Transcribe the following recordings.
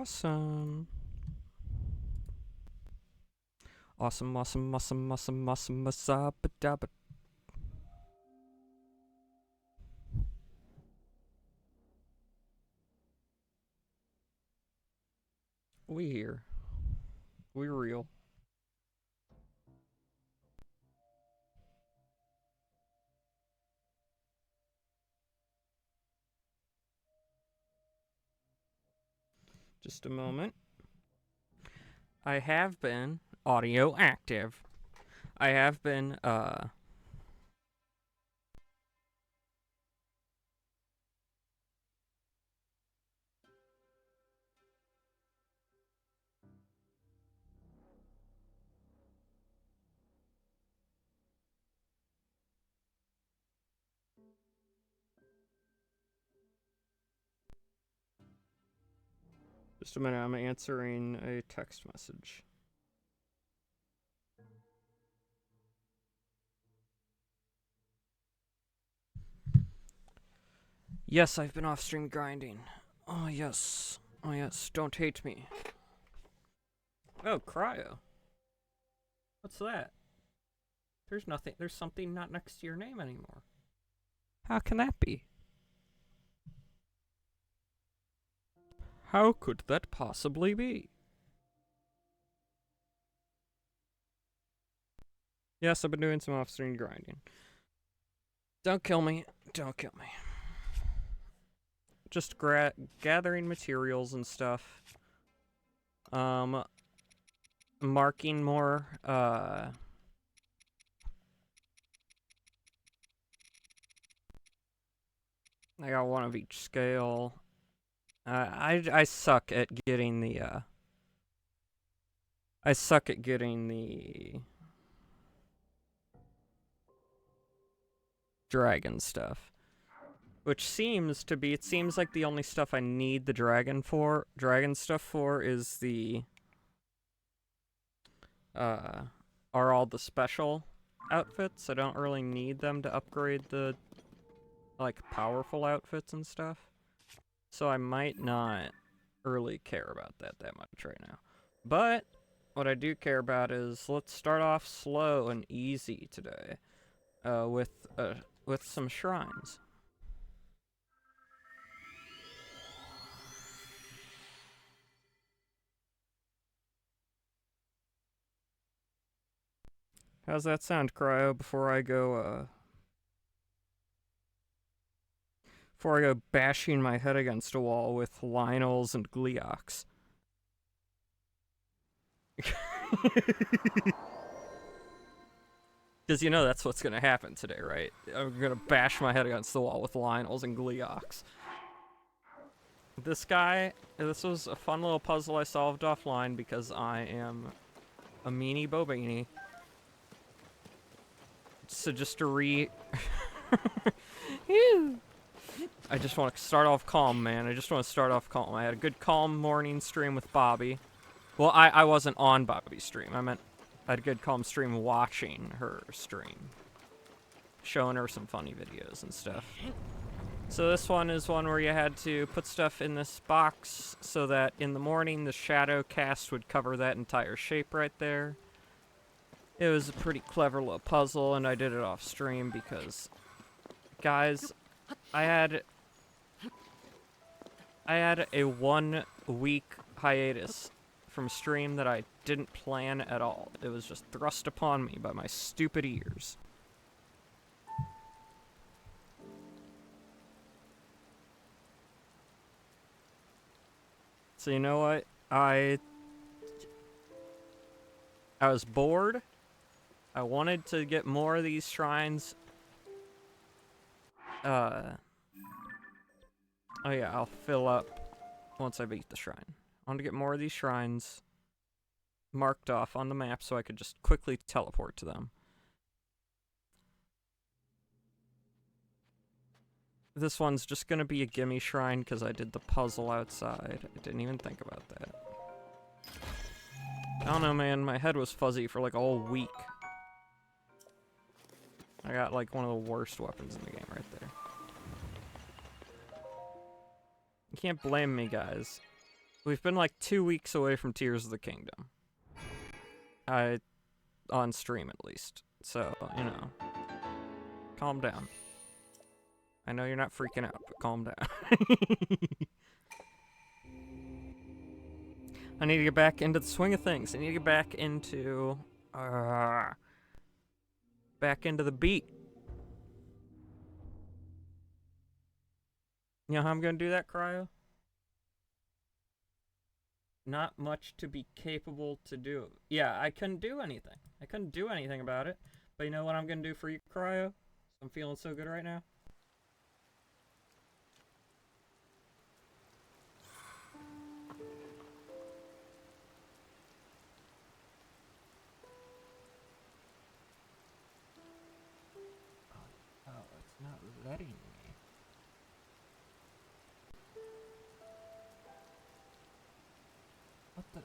awesome. Awesome, awesome, awesome, awesome, awesome, masabadaba. We here. We real. Just a moment. I have been audio active. I have been, just a minute, I'm answering a text message. Yes, I've been off stream grinding. Oh, yes. Oh, yes. Don't hate me. Oh, cryo. What's that? There's nothing. There's something not next to your name anymore. How can that be? How could that possibly be? Yes, I've been doing some off-stream grinding. Don't kill me. Don't kill me. Just gathering materials and stuff. Marking more, I got one of each scale. I suck at getting the, I suck at getting the dragon stuff. Which seems to be, it seems like the only stuff I need the dragon stuff for is the, are all the special outfits. I don't really need them to upgrade the, like, powerful outfits and stuff. So I might not really care about that much right now. But what I do care about is, let's start off slow and easy today, with some shrines. How's that sound, Cryo, before I go bashing my head against a wall with Lionels and Gleox? Because you know that's what's gonna happen today, right? I'm gonna bash my head against the wall with Lionels and Gleox. This was a fun little puzzle I solved offline because I am a meanie bobini. So just to I just want to start off calm, man. I just want to start off calm. I had a good calm morning stream with Bobby. Well, I wasn't on Bobby's stream. I meant I had a good calm stream watching her stream. Showing her some funny videos and stuff. So this one is one where you had to put stuff in this box so that in the morning the shadow cast would cover that entire shape right there. It was a pretty clever little puzzle, and I did it off stream because, guys, I had a 1 week hiatus from stream that I didn't plan at all. It was just thrust upon me by my stupid ears. So you know what? I was bored. I wanted to get more of these shrines. Oh yeah, I'll fill up once I beat the shrine. I want to get more of these shrines marked off on the map so I could just quickly teleport to them. This one's just gonna be a gimme shrine because I did the puzzle outside. I didn't even think about that. I don't know, man. My head was fuzzy for like a whole week. I got like one of the worst weapons in the game right there. You can't blame me, guys. We've been like 2 weeks away from Tears of the Kingdom. On stream at least. So, you know. Calm down. I know you're not freaking out, but calm down. I need to get back into the swing of things. I need to get back into the beat. You know how I'm gonna do that, Cryo? Not much to be capable to do. Yeah, I couldn't do anything. I couldn't do anything about it. But you know what I'm gonna do for you, Cryo? I'm feeling so good right now. Oh, it's not letting me. What the?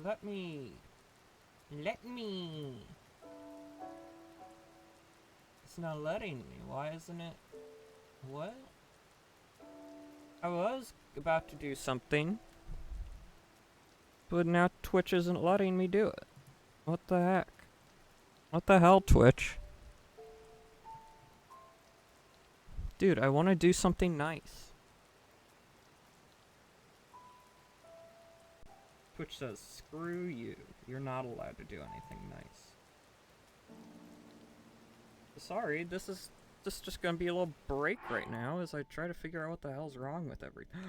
Let me. It's not letting me. Why isn't it? What? I was about to do something, but now Twitch isn't letting me do it. What the heck? What the hell, Twitch? Dude, I want to do something nice. Twitch says, screw you. You're not allowed to do anything nice. Sorry, this is just gonna be a little break right now as I try to figure out what the hell's wrong with everything.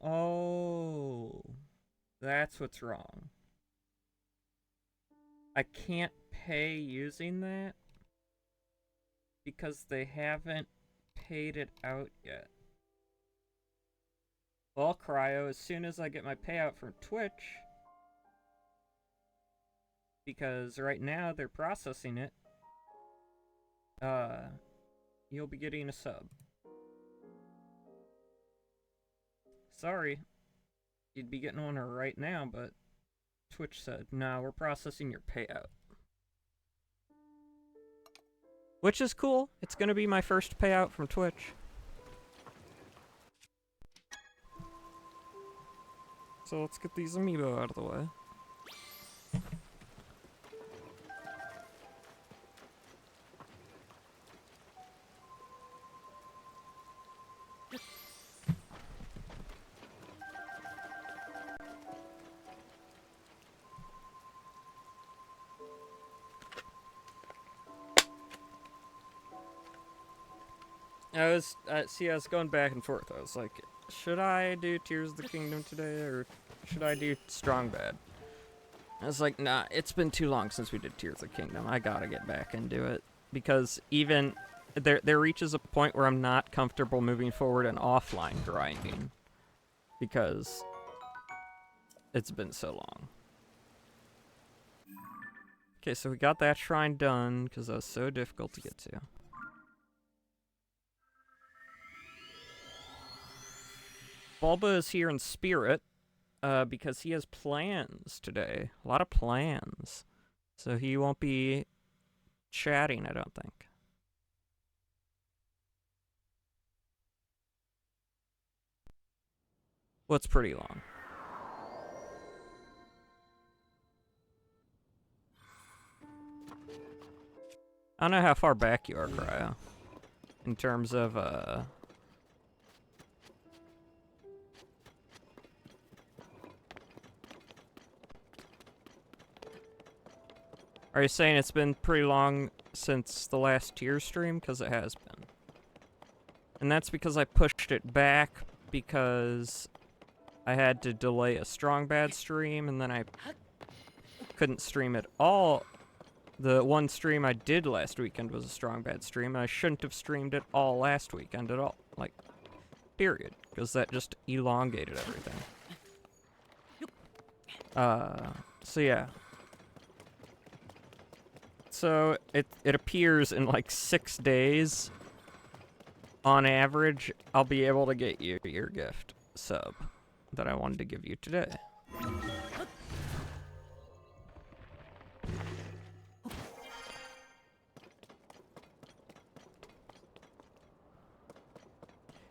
Oh, that's what's wrong. I can't pay using that because they haven't paid it out yet. Well, Cryo, as soon as I get my payout from Twitch, because right now they're processing it, you'll be getting a sub. Sorry, you'd be getting one right now, but Twitch said, no, we're processing your payout. Which is cool. It's gonna be my first payout from Twitch. So let's get these amiibo out of the way. I was going back and forth. I was like, should I do Tears of the Kingdom today, or should I do Strong Bad? I was like, nah, it's been too long since we did Tears of the Kingdom. I gotta get back and do it. Because even, there reaches a point where I'm not comfortable moving forward in offline grinding. Because it's been so long. Okay, so we got that shrine done, because that was so difficult to get to. Bulba is here in spirit, because he has plans today. A lot of plans. So he won't be chatting, I don't think. Well, it's pretty long. I don't know how far back you are, Cryo. In terms of, Are you saying it's been pretty long since the last tier stream? Because it has been. And that's because I pushed it back because I had to delay a Strong Bad stream, and then I couldn't stream at all. The one stream I did last weekend was a Strong Bad stream, and I shouldn't have streamed it all last weekend at all. Like, period. Because that just elongated everything. So yeah. So it appears in like 6 days, on average, I'll be able to get you your gift sub that I wanted to give you today.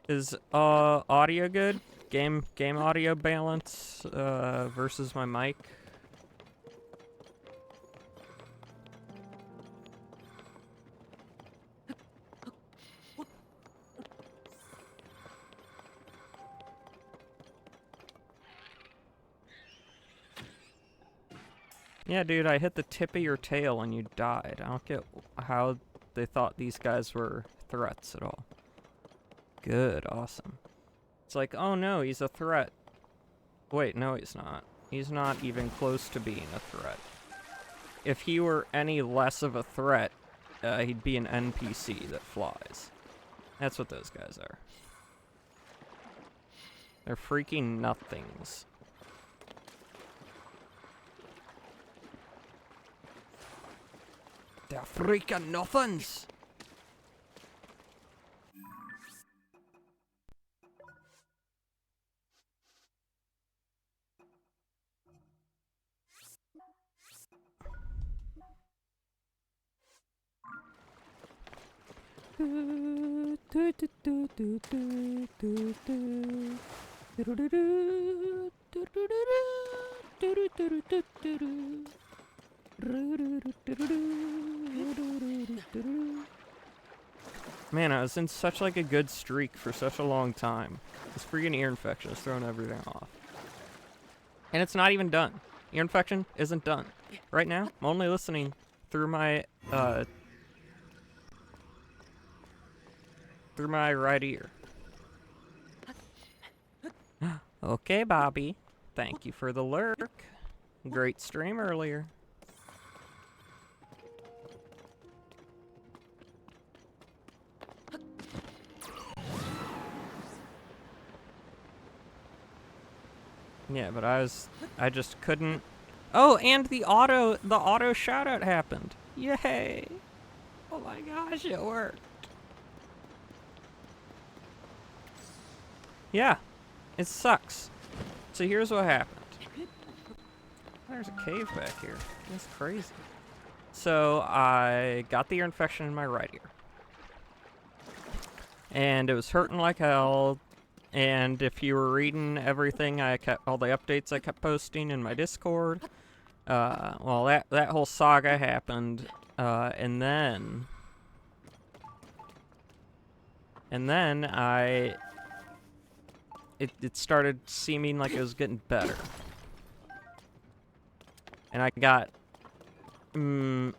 Is audio good? Game audio balance versus my mic. Yeah, dude, I hit the tip of your tail and you died. I don't get how they thought these guys were threats at all. Good, awesome. It's like, oh no, he's a threat. Wait, no, he's not. He's not even close to being a threat. If he were any less of a threat, he'd be an NPC that flies. That's what those guys are. They're freaking nothings. They're freaking nothings! Man, I was in such like a good streak for such a long time. This freaking ear infection is throwing everything off. And it's not even done. Ear infection isn't done. Right now, I'm only listening through my right ear. Okay, Bobby. Thank you for the lurk. Great stream earlier. Yeah, but I just couldn't. Oh, and the auto shout out happened. Yay. Oh my gosh, it worked. Yeah, it sucks. So here's what happened. There's a cave back here. That's crazy. So I got the ear infection in my right ear. And it was hurting like hell. And if you were reading everything, all the updates I kept posting in my Discord. Well, that whole saga happened. And then it started seeming like it was getting better. And I got pain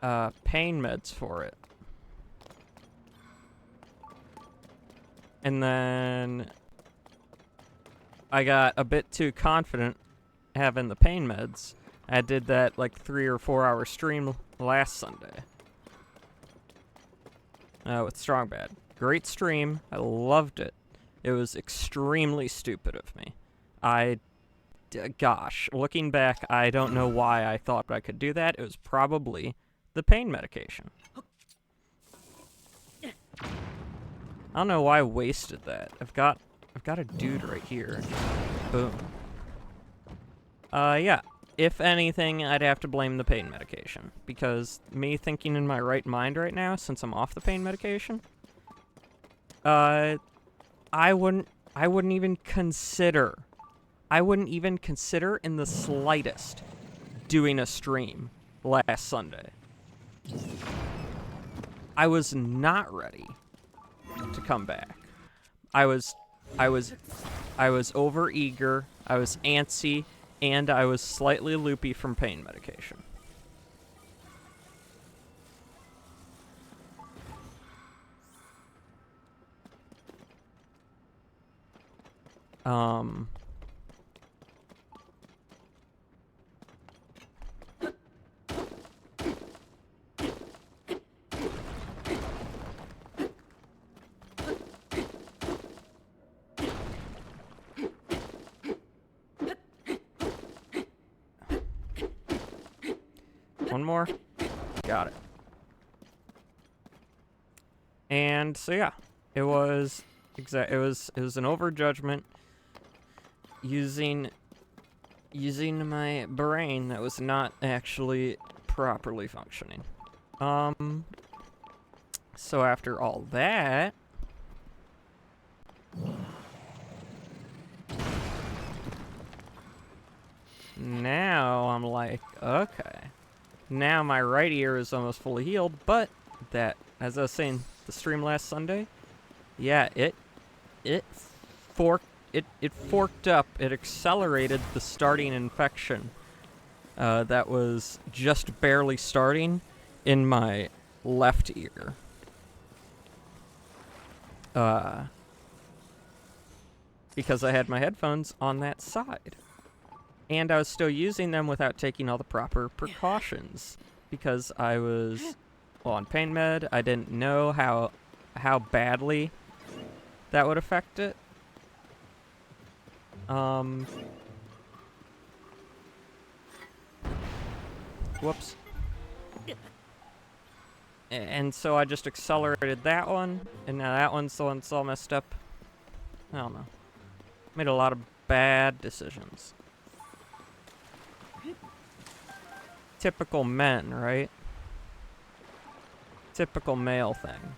meds for it. And then I got a bit too confident having the pain meds. I did that like 3 or 4 hour stream last Sunday. With Strong Bad. Great stream. I loved it. It was extremely stupid of me. Gosh, looking back, I don't know why I thought I could do that. It was probably the pain medication. I don't know why I wasted that. I've got a dude right here. Boom. Yeah. If anything, I'd have to blame the pain medication. Because me thinking in my right mind right now, since I'm off the pain medication, I wouldn't even consider in the slightest doing a stream last Sunday. I was not ready to come back. I was over eager, I was antsy, and I was slightly loopy from pain medication. One more. Got it. And so yeah, it was an overjudgment using my brain that was not actually properly functioning. So after all that, Now I'm like, okay. Now my right ear is almost fully healed, but that, as I was saying, the stream last Sunday, yeah, it forked it forked up. It accelerated the starting infection that was just barely starting in my left ear. Because I had my headphones on that side. And I was still using them without taking all the proper precautions. Because I was on pain med. I didn't know how badly that would affect it. Whoops. And so I just accelerated that one, and now that one's the one that's all messed up. I don't know. Made a lot of bad decisions. Typical men, right? Typical male thing.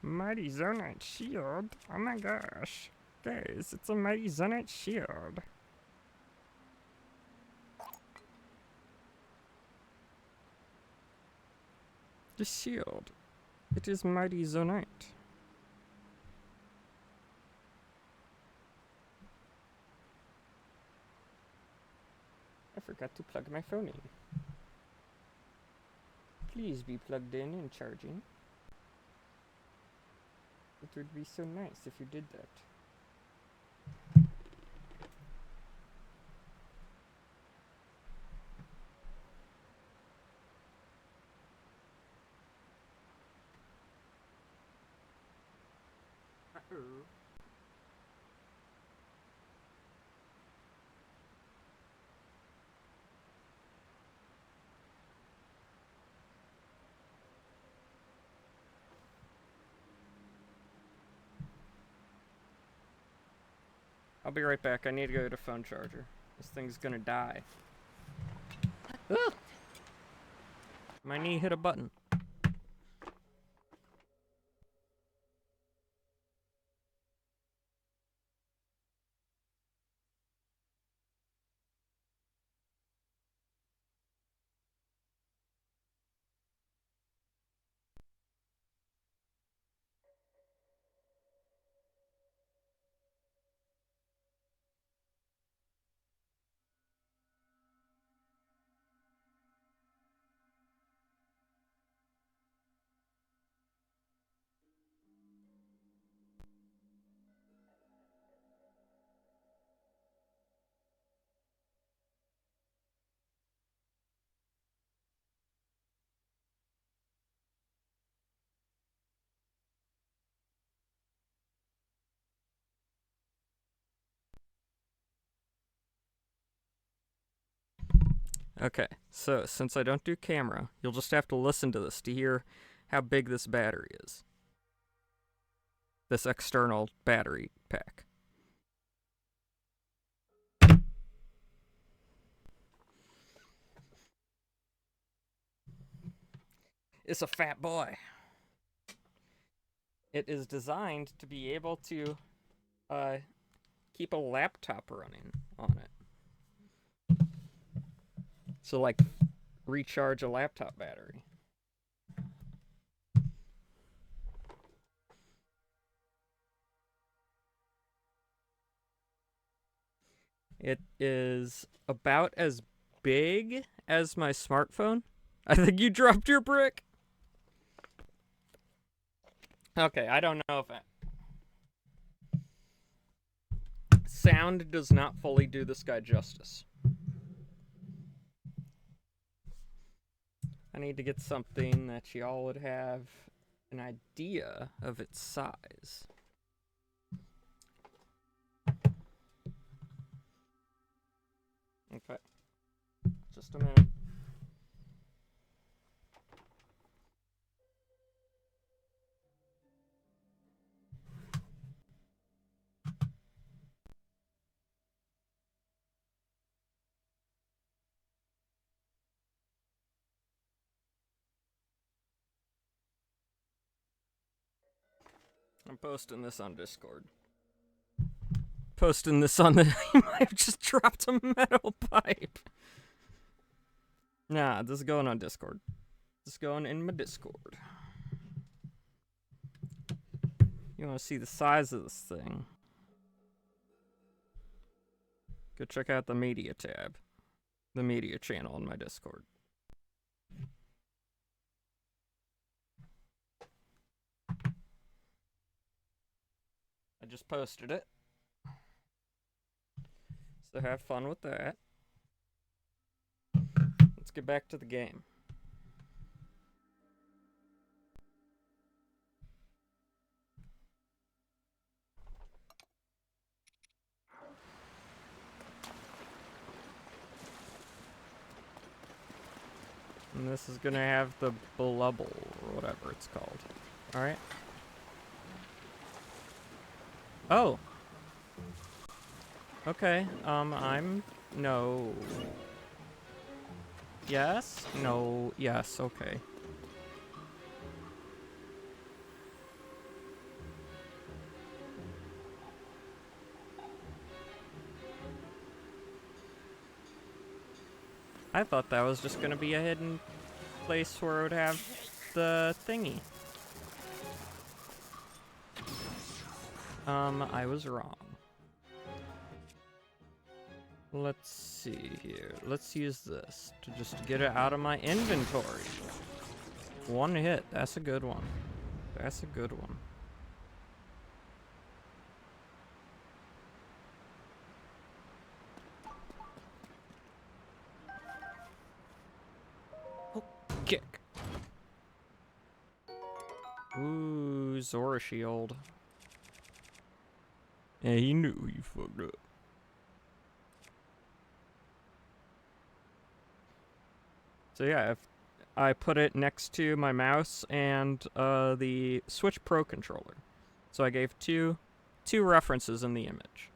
Mighty Zonite shield? Oh my gosh. Guys, it's a Mighty Zonite shield. The shield. It is Mighty Zonite. I forgot to plug my phone in. Please be plugged in and charging. It would be so nice if you did that. I'll be right back. I need to go to phone charger. This thing's gonna die. Ah! My knee hit a button. Okay, so since I don't do camera, you'll just have to listen to this to hear how big this battery is. This external battery pack. It's a fat boy. It is designed to be able to keep a laptop running on it. So like recharge a laptop battery. It is about as big as my smartphone. I think you dropped your brick. Okay, I don't know if sound does not fully do this guy justice. I need to get something that y'all would have an idea of its size. Okay. Just a minute. I'm posting this on Discord. Posting this on the... You might have just dropped a metal pipe. Nah, this is going on Discord. This is going in my Discord. You want to see the size of this thing? Go check out the media tab. The media channel on my Discord. I just posted it. So have fun with that. Let's get back to the game. And this is gonna have the blubble, or whatever it's called. Alright. Oh. Okay, no. Yes? No. Yes, okay. I thought that was just gonna be a hidden place where it would have the thingy. I was wrong. Let's see here. Let's use this to just get it out of my inventory. One hit. That's a good one. That's a good one. Oh, kick. Ooh, Zora shield. Yeah, he knew he fucked up. So yeah, if I put it next to my mouse and the Switch Pro controller. So I gave two references in the image.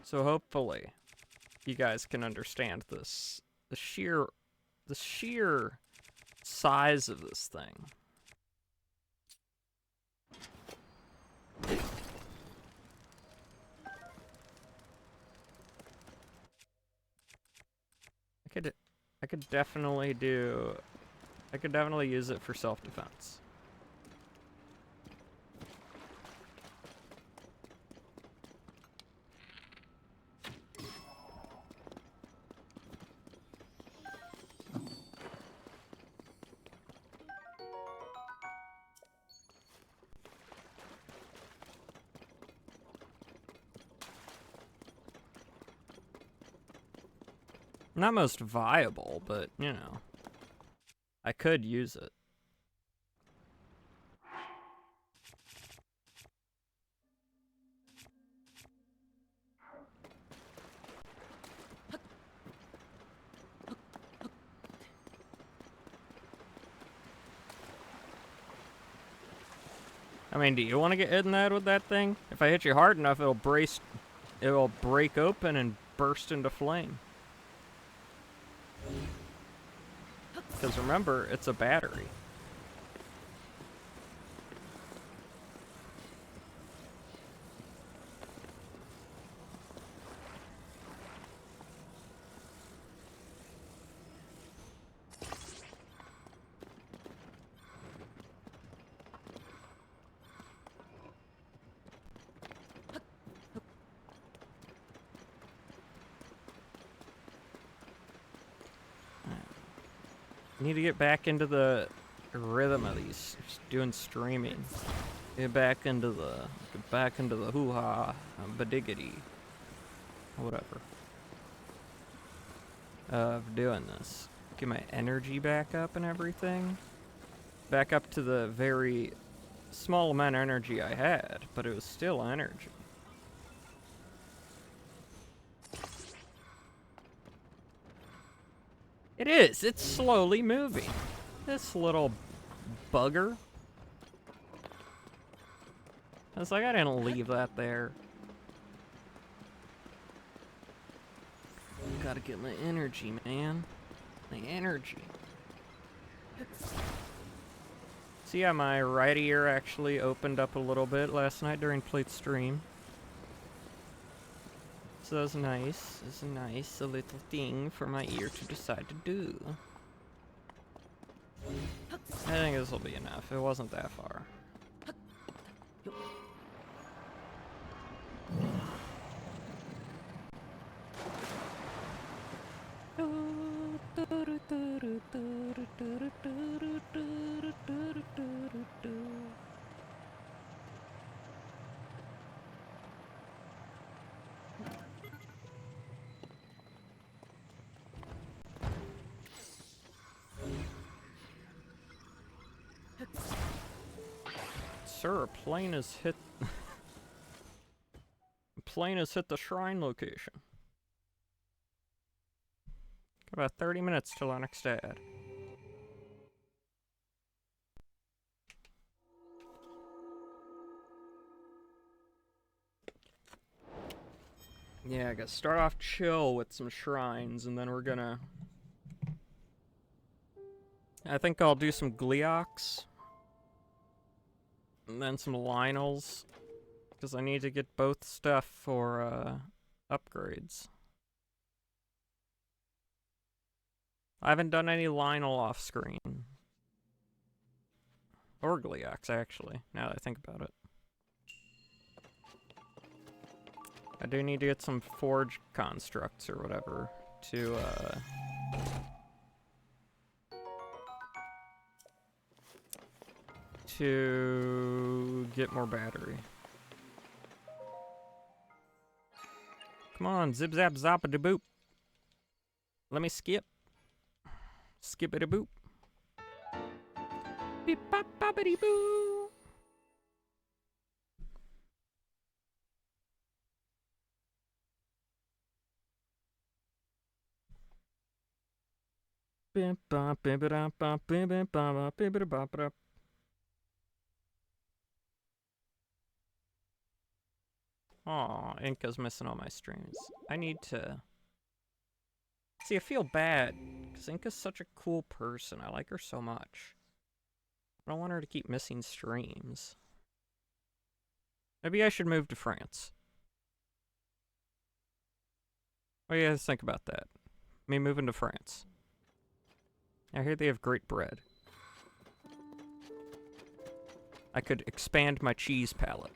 So hopefully you guys can understand this, the sheer size of this thing. I could definitely use it for self-defense. Not most viable, but, you know, I could use it. I mean, do you want to get hit in the head with that thing? If I hit you hard enough, it'll break open and burst into flame. Because remember, it's a battery. Need to get back into the rhythm of these, just doing streaming. Get back into the hoo-ha, badiggity, whatever, of doing this. Get my energy back up and everything. Back up to the very small amount of energy I had, but it was still energy. It is. It's slowly moving. This little bugger. I was like, I didn't leave that there. Gotta get my energy, man. My energy. So yeah, my right ear actually opened up a little bit last night during Plate's stream. So that was nice. It was a little thing for my ear to decide to do. I think this will be enough. It wasn't that far. Sir, a plane has hit... a plane has hit the shrine location. Got about 30 minutes till our next ad. Yeah, I gotta start off chill with some shrines, and then we're gonna... I think I'll do some Gleox. And then some Lionels. Because I need to get both stuff for, upgrades. I haven't done any Lionel off-screen. Or Gleox, actually, now that I think about it. I do need to get some forge constructs or whatever to get more battery. Come on, zip zap zappa da boop. Let me skip. Skip it a boop. Beep bop boppity boo. Aw, Inca's missing all my streams. I need to... See, I feel bad, because Inca's such a cool person. I like her so much. I don't want her to keep missing streams. Maybe I should move to France. What do you guys think about that? Me moving to France. I hear they have great bread. I could expand my cheese palate.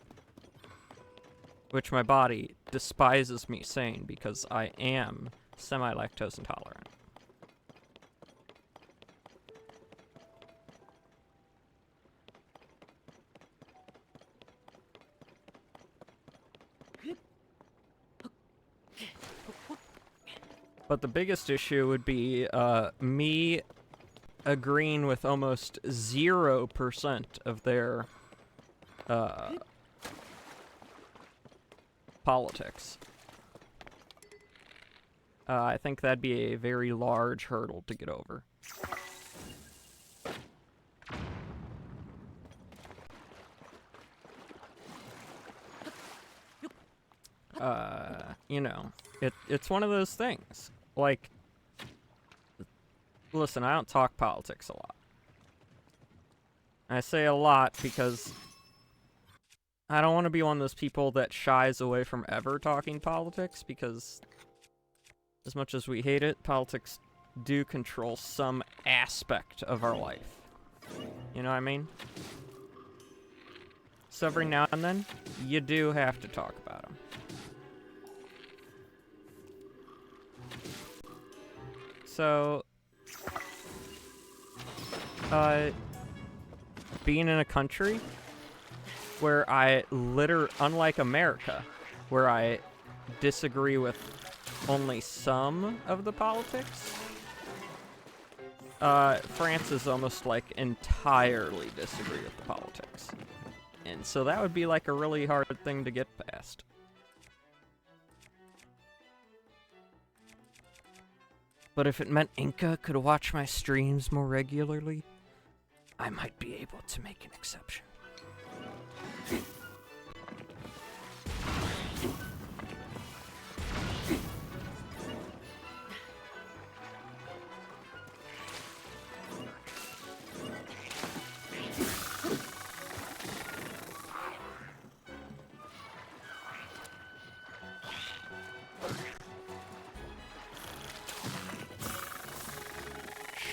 Which my body despises me saying because I am semi-lactose intolerant. But the biggest issue would be me agreeing with almost 0% of their politics. I think that'd be a very large hurdle to get over. You know, it's one of those things. Like, listen, I don't talk politics a lot. I say a lot because I don't want to be one of those people that shies away from ever talking politics, because as much as we hate it, politics do control some aspect of our life. You know what I mean? So every now and then, you do have to talk about them. So, being in a country where unlike America, where I disagree with only some of the politics, France is almost like entirely disagree with the politics. And so that would be like a really hard thing to get past. But if it meant Inca could watch my streams more regularly, I might be able to make an exception.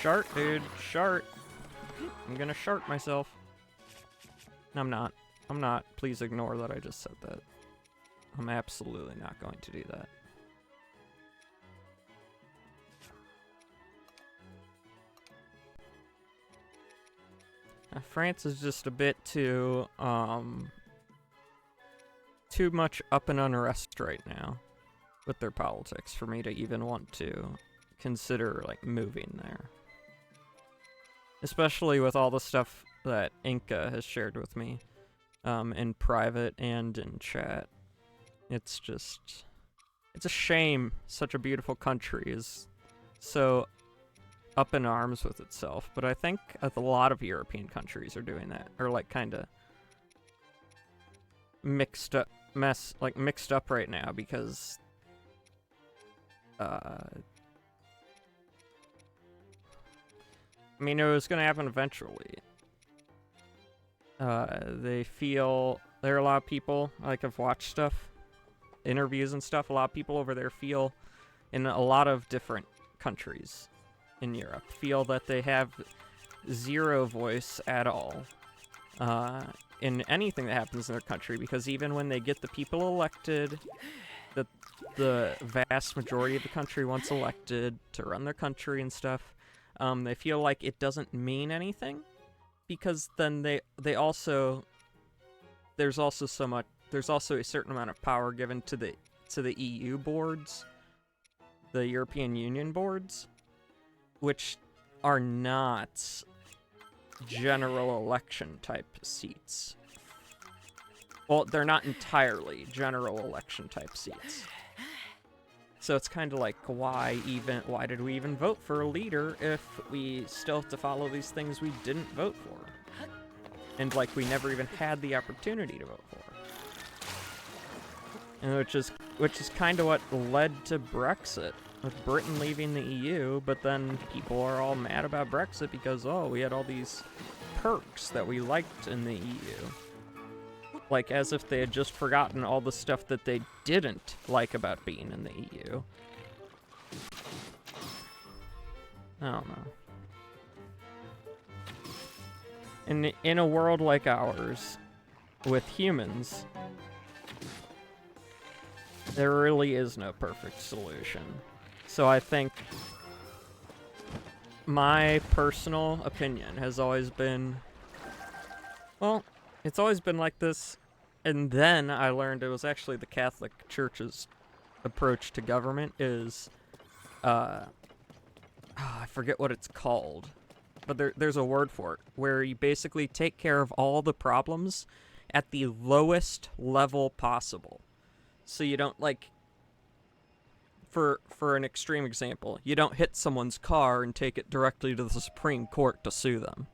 Shart, dude. Shart. I'm gonna shart myself. No, I'm not. I'm not. Please ignore that I just said that. I'm absolutely not going to do that. France is just a bit too much up and unrest right now with their politics for me to even want to consider, like, moving there. Especially with all the stuff that Inca has shared with me, in private and in chat. It's just... It's a shame such a beautiful country is so up in arms with itself, but I think a lot of European countries are doing that, or like kind of mixed up right now because I mean, it was gonna happen eventually. They feel, there are a lot of people, like I've watched stuff, interviews and stuff, a lot of people over there feel, in a lot of different countries in Europe, feel that they have zero voice at all in anything that happens in their country, because even when they get the people elected, the vast majority of the country once elected to run their country and stuff, they feel like it doesn't mean anything, because then they also, there's also a certain amount of power given to the EU boards, the European Union boards, which are not general election type seats. Well, they're not entirely general election type seats. So it's kind of like, why did we even vote for a leader if we still have to follow these things we didn't vote for? And like, we never even had the opportunity to vote for. And which is kind of what led to Brexit, with Britain leaving the EU, but then people are all mad about Brexit because, oh, we had all these perks that we liked in the EU. Like, as if they had just forgotten all the stuff that they didn't like about being in the EU. I don't know. In a world like ours, with humans, there really is no perfect solution. So I think my personal opinion has always been, well, it's always been like this, and then I learned it was actually the Catholic Church's approach to government is, I forget what it's called, but there's a word for it, where you basically take care of all the problems at the lowest level possible. So you don't, like, for an extreme example, you don't hit someone's car and take it directly to the Supreme Court to sue them.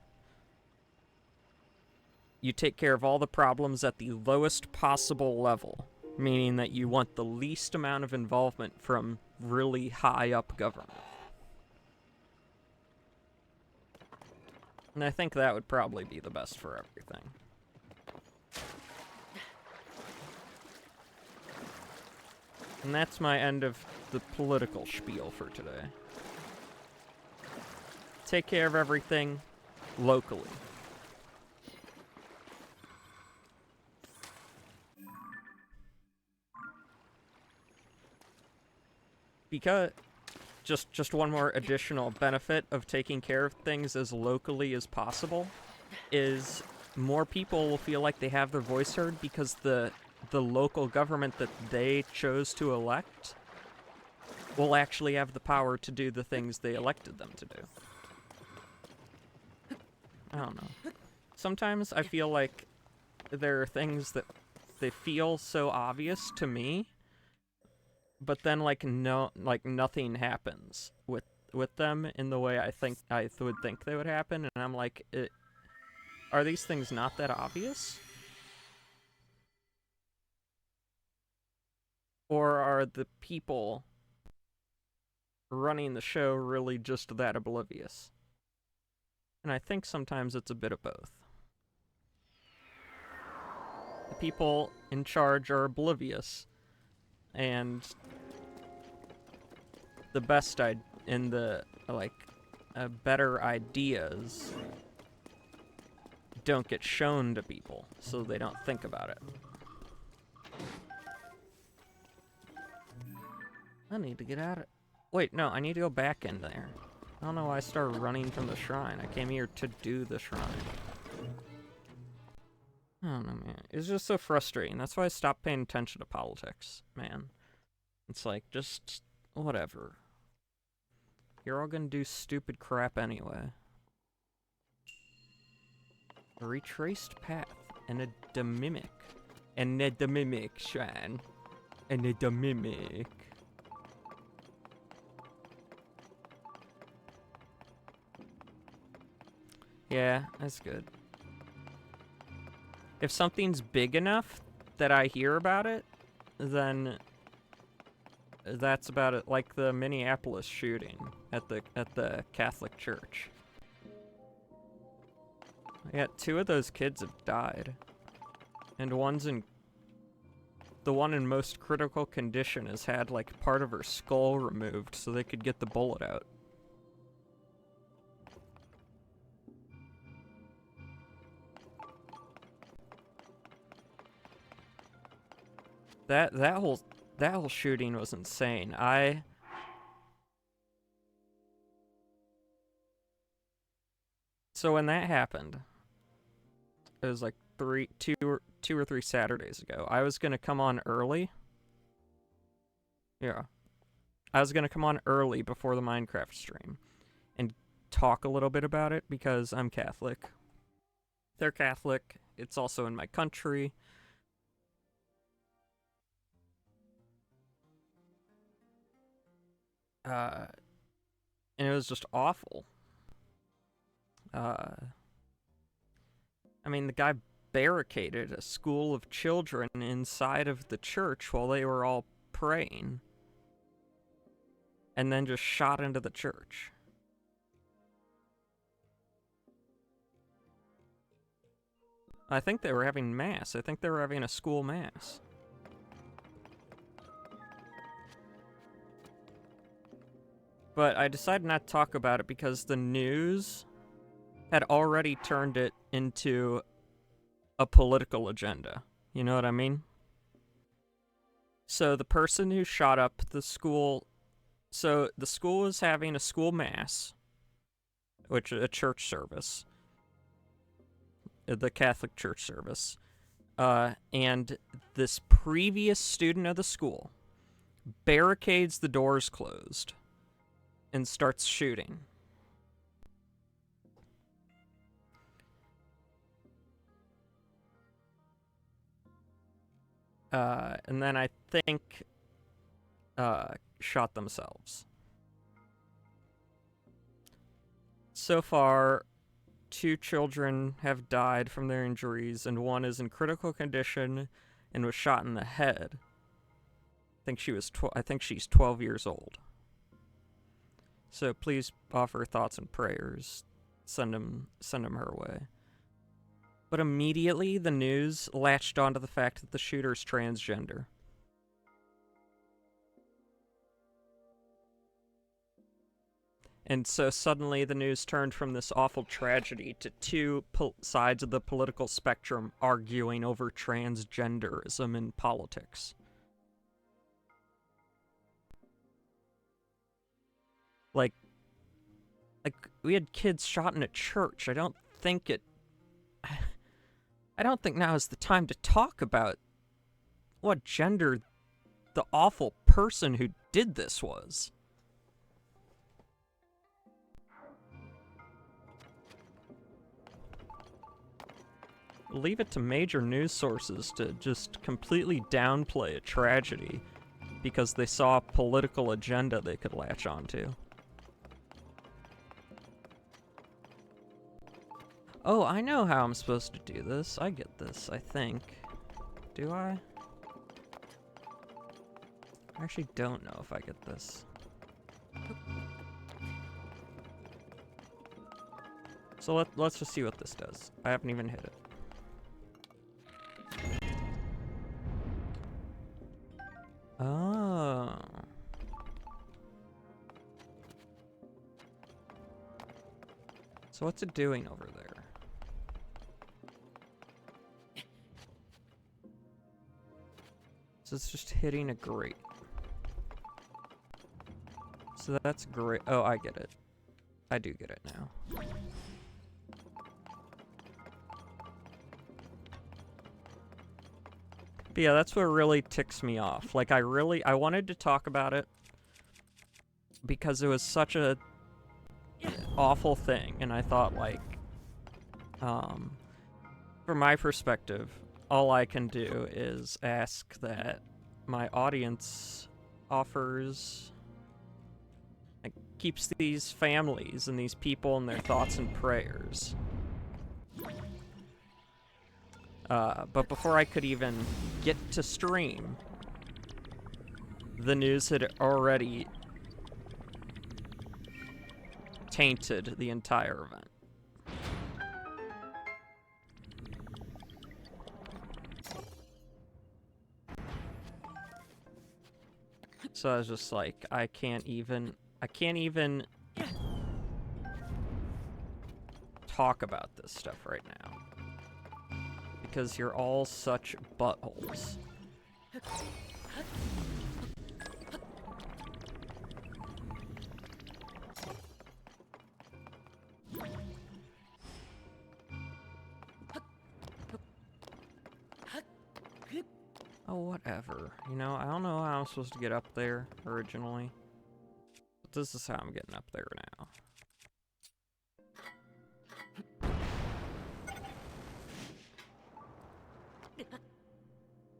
You take care of all the problems at the lowest possible level, meaning that you want the least amount of involvement from really high up government. And I think that would probably be the best for everything. And that's my end of the political spiel for today. Take care of everything locally. Because just one more additional benefit of taking care of things as locally as possible is more people will feel like they have their voice heard, because the local government that they chose to elect will actually have the power to do the things they elected them to do. I don't know. Sometimes I feel like there are things that they feel so obvious to me, but then nothing happens with them in the way I would think they would happen, and I'm like, are these things not that obvious? Or are the people running the show really just that oblivious? And I think sometimes it's a bit of both. The people in charge are oblivious, and the best better ideas don't get shown to people, so they don't think about it. I need to get out of... Wait, no, I need to go back in there. I don't know why I started running from the shrine. I came here to do the shrine. I don't know, man. It's just so frustrating. That's why I stopped paying attention to politics, man. It's like, just... whatever. You're all gonna do stupid crap anyway. A retraced path. And a demimic. And a demimic shrine. And a demimic. Yeah, that's good. If something's big enough that I hear about it, then that's about it. Like the Minneapolis shooting at the Catholic Church. Yeah, 2 of those kids have died. And the one in most critical condition has had like part of her skull removed so they could get the bullet out. That whole shooting was insane. So when that happened, it was like two or three Saturdays ago. I was gonna come on early. Yeah. I was gonna come on early before the Minecraft stream and talk a little bit about it because I'm Catholic. They're Catholic. It's also in my country. And it was just awful. I mean, the guy barricaded a school of children inside of the church while they were all praying. And then just shot into the church. I think they were having mass. I think they were having a school mass. But I decided not to talk about it because the news had already turned it into a political agenda. You know what I mean? So the person who shot up the school... So the school was having a school mass, which is a church service. The Catholic church service. And this previous student of the school barricades the doors closed and starts shooting. And then I think shot themselves. So far, 2 children have died from their injuries, and 1 is in critical condition and was shot in the head. I think she's 12 years old. So please offer thoughts and prayers. Send them her way. But immediately the news latched onto the fact that the shooter's transgender. And so suddenly the news turned from this awful tragedy to 2 sides of the political spectrum arguing over transgenderism in politics. Like, we had kids shot in a church. I don't think now is the time to talk about what gender the awful person who did this was. Leave it to major news sources to just completely downplay a tragedy because they saw a political agenda they could latch onto. Oh, I know how I'm supposed to do this. I get this, I think. Do I? I actually don't know if I get this. So let's just see what this does. I haven't even hit it. Oh. So what's it doing over there? So it's just hitting a grate. So that's great. Oh, I get it. I do get it now. But yeah, that's what really ticks me off. Like, I wanted to talk about it because it was such a awful thing, and I thought, like, from my perspective, all I can do is ask that my audience offers, like, keeps these families and these people in their thoughts and prayers. But before I could even get to stream, the news had already tainted the entire event. So I was just like, I can't even talk about this stuff right now. Because you're all such buttholes. Oh, whatever. You know, I don't know how I'm supposed to get up there originally. But this is how I'm getting up there now.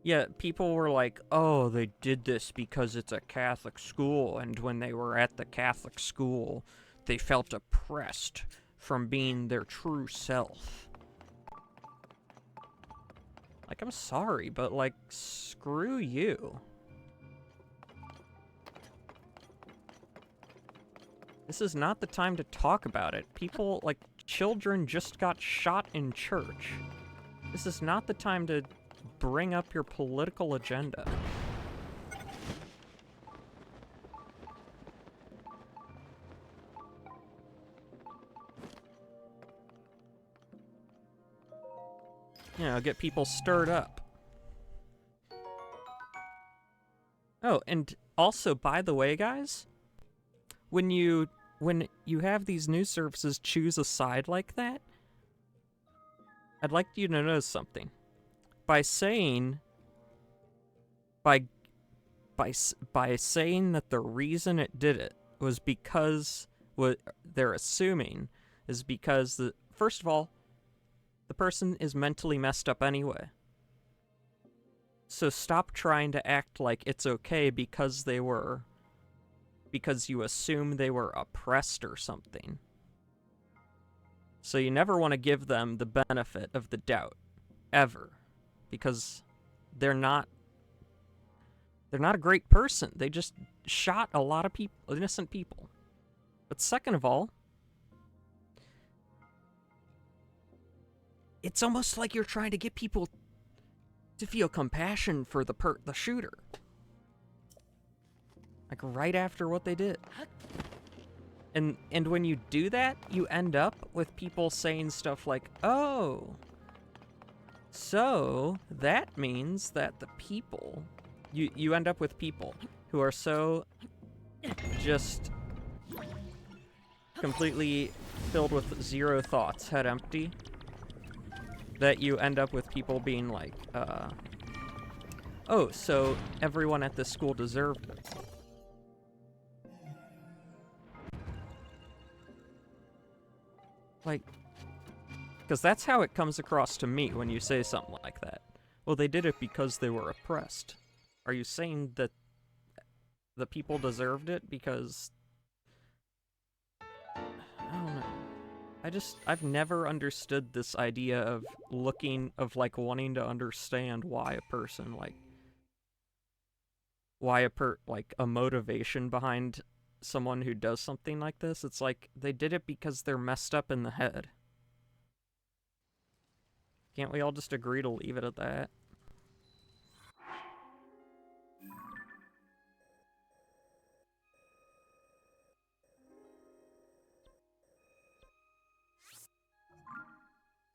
Yeah, people were like, oh, they did this because it's a Catholic school, and when they were at the Catholic school, they felt oppressed from being their true self. Like, I'm sorry, but, like, screw you. This is not the time to talk about it. People, like, children just got shot in church. This is not the time to bring up your political agenda. You know, get people stirred up. Oh, and also, by the way, guys, when you have these news services choose a side like that, I'd like you to notice something. By saying that the reason it did it was because what they're assuming is because first of all, the person is mentally messed up anyway. So stop trying to act like it's okay because you assume they were oppressed or something. So you never want to give them the benefit of the doubt, ever, because they're not a great person. They just shot a lot of people, innocent people. But second of all, it's almost like you're trying to get people to feel compassion for the shooter. Like, right after what they did. And when you do that, you end up with people saying stuff like, oh, so that means that the people... You end up with people who are so just completely filled with zero thoughts, head empty, that you end up with people being like, oh, so everyone at this school deserved it. Like, because that's how it comes across to me when you say something like that. Well, they did it because they were oppressed. Are you saying that the people deserved it because... I don't know. I've never understood this idea of wanting to understand why a person, a motivation behind someone who does something like this. It's like, they did it because they're messed up in the head. Can't we all just agree to leave it at that?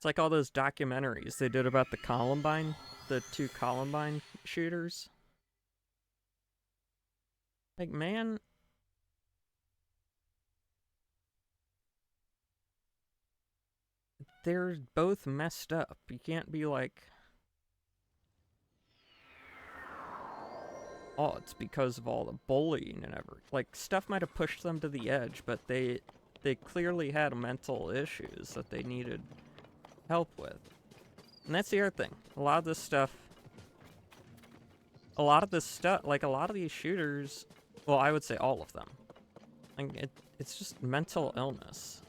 It's like all those documentaries they did about the Columbine, the 2 Columbine shooters. Like, man, they're both messed up. You can't be like, oh, it's because of all the bullying and everything. Like, stuff might have pushed them to the edge, but they clearly had mental issues that they needed help with. And that's the other thing. A lot of this stuff, like a lot of these shooters, well, I would say all of them, like it's just mental illness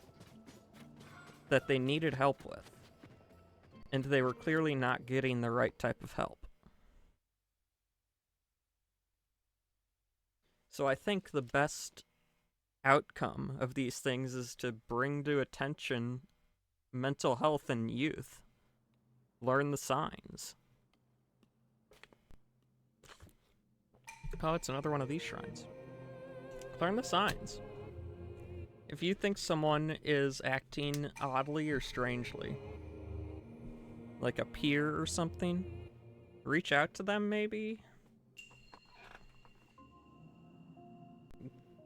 that they needed help with. And they were clearly not getting the right type of help. So I think the best outcome of these things is to bring to attention mental health in youth. Learn the signs. Oh, it's another one of these shrines. Learn the signs. If you think someone is acting oddly or strangely, like a peer or something, reach out to them maybe.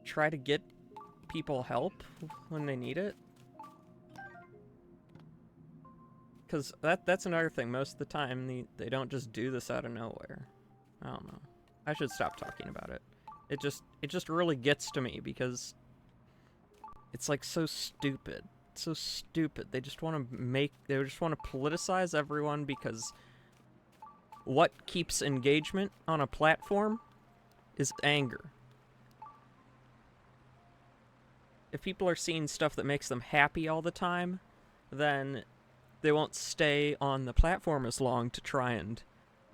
Try to get people help when they need it. Because that's another thing. Most of the time, they don't just do this out of nowhere. I don't know. I should stop talking about it. It just really gets to me because it's like so stupid. It's so stupid. They just want to politicize everyone because what keeps engagement on a platform is anger. If people are seeing stuff that makes them happy all the time, then they won't stay on the platform as long to try and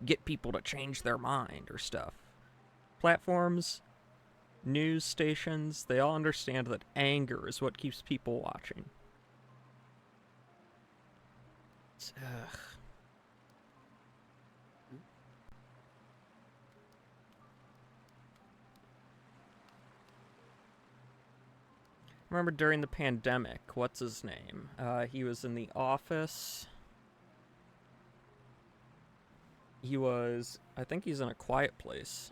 get people to change their mind or stuff. Platforms, news stations, they all understand that anger is what keeps people watching. Ugh. Remember during the pandemic, what's his name? He was in The Office. I think he's in A Quiet Place.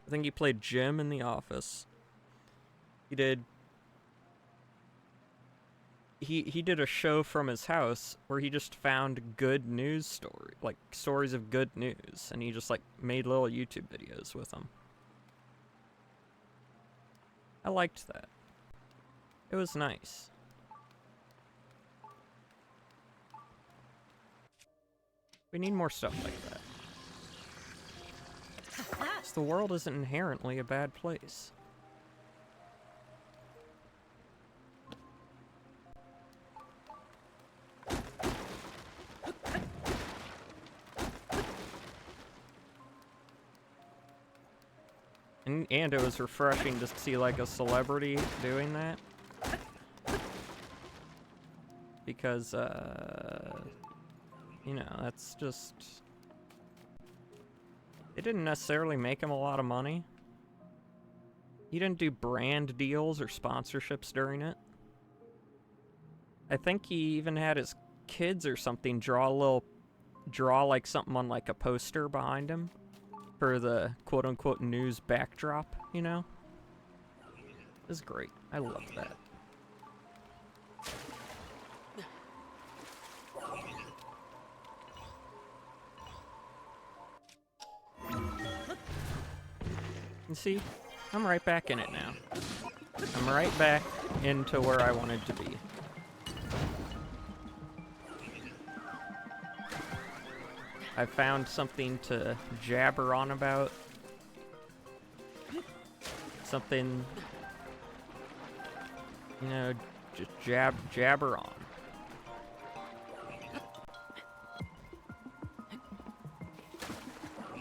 I think he played Jim in The Office. He did a show from his house where he just found good news stories of good news, and he just like made little YouTube videos with them. I liked that. It was nice. We need more stuff like that. The world isn't inherently a bad place. And it was refreshing to see like a celebrity doing that. Because, you know, that's just... It didn't necessarily make him a lot of money. He didn't do brand deals or sponsorships during it. I think he even had his kids or something draw like something on like a poster behind him for the quote-unquote news backdrop, you know? It was great. I loved that. And see, I'm right back in it now. I'm right back into where I wanted to be. I found something to jabber on about. Something, you know, just jabber on.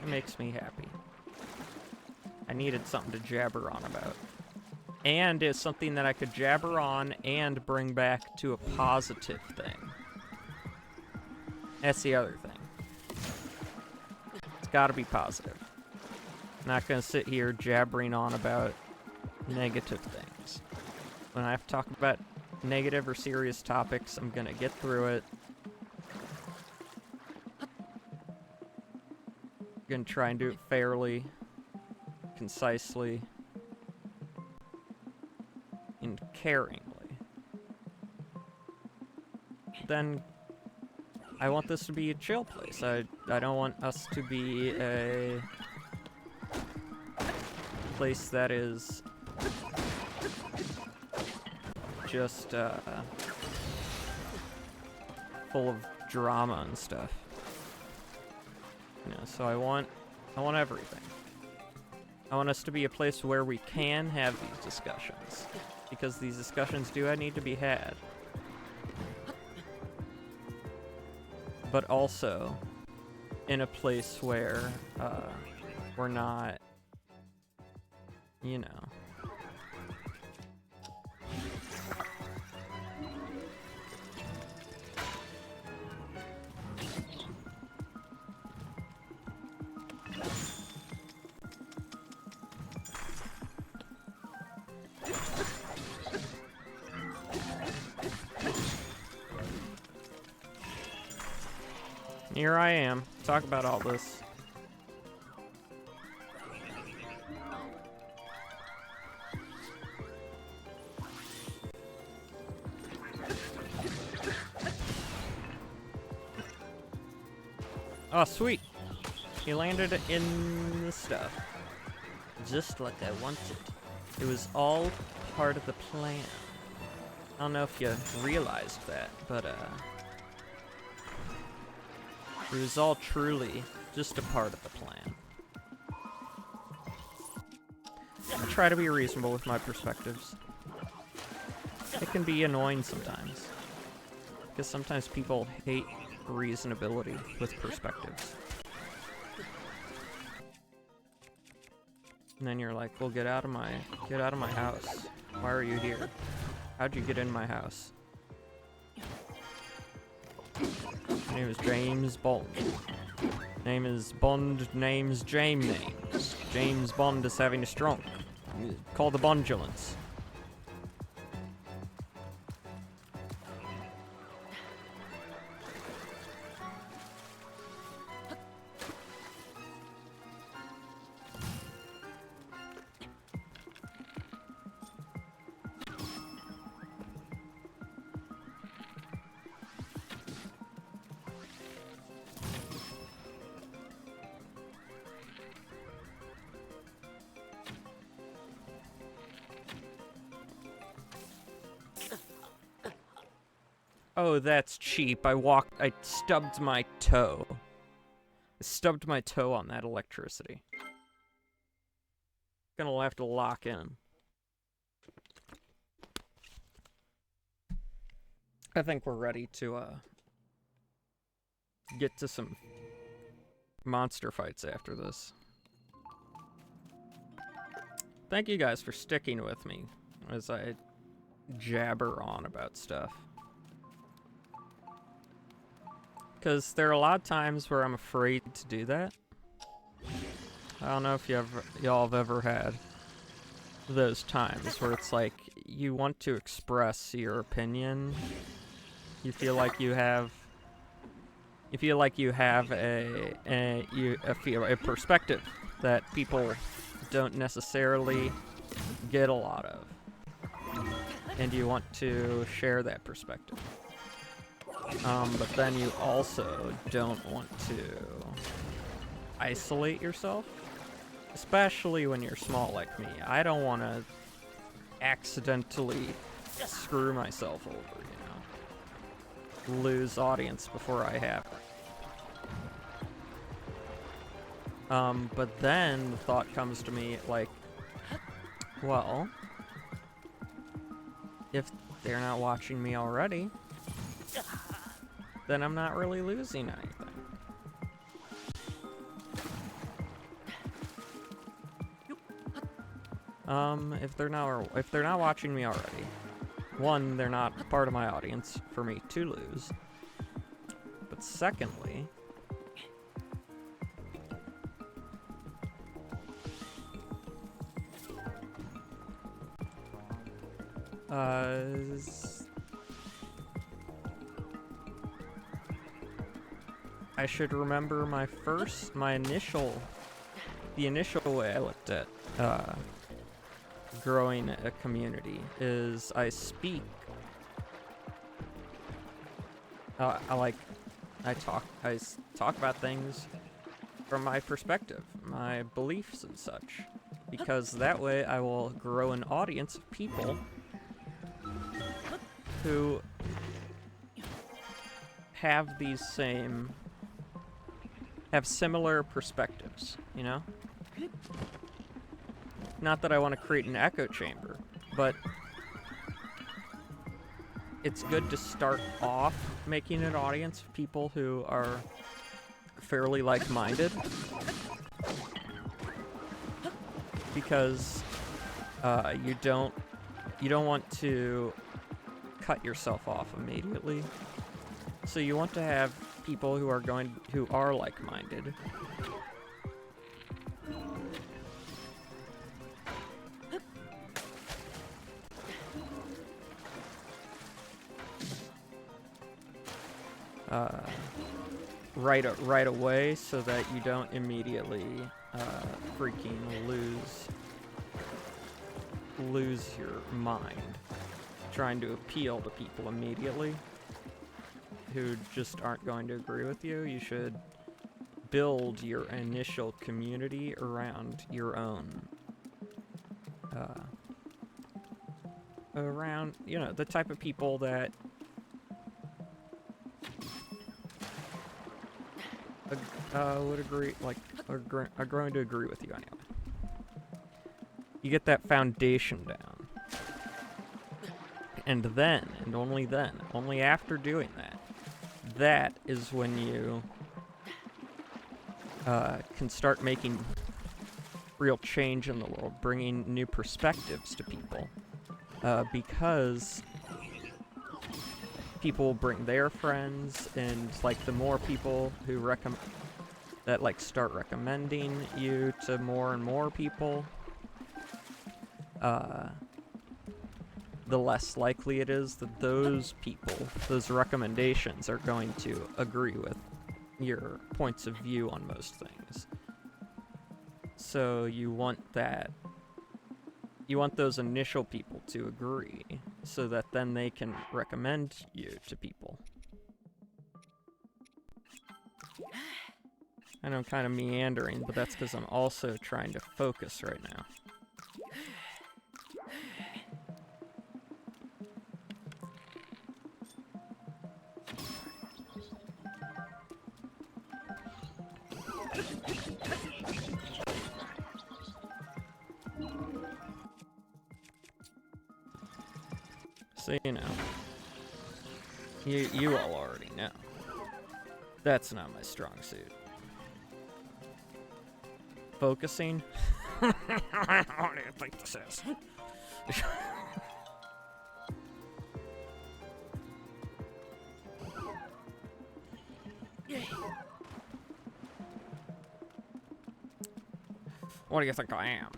It makes me happy. I needed something to jabber on about. And it's something that I could jabber on and bring back to a positive thing. That's the other thing. It's gotta be positive. I'm not gonna sit here jabbering on about negative things when I have to talk about negative or serious topics. I'm gonna get through it. I'm gonna try and do it fairly, concisely, and caringly. Then I want this to be a chill place. I don't want us to be a place that is just full of drama and stuff. You know, so I want everything. I want us to be a place where we can have these discussions, because these discussions do need to be had. But also in a place where we're not, you know. Here I am, talk about all this. Oh, sweet. He landed in the stuff. Just like I wanted. It was all part of the plan. I don't know if you realized that, but it was all truly just a part of the plan. I try to be reasonable with my perspectives. It can be annoying sometimes, because sometimes people hate reasonability with perspectives. And then you're like, well, get out of my house. Why are you here? How'd you get in my house? My name is James Bond. Name is Bond, name's James names. James Bond is having a stroke. Call the Bondulance. Oh, that's cheap. I stubbed my toe. I stubbed my toe on that electricity. Gonna have to lock in. I think we're ready to, get to some monster fights after this. Thank you guys for sticking with me as I jabber on about stuff. Because there are a lot of times where I'm afraid to do that. I don't know if y'all have ever had those times where it's like you want to express your opinion. You feel like you have a perspective that people don't necessarily get a lot of, and you want to share that perspective. But then you also don't want to isolate yourself, especially when you're small like me. I don't want to accidentally screw myself over, you know? Lose audience before I have it. But then the thought comes to me, like, well, if they're not watching me already, then I'm not really losing anything. If they're not watching me already, one, they're not part of my audience for me to lose. But secondly, I should remember the initial way I looked at growing a community is I speak. I talk about things from my perspective, my beliefs and such, because that way I will grow an audience of people who have similar perspectives, you know? Not that I want to create an echo chamber, but it's good to start off making an audience of people who are fairly like-minded, because you don't want to cut yourself off immediately. So you want to have people who are like-minded. Right away, so that you don't immediately freaking lose your mind trying to appeal to people immediately who just aren't going to agree with you. You should build your initial community around your own around, you know, the type of people that would agree, like, are going to agree with you anyway. You get that foundation down. And then, and only then, only after doing that, that is when you can start making real change in the world, bringing new perspectives to people. Because people will bring their friends, and like the more people who start recommending you to more and more people, the less likely it is that those people, those recommendations, are going to agree with your points of view on most things. So you want those initial people to agree, so that then they can recommend you to people. I know I'm kind of meandering, but that's because I'm also trying to focus right now. So, you know, you all already know. That's not my strong suit. Focusing? What do you think this is? What do you think I am?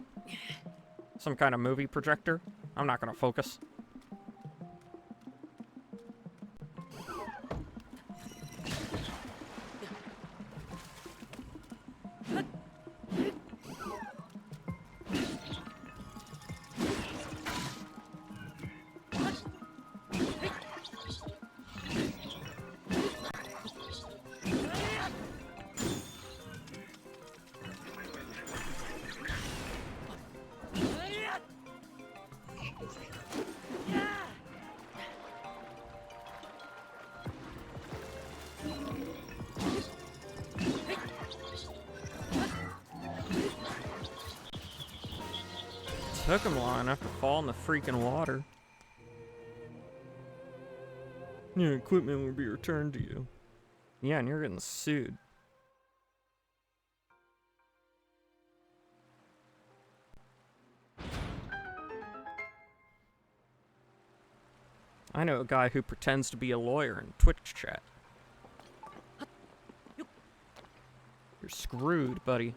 Some kind of movie projector? I'm not gonna focus. Took him long enough to fall in the freaking water. Your equipment will be returned to you. Yeah, and you're getting sued. I know a guy who pretends to be a lawyer in Twitch chat. You're screwed, buddy.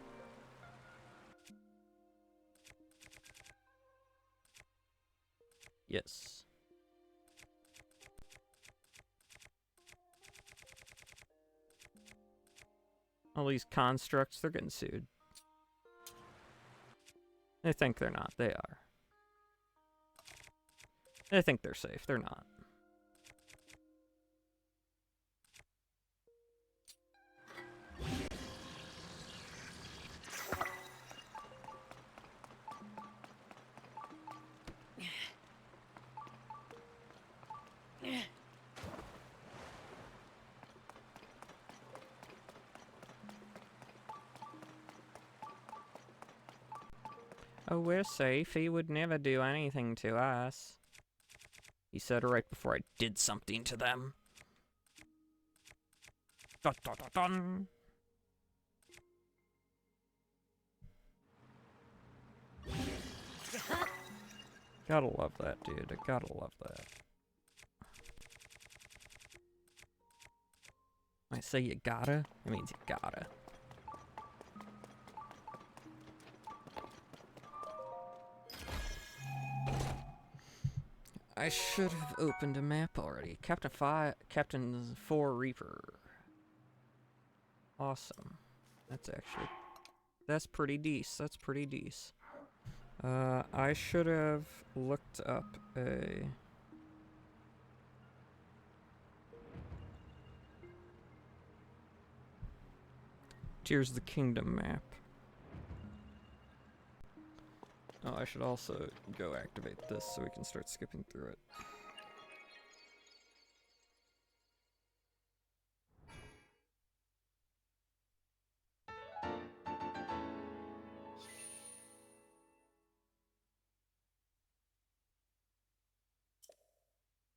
Yes. All these constructs, they're getting sued. They think they're not. They are. They think they're safe. They're not. Oh, we're safe. He would never do anything to us. He said it right before I did something to them. Dun, dun, dun, dun. Gotta love that, dude. I gotta love that. When I say you gotta, it means you gotta. I should have opened a map already. Captain 4 Reaper. Awesome. That's pretty decent. That's pretty decent. I should have looked up a... Tears of the Kingdom map. Oh, I should also go activate this so we can start skipping through it.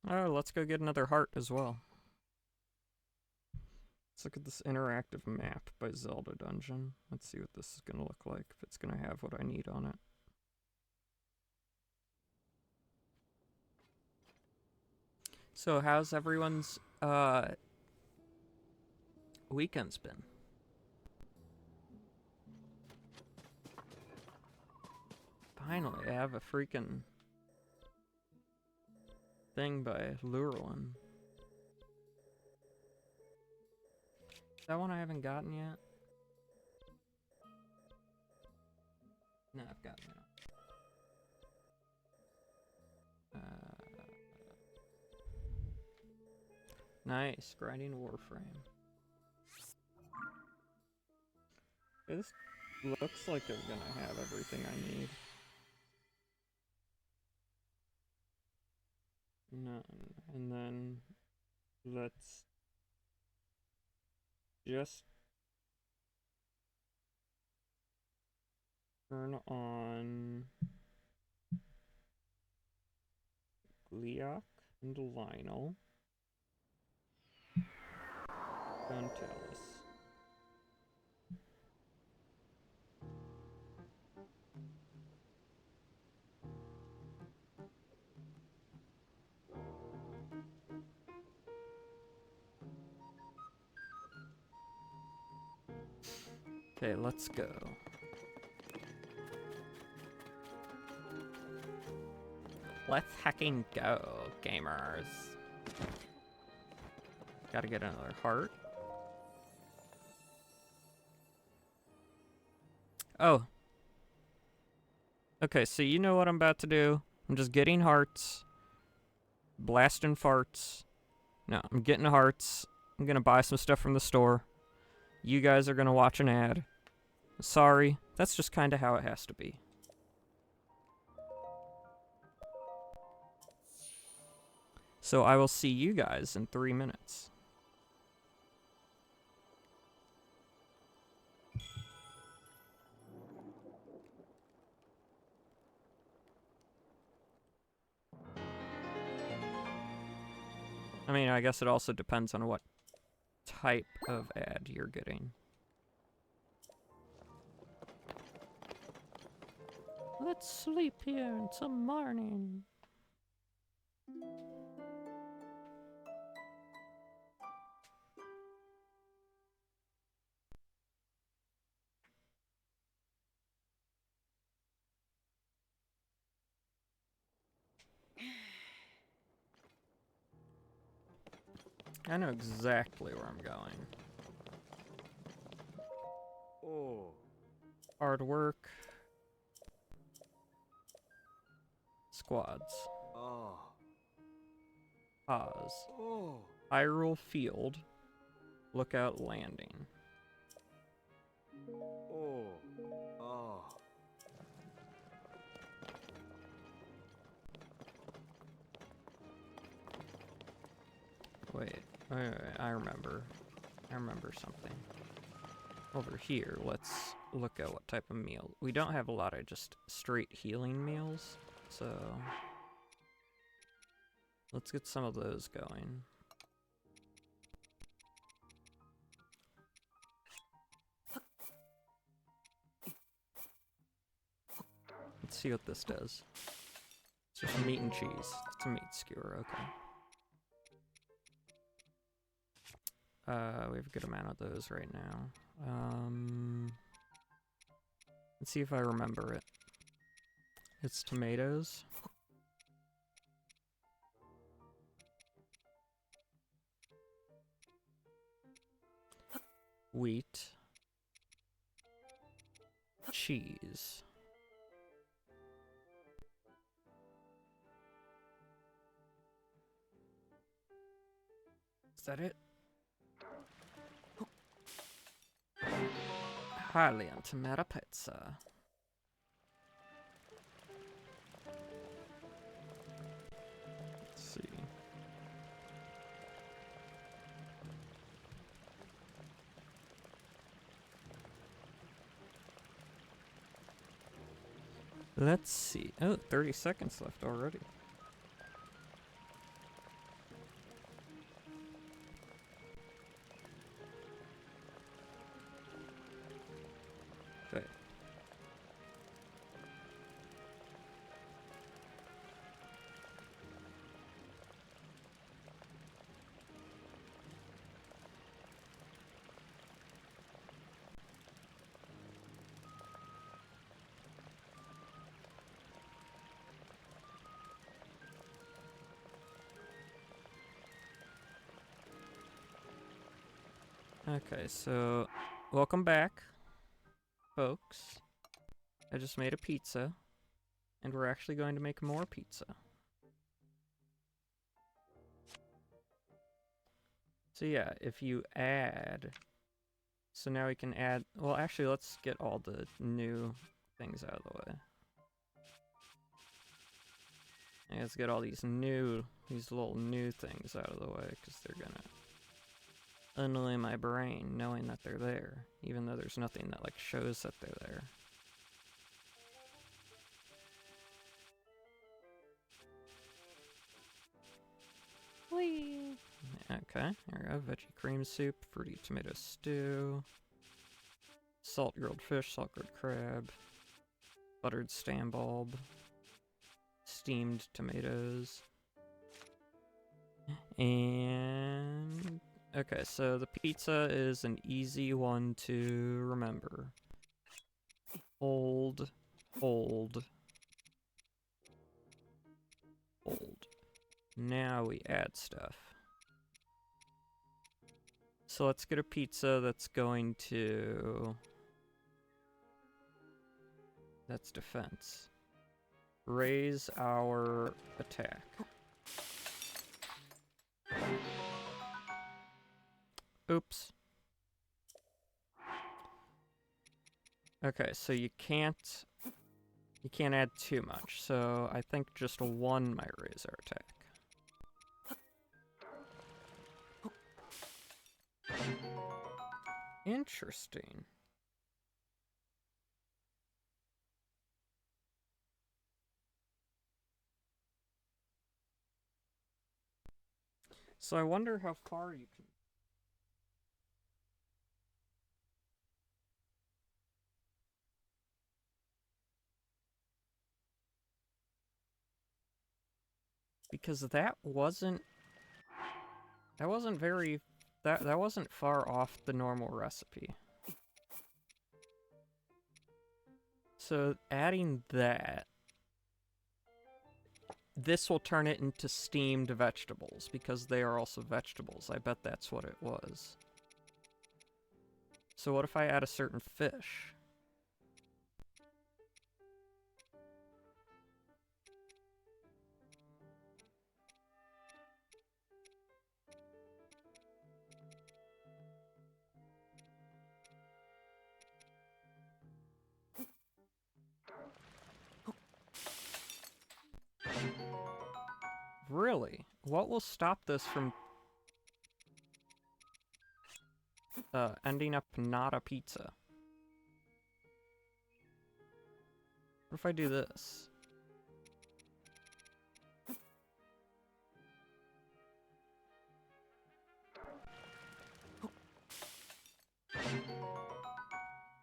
Oh, let's go get another heart as well. Let's look at this interactive map by Zelda Dungeon. Let's see what this is gonna look like, if it's gonna have what I need on it. So how's everyone's weekends been? Finally, I have a freaking thing by Lurelin. Is that one I haven't gotten yet? No, I've gotten it. Nice, grinding Warframe. This looks like I'm gonna have everything I need. None. And then let's just turn on Gliok and Lionel. Gun TLoZ. Okay, let's go. Let's hacking go, gamers. Gotta get another heart. Oh. Okay, so you know what I'm about to do. I'm just getting hearts. Blasting farts. No, I'm getting hearts. I'm gonna buy some stuff from the store. You guys are gonna watch an ad. Sorry, that's just kinda how it has to be. So I will see you guys in 3 minutes. I mean, I guess it also depends on what type of ad you're getting. Let's sleep here until morning. I know exactly where I'm going. Oh. Hard work. Squads. Oh. Pause. Oh. Hyrule Field. Lookout Landing. Oh. Oh. Wait, I remember. I remember something. Over here, let's look at what type of meal. We don't have a lot of just straight healing meals, so let's get some of those going. Let's see what this does. It's just meat and cheese. It's a meat skewer, okay. We have a good amount of those right now. Let's see if I remember it. It's tomatoes. Wheat. Cheese. Is that it? Highly on tomato pizza. Let's see. Let's see. Oh, 30 seconds left already. Okay. Okay, so welcome back, folks. I just made a pizza, and we're actually going to make more pizza. So yeah, if you add... So now we can add... Well, actually, let's get all the new things out of the way. And let's get all these little new things out of the way, because they're gonna annoy my brain knowing that they're there, even though there's nothing that, like, shows that they're there. Whee! Okay, here we go. Veggie cream soup, fruity tomato stew, salt grilled fish, salt grilled crab, buttered stam bulb, steamed tomatoes, and... Okay, so the pizza is an easy one to remember. Hold, hold, hold. Now we add stuff. So let's get a pizza that's going to... That's defense. Raise our attack. Oops. Okay, so you can't add too much, so I think just a 1 might raise our attack. Interesting. So I wonder how far you can... Because that wasn't very... That wasn't far off the normal recipe. So adding that... This will turn it into steamed vegetables, because they are also vegetables. I bet that's what it was. So what if I add a certain fish? Really? What will stop this from ending up not a pizza? What if I do this?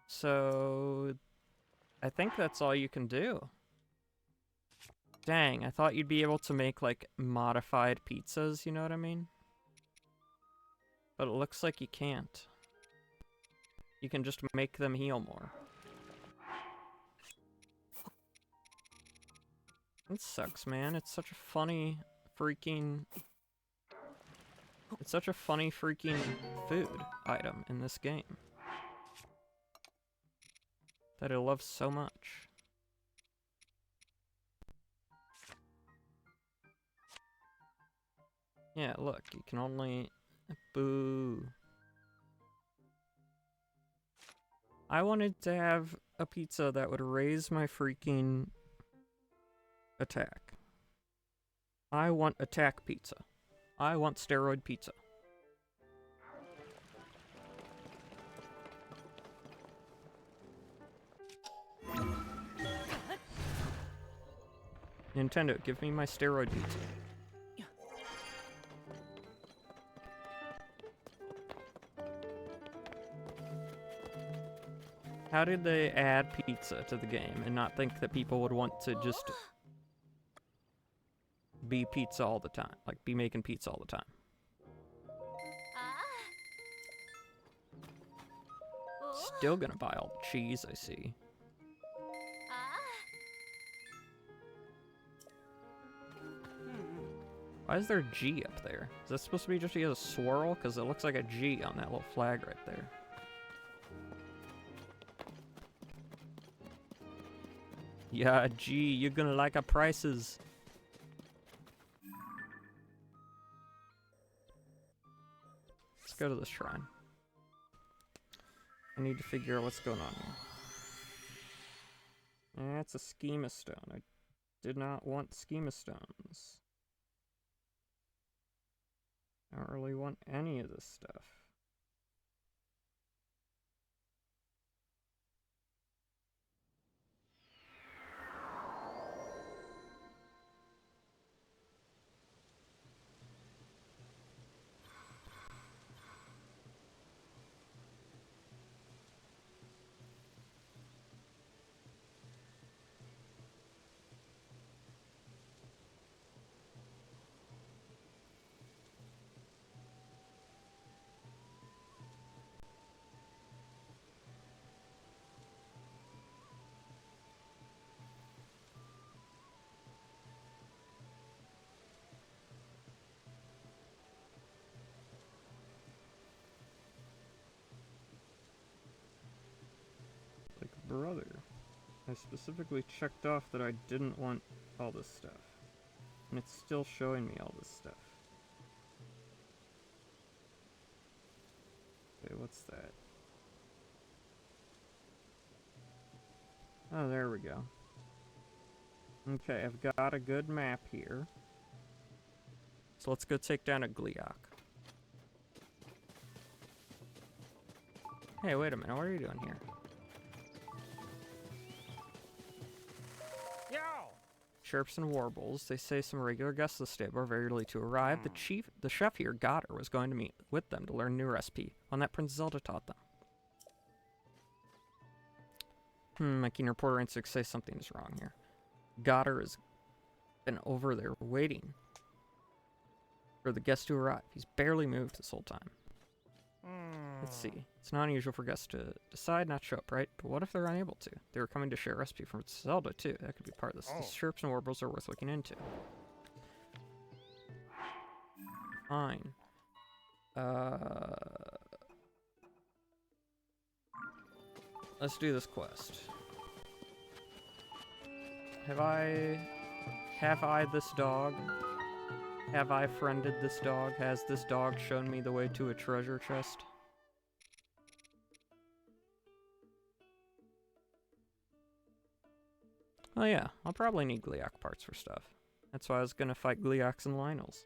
So, I think that's all you can do. Dang, I thought you'd be able to make, like, modified pizzas, you know what I mean? But it looks like you can't. You can just make them heal more. It sucks, man. It's such a funny freaking... It's such a funny freaking food item in this game. That I love so much. Yeah, look, you can only... Boo. I wanted to have a pizza that would raise my freaking attack. I want attack pizza. I want steroid pizza. Nintendo, give me my steroid pizza. How did they add pizza to the game and not think that people would want to just be pizza all the time? Like, be making pizza all the time. Still gonna buy all the cheese, I see. Why is there a G up there? Is that supposed to be just a swirl? Because it looks like a G on that little flag right there. Yeah, G, you're gonna like our prices. Let's go to the shrine. I need to figure out what's going on here. That's a schema stone. I did not want schema stones. I don't really want any of this stuff. Like, brother. I specifically checked off that I didn't want all this stuff. And it's still showing me all this stuff. Okay, what's that? Oh, there we go. Okay, I've got a good map here. So let's go take down a Gliok. Hey, wait a minute, what are you doing here? Chirps and warbles. They say some regular guests of the stable are very early to arrive. The chef here, Goddard, was going to meet with them to learn a new recipe, one that Princess Zelda taught them. My keen reporter instincts say something is wrong here. Goddard has been over there waiting for the guests to arrive. He's barely moved this whole time. Let's see. It's not unusual for guests to decide not to show up, right? But what if they're unable to? They were coming to share a recipe from Zelda, too. That could be part of this. These chirps and warbles are worth looking into. Fine. let's do this quest. Have I this dog? Have I friended this dog? Has this dog shown me the way to a treasure chest? Oh yeah, I'll probably need Gliok parts for stuff. That's why I was gonna fight Glioks and Lionels.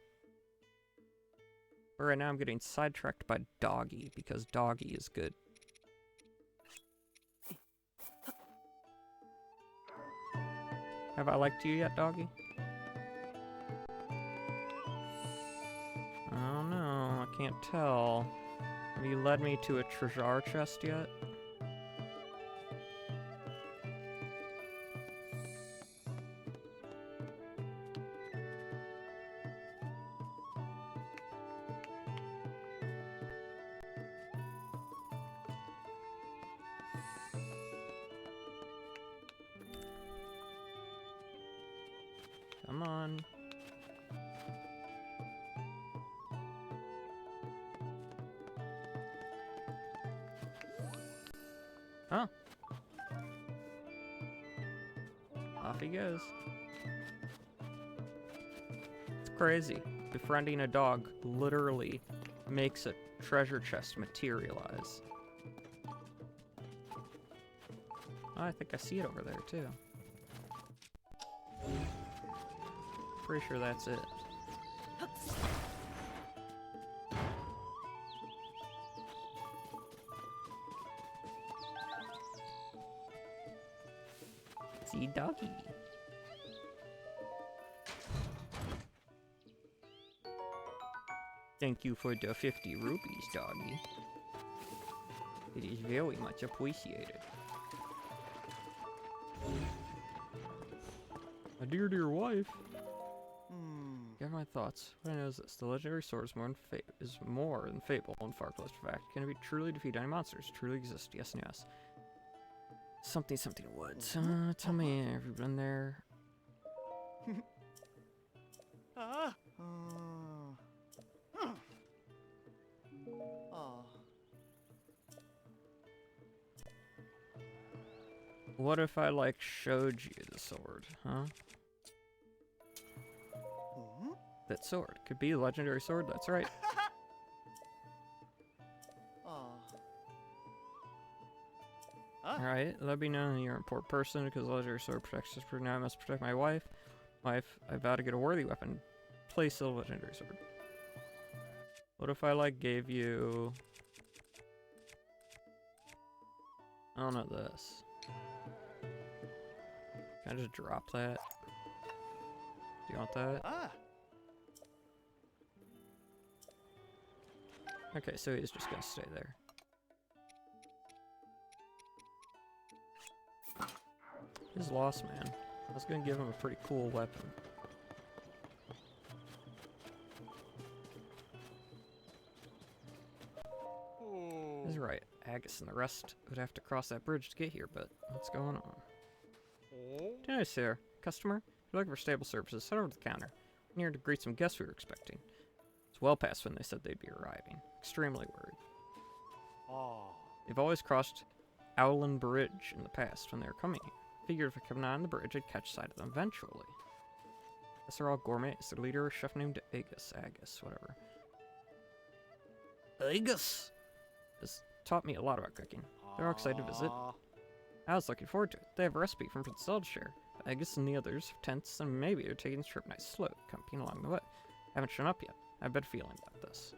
But right now I'm getting sidetracked by Doggy, because Doggy is good. Have I liked you yet, Doggy? I don't know, I can't tell. Have you led me to a treasure chest yet? Come on. Oh. Off he goes. It's crazy. Befriending a dog literally makes a treasure chest materialize. Oh, I think I see it over there too. Pretty sure that's it. See, Doggy. Thank you for the 50 rupees, Doggy. It is very much appreciated. My dear, dear wife. Give my thoughts. What I know is this: the legendary sword is more than fable and far closer to fact. Can it be truly defeat any monsters? Truly exist? Yes and yes. Something woods. Tell me, have you been there? What if I, like, showed you the sword, huh? That sword. Could be a legendary sword, that's right. Alright, let me know you're an important person because legendary sword protects us. Now I must protect my wife. I vow to get a worthy weapon. Place a legendary sword. What if I, like, gave you... I don't know this. Can I just drop that? Do you want that? Okay, so he's just gonna stay there. He's lost, man. I was gonna give him a pretty cool weapon. He's right. Agus and the rest would have to cross that bridge to get here, but what's going on? Hey, sir. Customer? If you're looking for stable services, head over to the counter. I'm here to greet some guests we were expecting. It's well past when they said they'd be arriving. Extremely worried. They've always crossed Owlin Bridge in the past when they were coming here. Figured if I kept an eye on the bridge, I'd catch sight of them eventually. Guess they're all gourmets. Their leader, a chef named Agus, whatever. Agus has taught me a lot about cooking. They're all excited to visit. I was looking forward to it. They have a recipe from Prince Zelda to share. Agus and the others have tents, and maybe they're taking the trip nice slow, camping along the way. Haven't shown up yet. I have a bad feeling about this.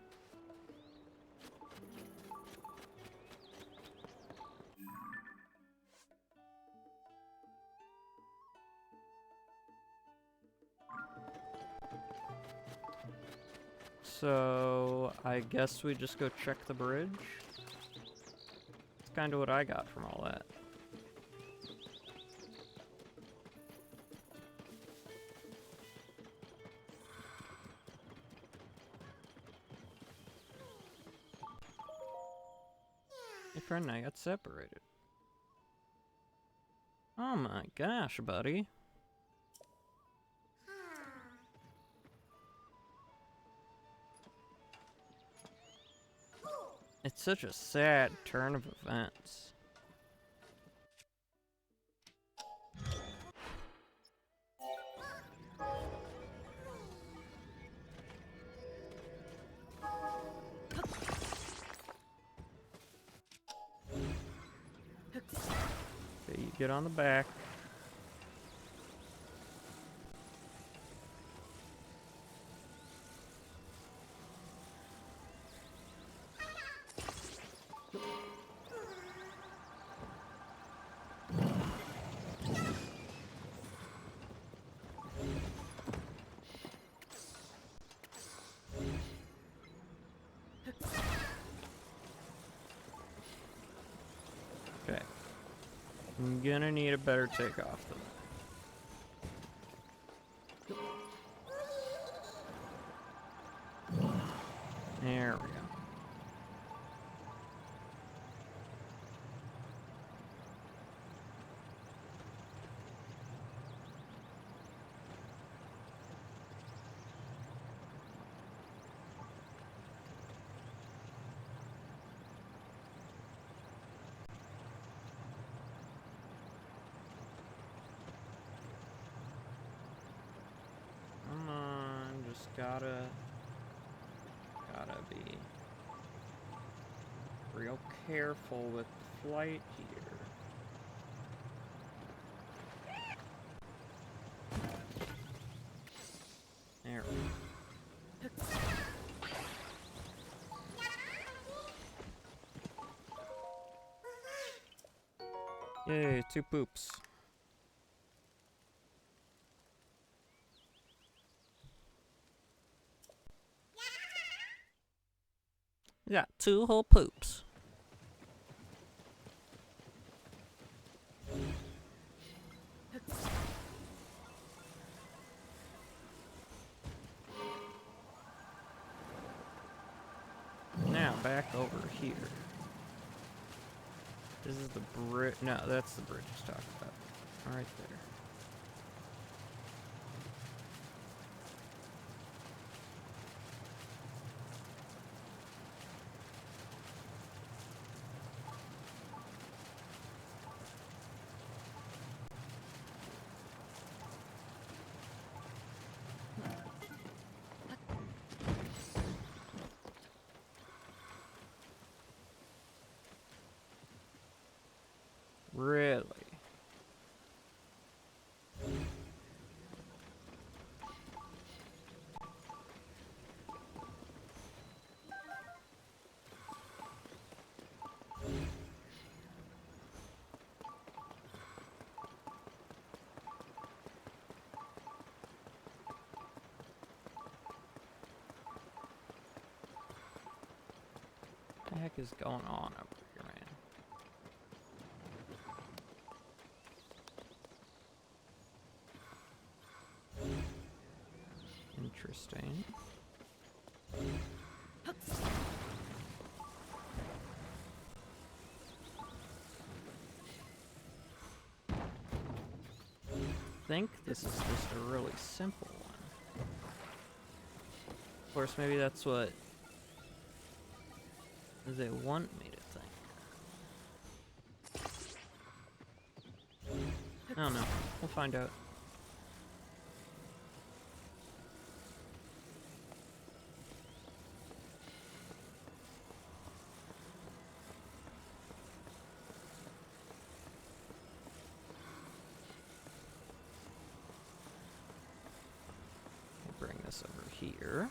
So, I guess we just go check the bridge? That's kind of what I got from all that. Hey friend and I got separated. Oh my gosh, buddy. It's such a sad turn of events. Get on the back. Okay. I'm gonna need a better takeoff than that. There we go. Come on, just gotta be real careful with the flight here. There we go. Yay, 2 poops. Yeah, 2 whole poops. Now back over here. This is the bridge. No, that's the bridge he's talking about. Right there. Really? What the heck is going on over here, man? Interesting. I think this is just a really simple one. Of course, maybe that's what they want me to think. I don't know. We'll find out. We'll bring this over here.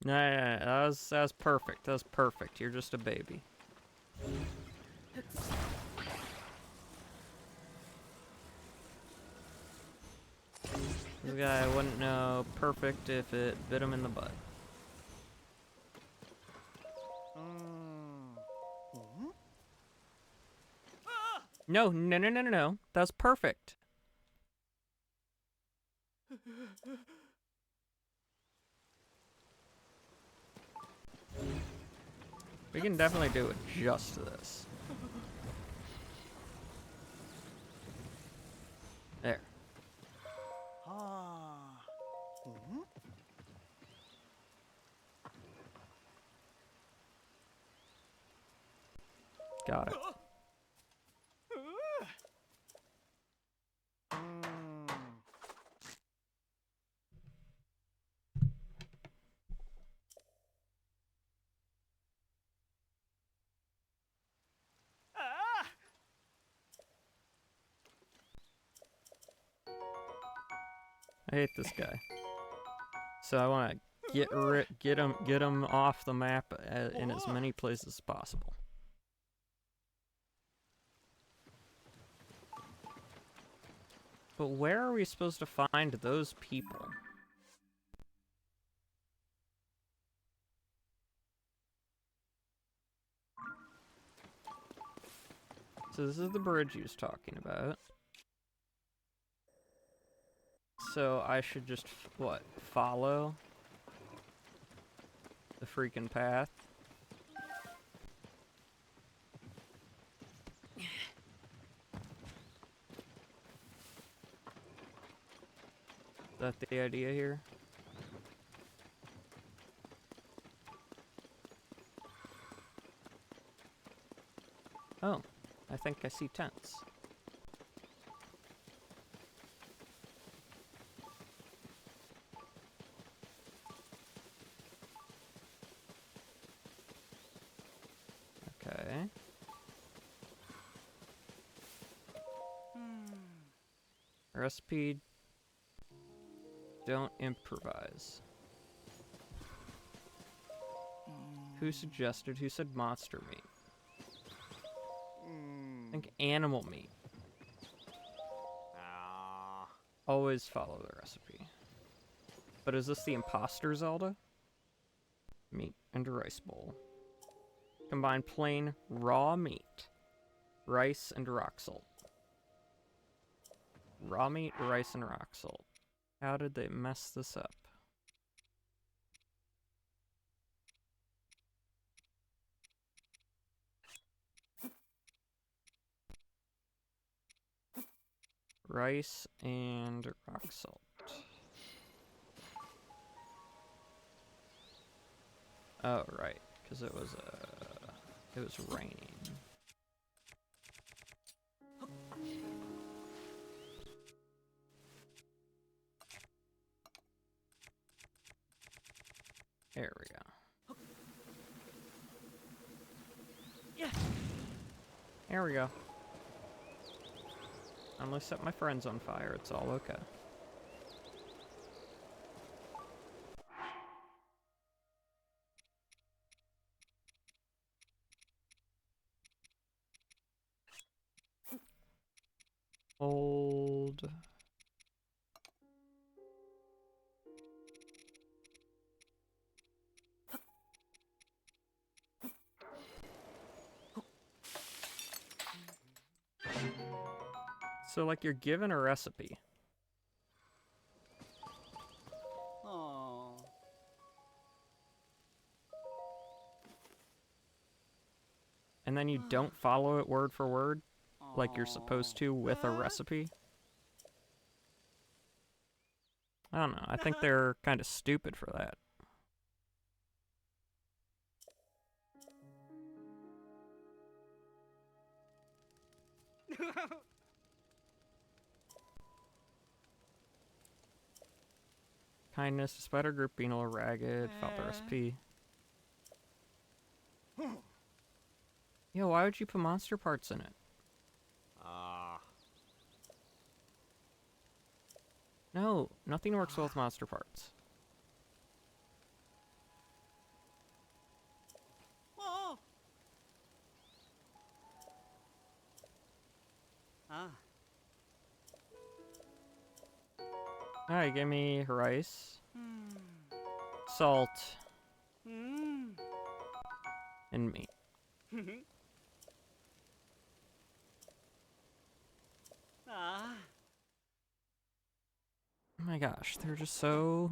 Yeah, that was perfect. That was perfect. You're just a baby. This guy wouldn't know perfect if it bit him in the butt. No, no, no, no, no, no. That's perfect. We can definitely do it just this. There. Got it. I hate this guy. So I want to get him off the map in as many places as possible. But where are we supposed to find those people? So this is the bridge he was talking about. So I should just, what, follow the freaking path? Is that the idea here? Oh, I think I see tents. Okay. Recipe, don't improvise. Who suggested? Who said monster meat? I think animal meat. Always follow the recipe. But is this the imposter Zelda? Meat and rice bowl. Combine plain raw meat, rice, and rock salt. Raw meat, rice, and rock salt. How did they mess this up? Rice and rock salt. Oh, right, because it was raining. There we go. Yeah. There we go. I'm gonna set my friends on fire. It's all okay. Hold. So, like, you're given a recipe. Oh. And then you don't follow it word for word, like you're supposed to with a recipe. I don't know. I think they're kind of stupid for that. Kindness, despite our group being a little ragged, follow the recipe. Yo, why would you put monster parts in it? No, nothing works well with monster parts. Oh. Alright, give me rice, salt, and meat. Oh my gosh, they're just so...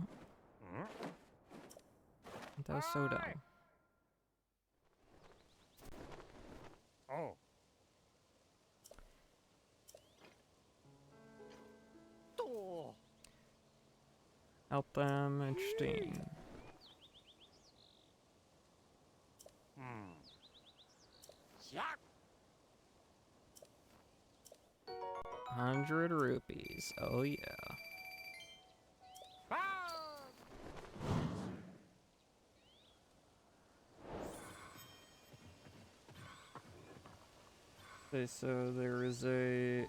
That was so dumb. Oh. Oh. Help them, interesting. Yeah. 100 rupees. Oh yeah. Okay, so there is a...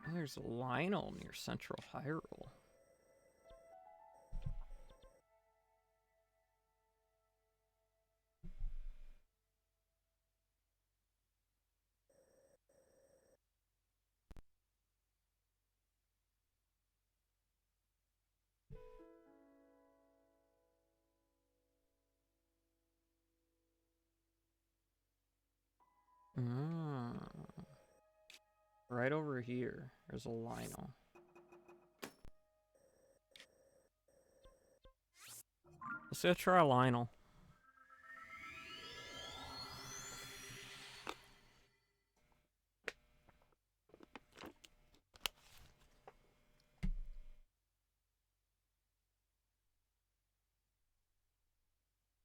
Oh, there's a Lionel near Central Hyrule. Mm. Right over here, there's a Lionel. Let's go try a Lionel.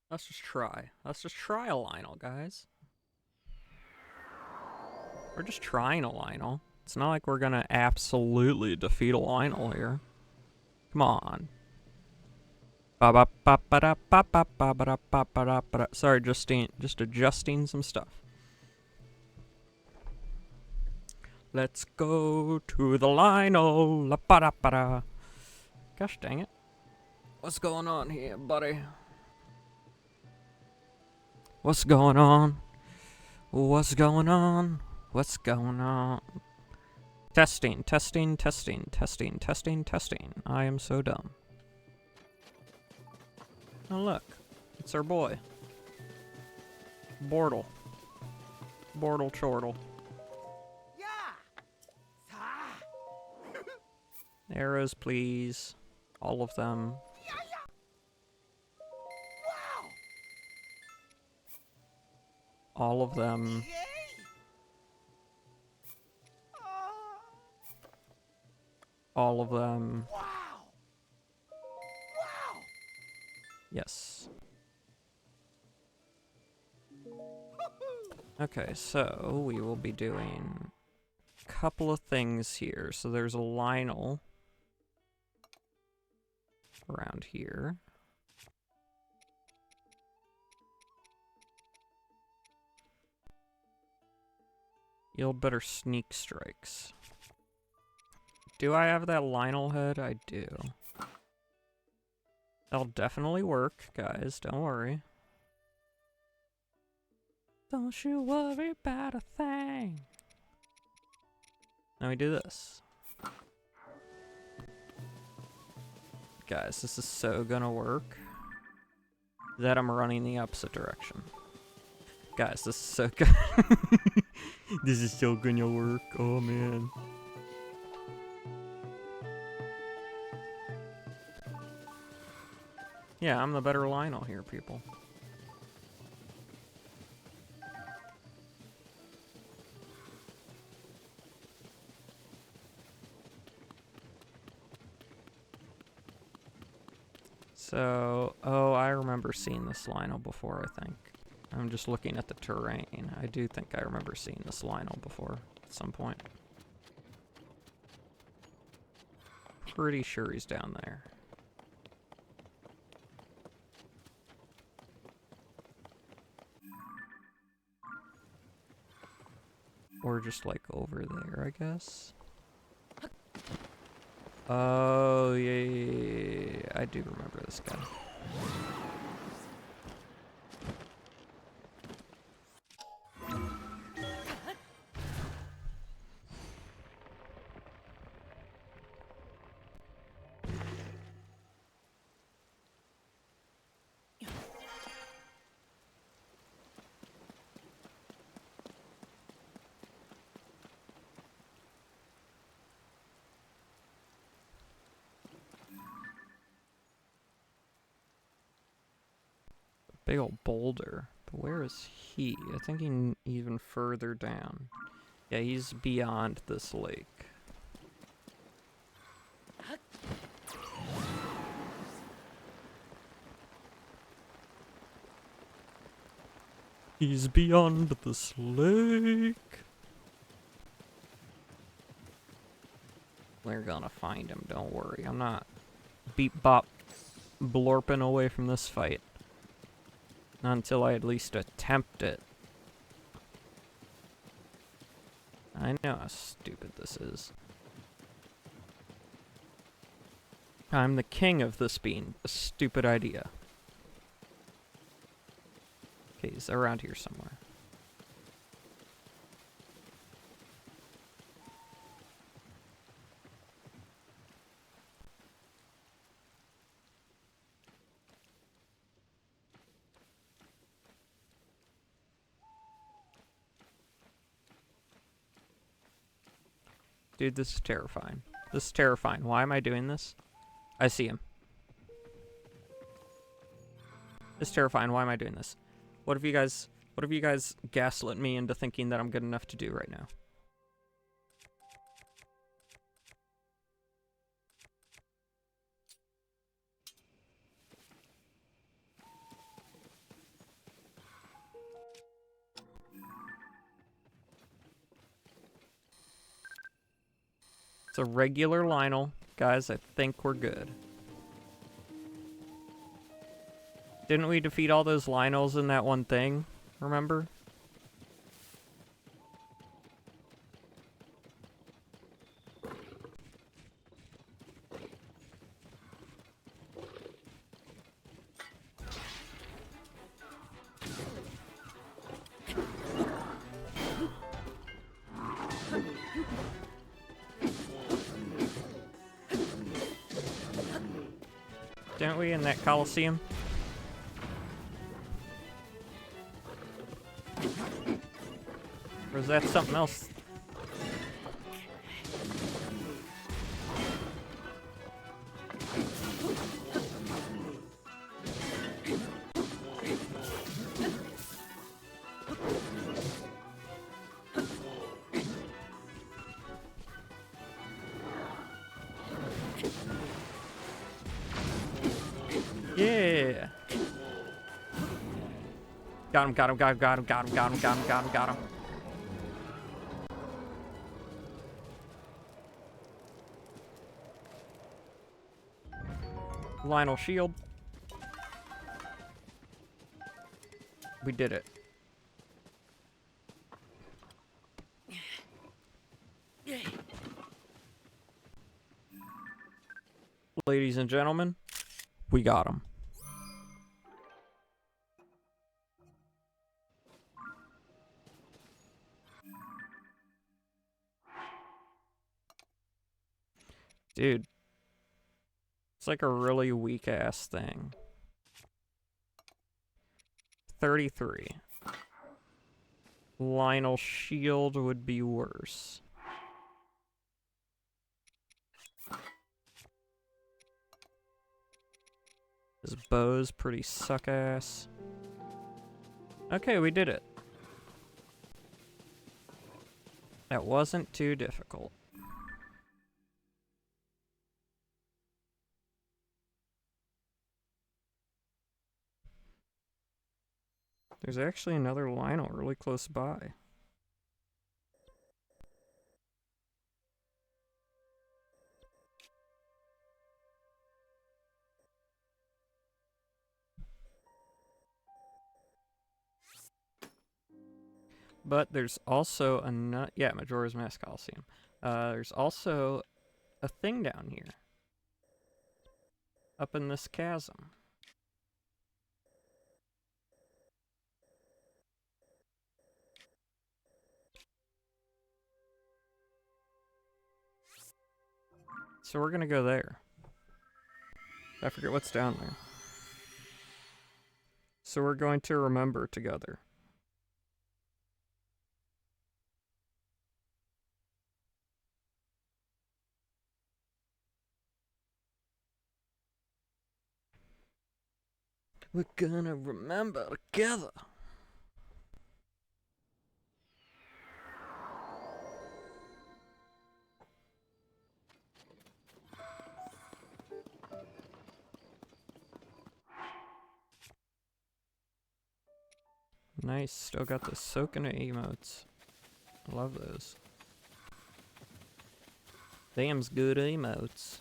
Let's just try. Let's just try a Lionel, guys. We're just trying a Lionel. It's not like we're gonna absolutely defeat a Lionel here. Come on. Sorry, just adjusting some stuff. Let's go to the Lionel. Gosh dang it. What's going on here, buddy? What's going on? What's going on? What's going on? Testing, testing, testing, testing, testing, testing. I am so dumb. Oh look, it's our boy. Bortle. Bortle Chortle. Yeah. Arrows, please. All of them. Wow. All of them. Yay. All of them. Wow. Wow. Yes. Okay, so we will be doing a couple of things here. So there's a Lionel around here. Yield better sneak strikes. Do I have that Lionel head? I do. That'll definitely work, guys. Don't worry. Don't you worry about a thing. Now we do this. Guys, this is so gonna work that I'm running the opposite direction. Guys, this is so good. This is so gonna work. Oh man. Yeah, I'm the better Lionel here, people. So, oh, I remember seeing this Lionel before, I think. I'm just looking at the terrain. I do think I remember seeing this Lionel before at some point. Pretty sure he's down there. Or just like over there, I guess. Oh, yeah. I do remember this guy. Big old boulder. But where is he? I think even further down. Yeah, he's beyond this lake. He's beyond this lake. We're gonna find him, don't worry. I'm not beep bop blorping away from this fight. Not until I at least attempt it. I know how stupid this is. I'm the king of this being a stupid idea. Okay, he's around here somewhere. Dude, this is terrifying. This is terrifying. Why am I doing this? I see him. This is terrifying. Why am I doing this? What have you guys gaslit me into thinking that I'm good enough to do right now? It's a regular Lionel. Guys, I think we're good. Didn't we defeat all those Lionels in that one thing? Remember? Didn't we in that Coliseum? Or is that something else? Yeah. Got him, got him, got him, got him, got him, got him, got him, got him, got him. Lionel shield. We did it. Ladies and gentlemen, we got him. Dude. It's like a really weak ass thing. 33. Lionel shield would be worse. His bow's pretty suck ass. Okay, we did it. That wasn't too difficult. There's actually another Lionel really close by. But there's also a yeah, Majora's Mask Coliseum. There's also a thing down here. Up in this chasm. So we're gonna go there. I forget what's down there. So we're going to remember together. We're gonna remember together. Nice, still got the soaking emotes. I love those. Them's good emotes.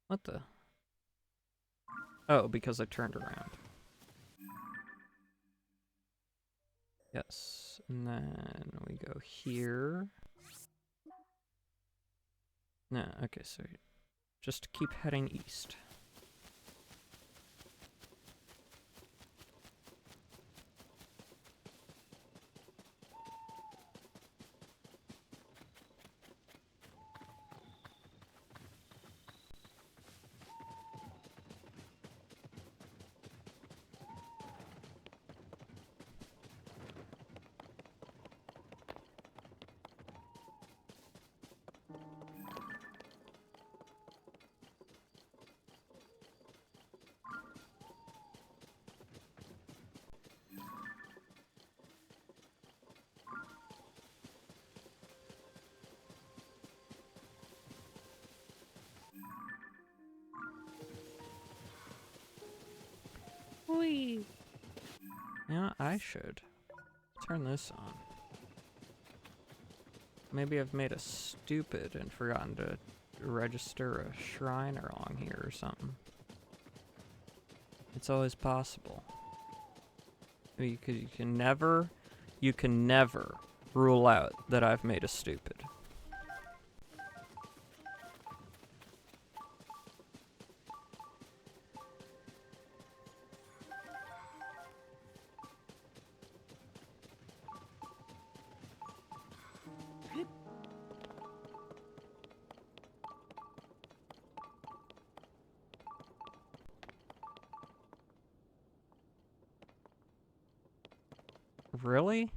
What the? Oh, because I turned around. Yes, and then we go here. No, okay, so just keep heading east. Whee! Yeah, I should turn this on. Maybe I've made a stupid and forgotten to register a shrine along here or something. It's always possible. You can never rule out that I've made a stupid. Really?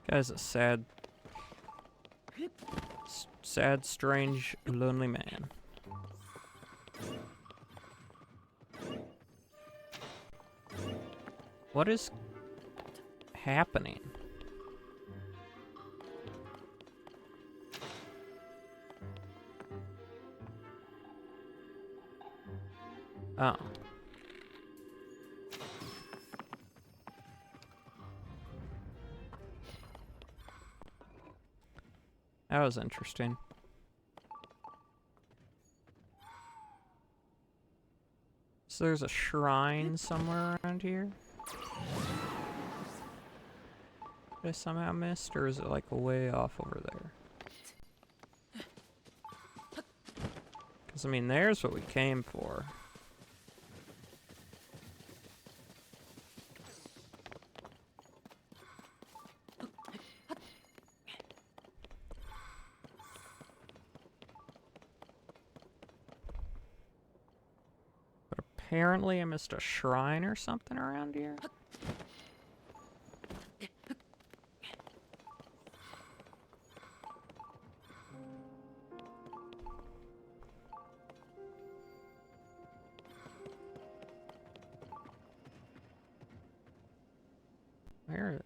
Guy's a sad, strange, lonely man. What is happening? Oh. That was interesting. So there's a shrine somewhere around here? Did I somehow missed, or is it like way off over there? Because, I mean, there's what we came for. But apparently I missed a shrine or something around here. Where?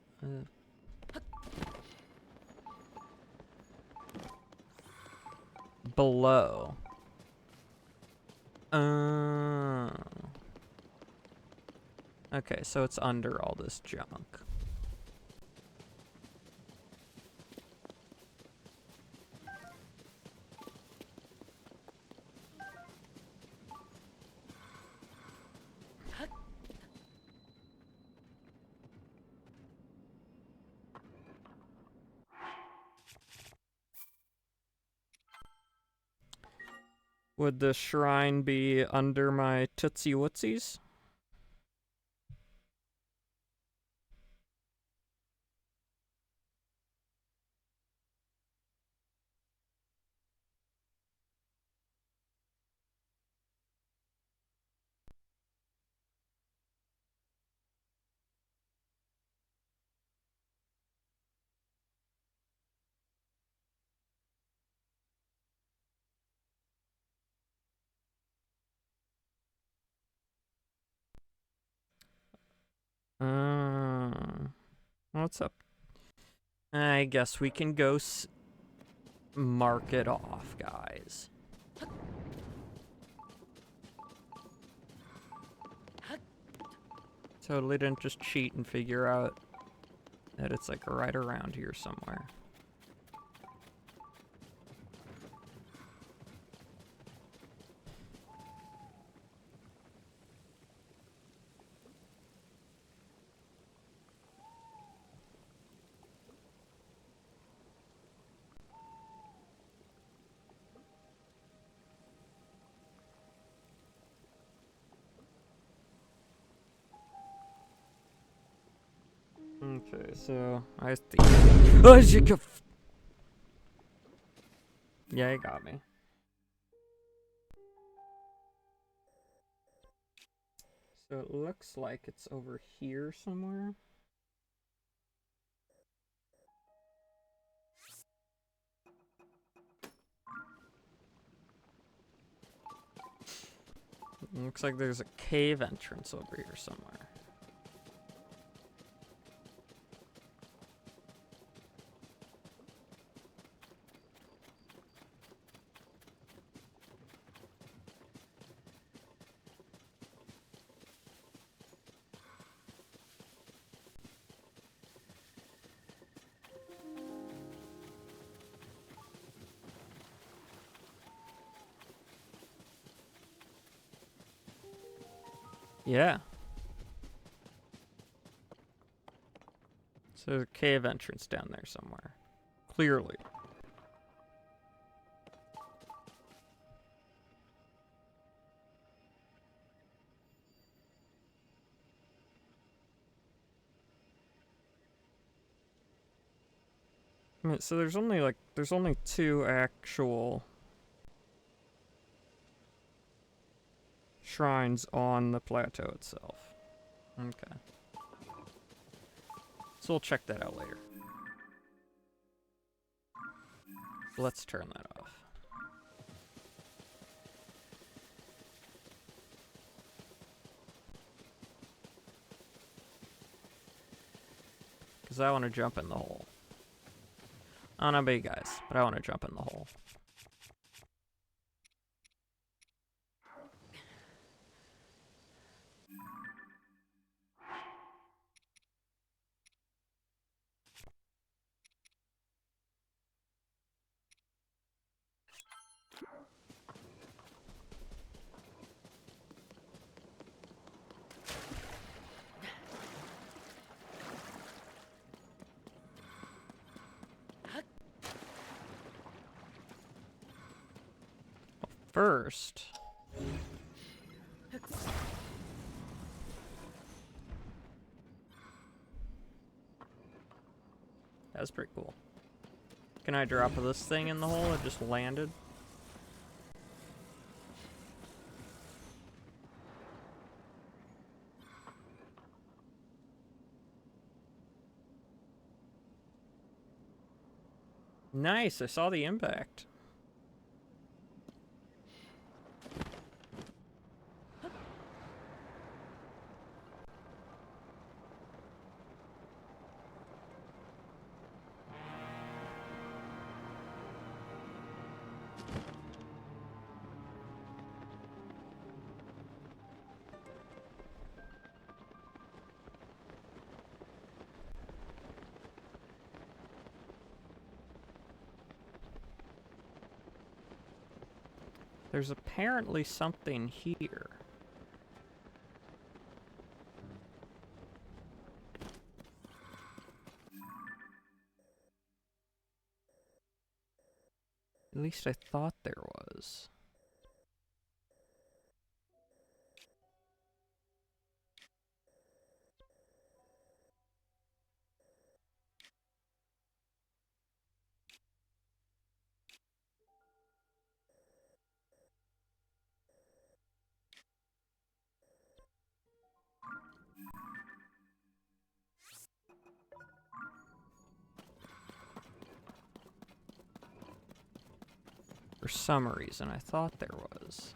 Below. Okay, so it's under all this junk. Would the shrine be under my Tootsie Wootsies? What's up? I guess we can go mark it off, guys. Totally didn't just cheat and figure out that it's like right around here somewhere. Okay, so I think. Oh, yeah, you got me. So it looks like it's over here somewhere. It looks like there's a cave entrance over here somewhere. Yeah. So there's a cave entrance down there somewhere. Clearly. I mean, so there's only two actual shrines on the plateau itself. Okay. So we'll check that out later. Let's turn that off. Because I want to jump in the hole. I don't know about you guys, but I want to jump in the hole. First, that's pretty cool. Can I drop this thing in the hole? It just landed. Nice, I saw the impact. There's apparently something here. At least I thought there was. For some reason, I thought there was.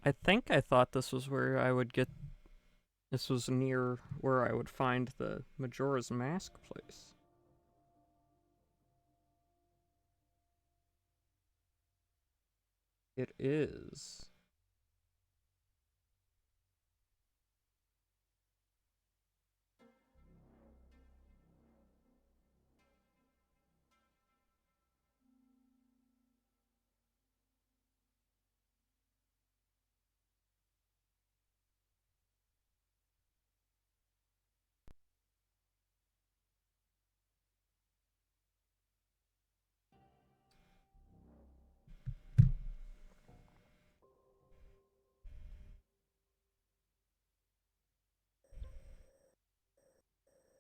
I think I thought this was where I would get. This was near where I would find the Majora's Mask place. It is.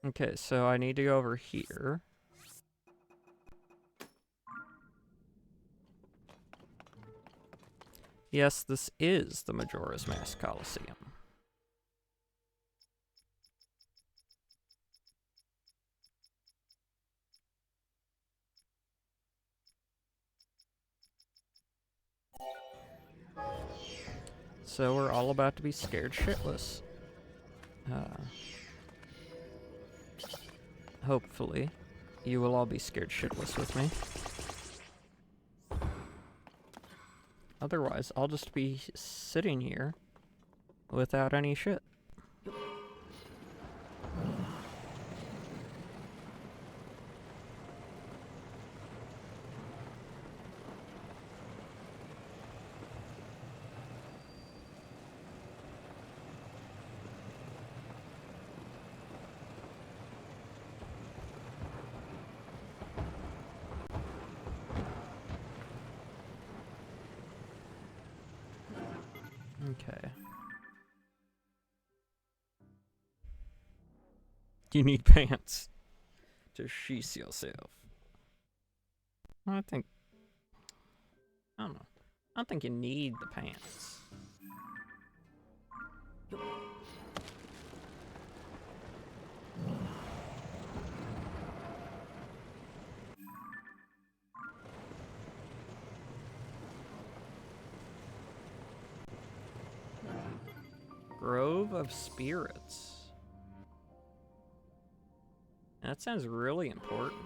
Okay, so I need to go over here. Yes, this is the Majora's Mask Coliseum. So we're all about to be scared shitless. Hopefully, you will all be scared shitless with me. Otherwise, I'll just be sitting here without any shit. Okay. You need pants to sheath yourself. I don't know. I don't think you need the pants. Grove of Spirits. That sounds really important.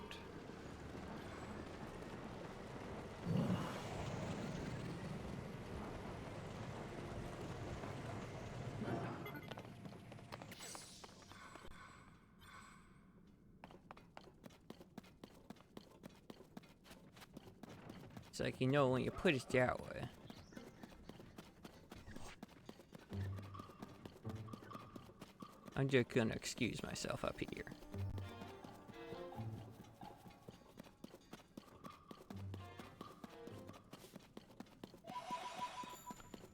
It's like, you know, when you put it that way. I'm just gonna excuse myself up here.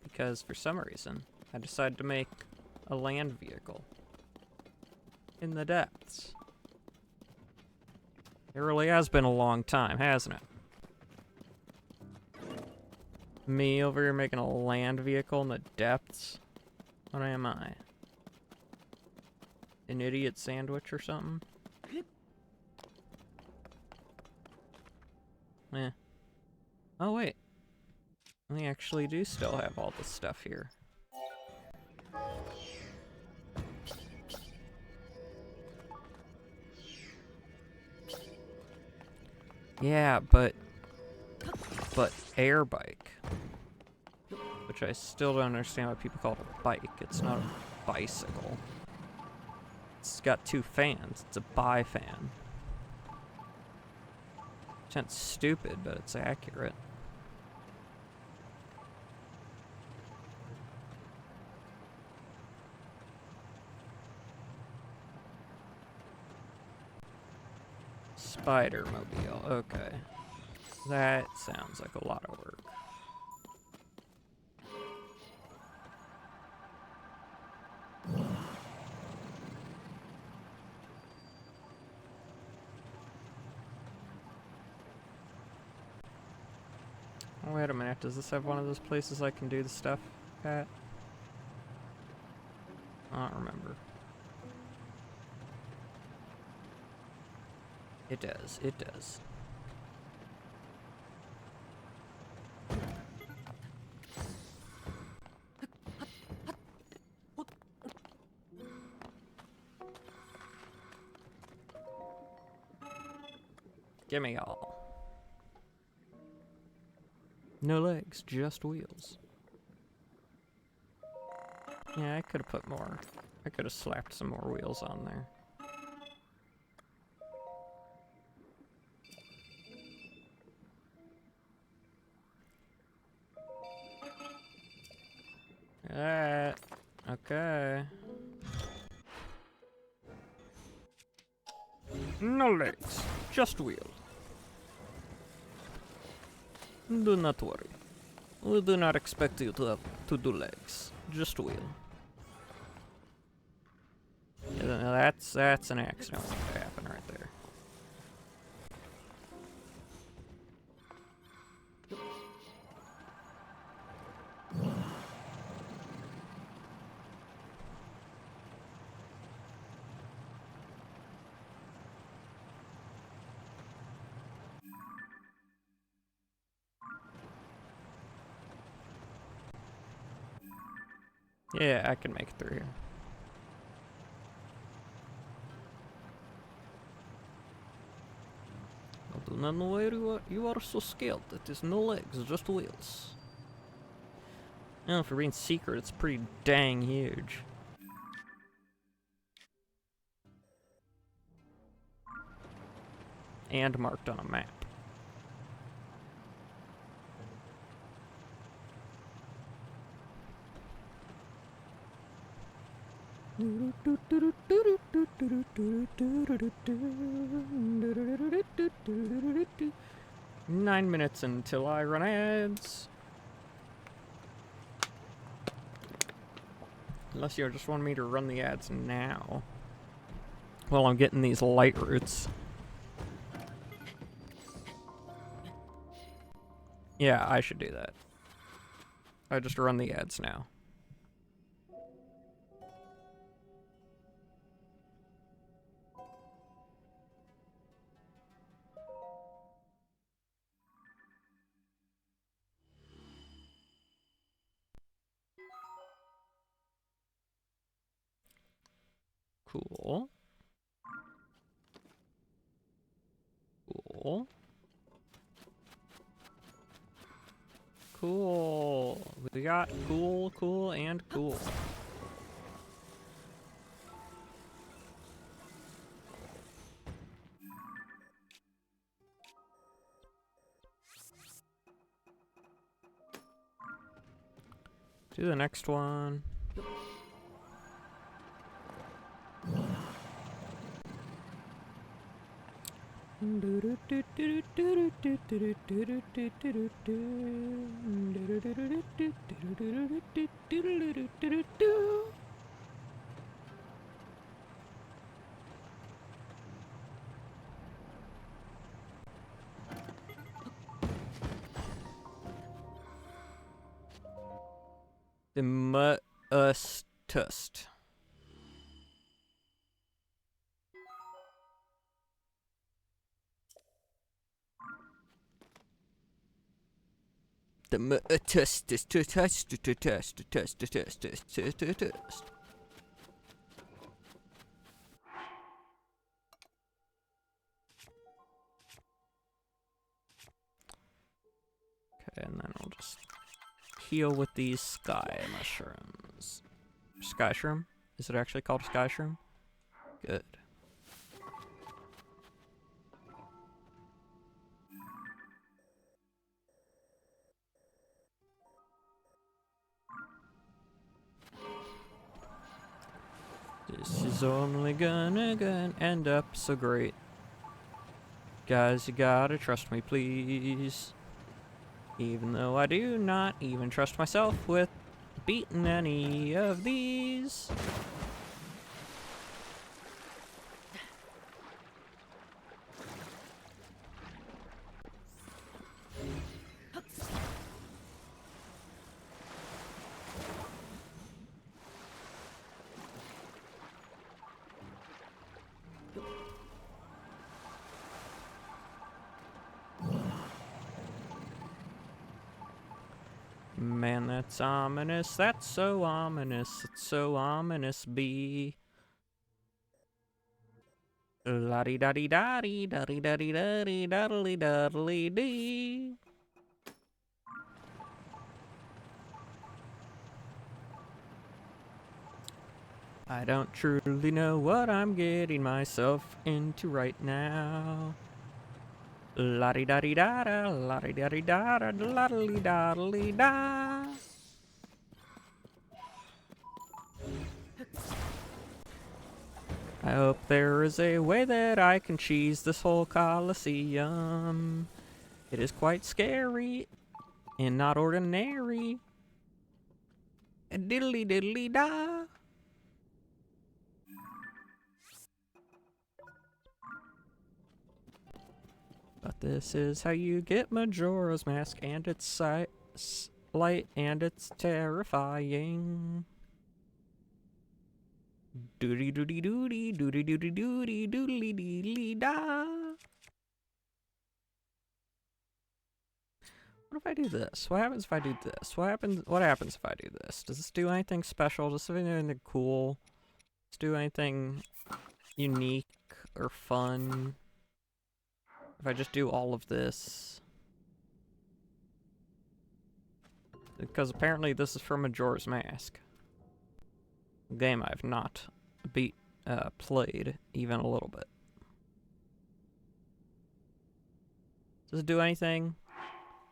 Because for some reason, I decided to make a land vehicle in the depths. It really has been a long time, hasn't it? Me over here making a land vehicle in the depths? What am I? An idiot sandwich or something? Eh. Oh wait. We actually do still have all this stuff here. Yeah, but air bike. Which I still don't understand why people call it a bike. It's not a bicycle. It's got two fans. It's a bi-fan. Sounds stupid, but it's accurate. Spider-mobile, okay. That sounds like a lot of work. Wait a minute, does this have one of those places I can do the stuff at? I don't remember. It does, it does. Gimme all. No legs, just wheels. Yeah, I could have put more. I could have slapped some more wheels on there. Alright. Okay. No legs, just wheel. Do not worry. We do not expect you to do legs, just wheel. Yeah, that's an accident waiting to happen right there. Yeah, I can make it through here. I do not know why you are so scared. It is no legs, just wheels. You know, for being secret, it's pretty dang huge. And marked on a map. Nine minutes until I run ads. Unless you just want me to run the ads now. Well, I'm getting these light routes. Yeah, I should do that. I just run the ads now. Cool. Cool. Cool. We got cool, cool, and cool. Do the next one. The must. The test. Okay, and then I'll just heal with these sky mushrooms. Sky shroom? Is it actually called a sky shroom? Good. This is only gonna end up so great. Guys, you gotta trust me, please. Even though I do not even trust myself with beating any of these. Man, that's ominous. That's so ominous. It's so ominous, bee. La di da di da di da di da di da di da di da di dee. I don't truly know what I'm getting myself into right now. La di da di da da, la di da di da da, la di da di da. I hope there is a way that I can cheese this whole Coliseum. It is quite scary and not ordinary. Diddly diddly da. But this is how you get Majora's Mask, and it's light and it's terrifying. Doody doody doody doody doody doody doodly deedly da. What if I do this? What happens if I do this? What happens if I do this? Does this do anything special? Does it do anything cool? Does it do anything unique or fun? If I just do all of this. Because apparently this is from Majora's Mask. A game I've not played even a little bit. Does it do anything?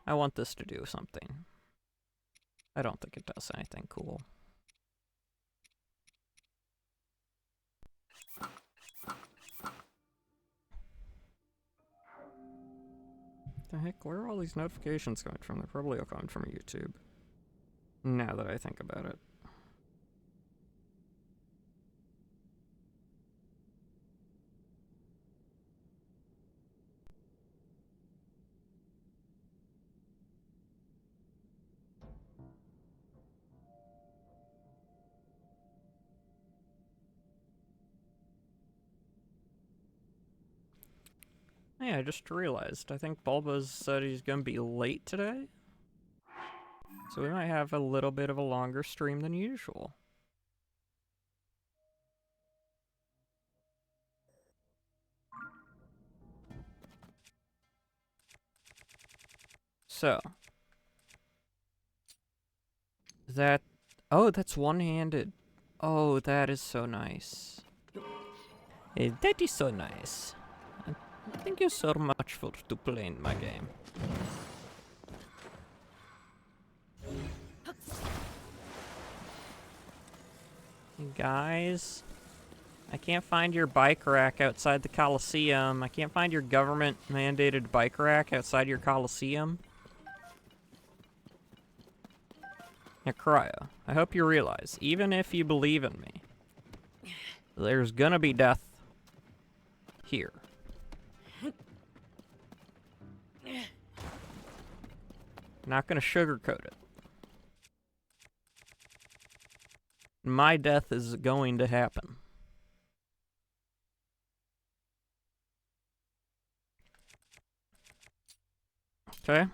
I want this to do something. I don't think it does anything cool. The heck, where are all these notifications coming from? They're probably all coming from YouTube. Now that I think about it. Hey, I just realized. I think Bulba's said he's gonna be late today. So we might have a little bit of a longer stream than usual. So. Oh, that's one-handed. Oh, that is so nice. That is so nice. Thank you so much for playing my game. Guys, I can't find your bike rack outside the Coliseum. I can't find your government-mandated bike rack outside your Coliseum. Now, Cryo, I hope you realize, even if you believe in me, there's gonna be death here. Not gonna sugarcoat it. My death is going to happen. Okay?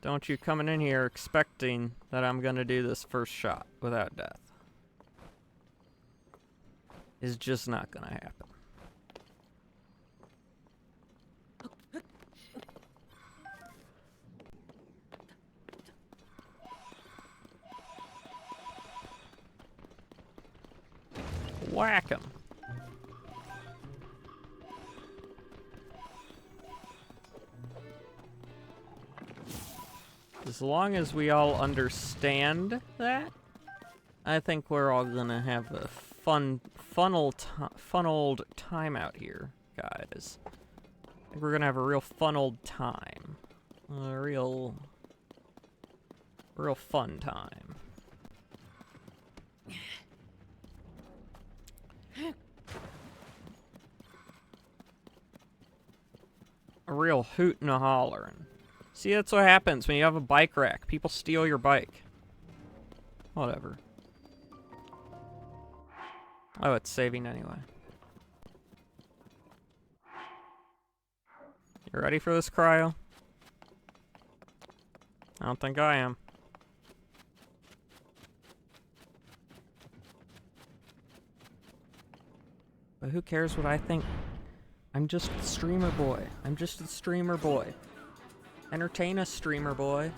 Don't you coming in here expecting that I'm gonna do this first shot without death. It's just not gonna happen. Whack him. As long as we all understand that, I think we're all gonna have a funneled time out here, guys. I think we're gonna have a real funneled time. A real fun time. A real hoot and a hollering. See, that's what happens when you have a bike rack. People steal your bike. Whatever. Oh, it's saving anyway. You ready for this, Cryo? I don't think I am. But who cares what I think? I'm just a streamer boy. I'm just a streamer boy. Entertain us, streamer boy.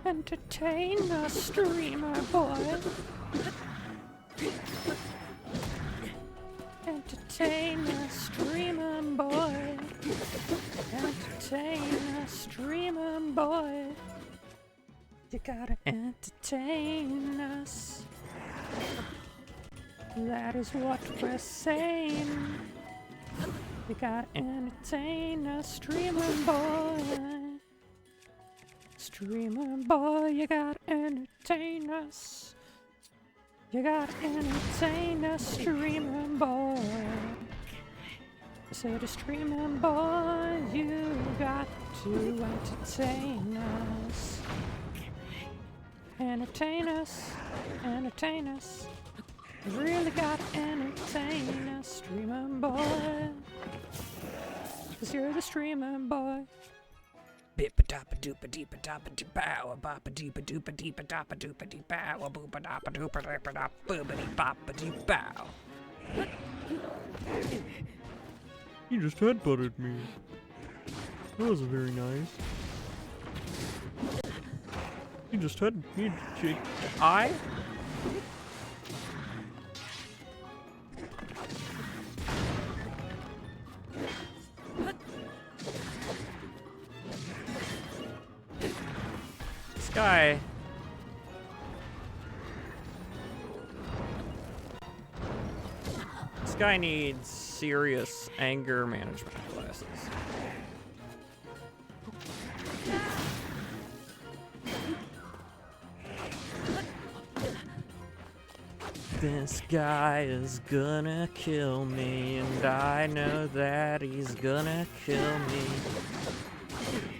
Entertain a streamer boy. Entertain a streamer boy. Entertain a streamer boy. You gotta entertain us. That is what we're saying. You gotta entertain a streamer boy. Streamer boy, you gotta entertain us. You gotta entertain us, streamer boy. I said, a streamer boy, you got to entertain us. Entertain us, entertain us. You really gotta entertain us, streamer boy. 'Cause you're the streamer boy. Bippa doppa doopa deepa doppa dee bow, a boppa deepa doopa deepa doppa doopa dee bow, a boopa doppa doopa deepa dop boobity boppa dee bow. You just headbutted me. That wasn't very nice. You just had me. I? This guy. This guy needs serious anger management classes. This guy is gonna kill me, and I know that he's gonna kill me.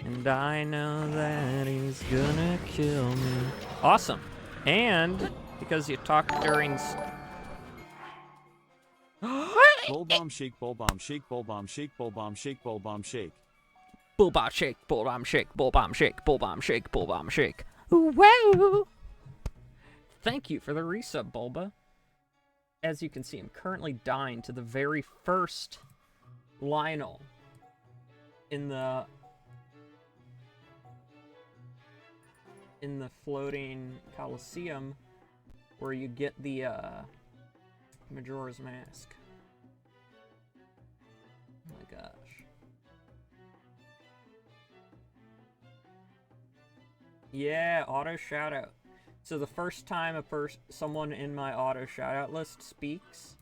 And I know that he's gonna kill me. Awesome. And because you talked during... Bull bomb shake, bull bomb shake, bull bomb shake, bull bomb shake, bull bomb shake. Bull bomb shake, bull bomb shake, bull bomb shake, bull bomb shake, bull bomb shake. Whoa! Thank you for the resub, Bulba. As you can see, I'm currently dying to the very first Lionel in the floating Coliseum, where you get the Majora's Mask. Oh my gosh. Yeah, auto shoutout. So the first time someone in my auto shoutout list speaks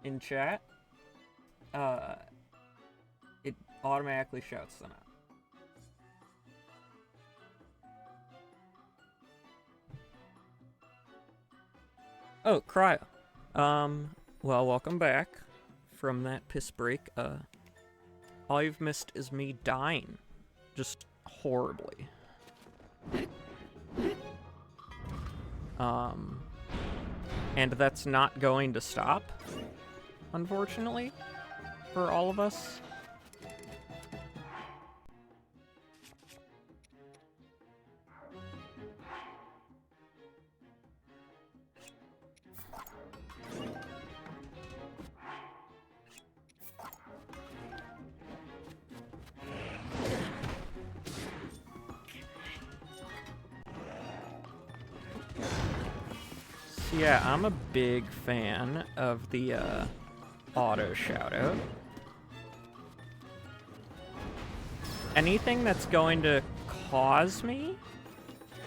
in chat, it automatically shouts them out. Oh, Cryo. Well, welcome back from that piss break. All you've missed is me dying. Just horribly. And that's not going to stop, unfortunately, for all of us. Yeah, I'm a big fan of the auto shoutout. Anything that's going to cause me,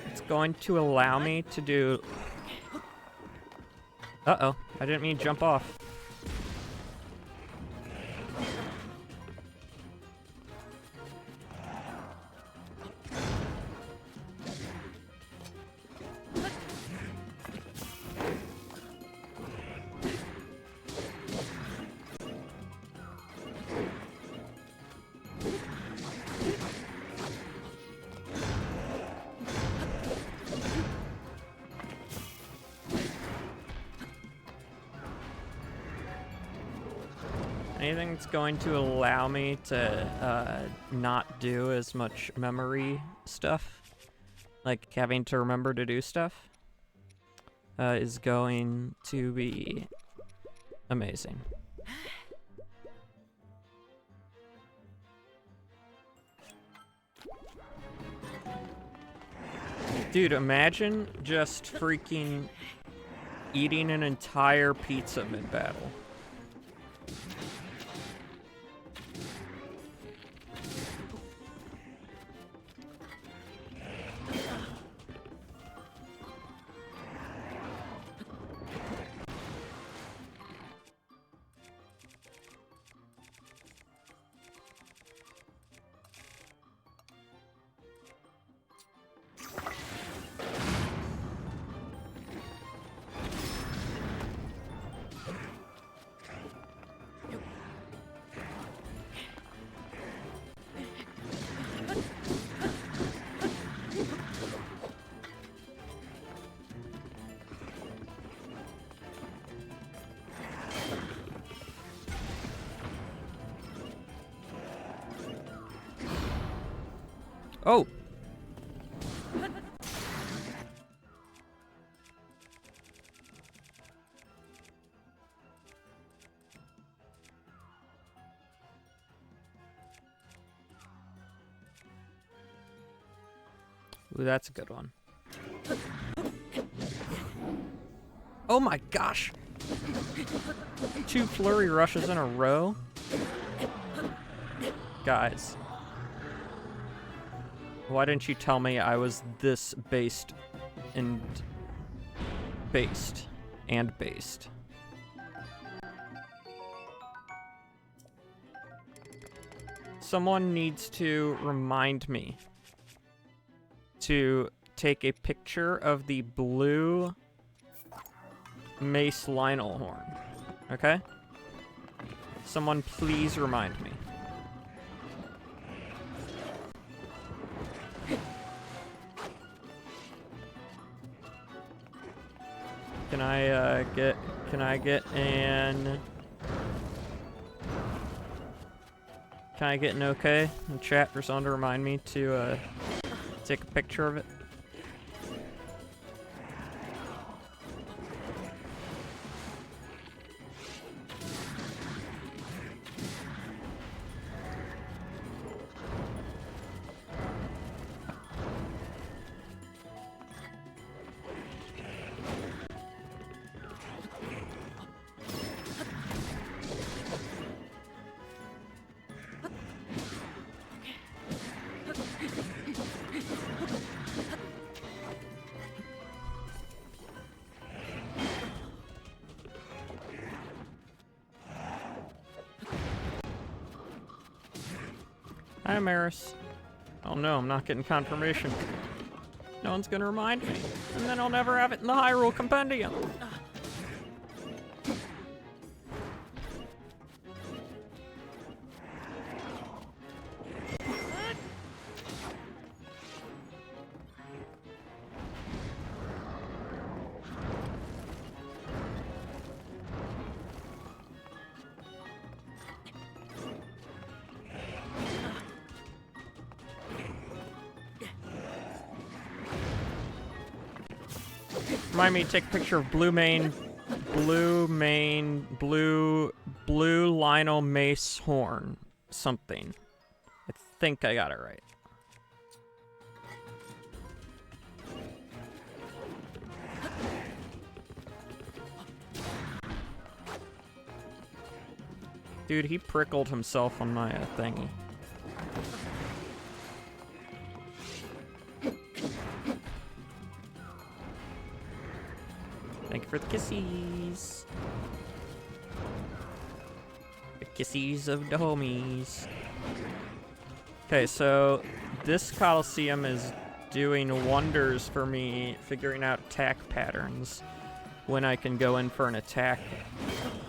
it's going to allow me to do Uh-oh. I didn't mean jump off. Anything that's going to allow me to not do as much memory stuff, like having to remember to do stuff, is going to be amazing. Dude, imagine just freaking eating an entire pizza mid-battle. Oh! Ooh, that's a good one. Oh my gosh! 2 flurry rushes in a row? Guys. Why didn't you tell me I was this based? Someone needs to remind me to take a picture of the blue Mace Lionel horn. Okay? Someone please remind me. Can I get an okay in the chat for someone to remind me to take a picture of it? Hi, Maris. Oh no, I'm not getting confirmation. No one's gonna remind me, and then I'll never have it in the Hyrule Compendium. Remind me to take a picture of blue Lionel Mace horn. Something. I think I got it right. Dude, he prickled himself on my thingy. Thank you for the kissies. The kissies of the homies. Okay, so this Coliseum is doing wonders for me figuring out attack patterns when I can go in for an attack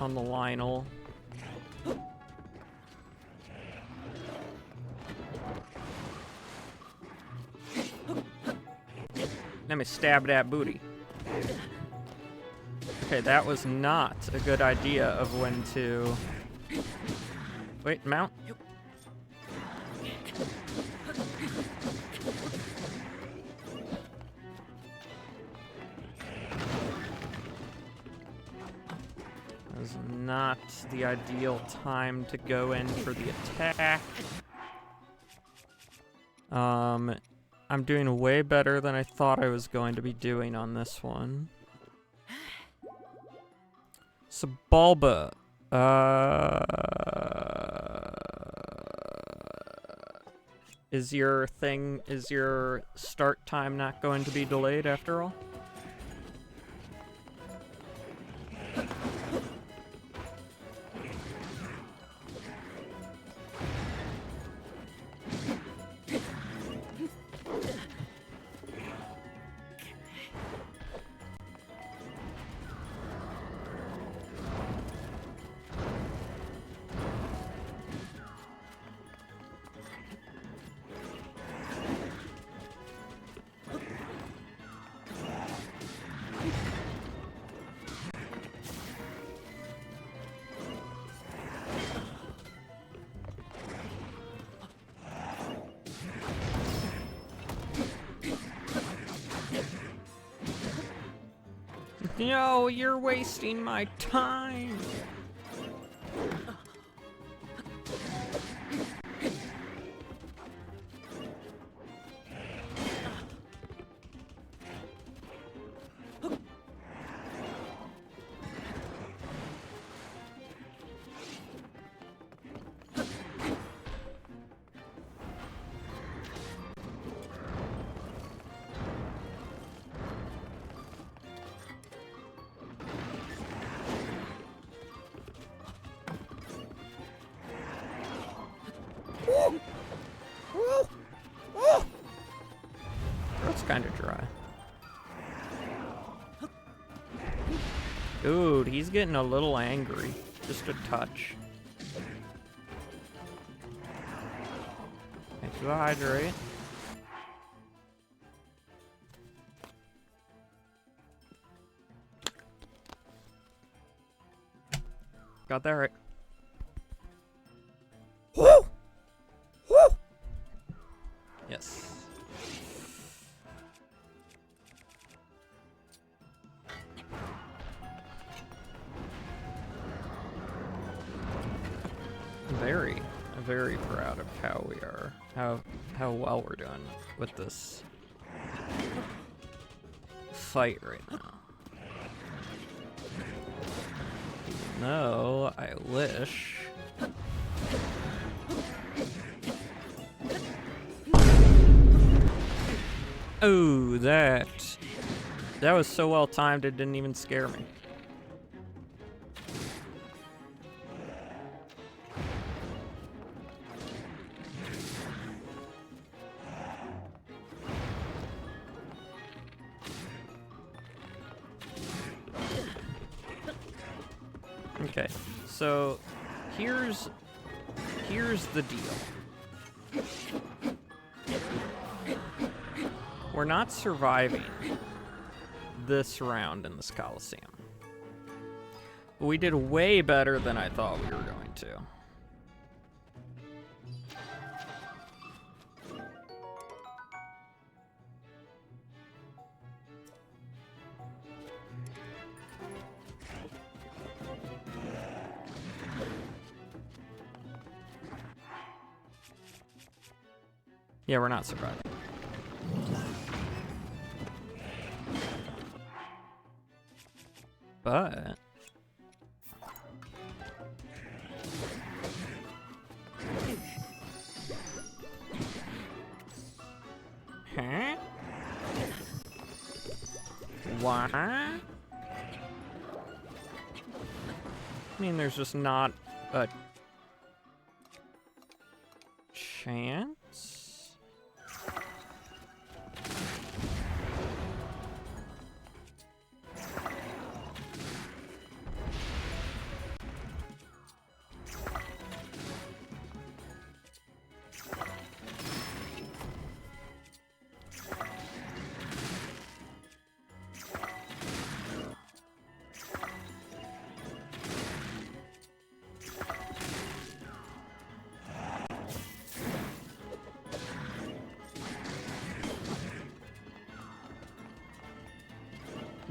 on the Lionel. Let me stab that booty. Okay, that was not a good idea of when to... Wait, mount? That was not the ideal time to go in for the attack. I'm doing way better than I thought I was going to be doing on this one. So, Bulba. Is your start time not going to be delayed after all? No, you're wasting my time. Throat's kind of dry. Dude, he's getting a little angry. Just a touch. Thanks for the hydrate. Got that right. Woo! Woo! Yes. Very proud of how we are, how well we're doing with this fight right now. No, I wish. Oh, that was so well timed it didn't even scare me. Okay, so here's the deal. We're not surviving this round in this Coliseum. But we did way better than I thought we were going to. Yeah, we're not surviving. But... Huh? What? I mean, there's just not a chance.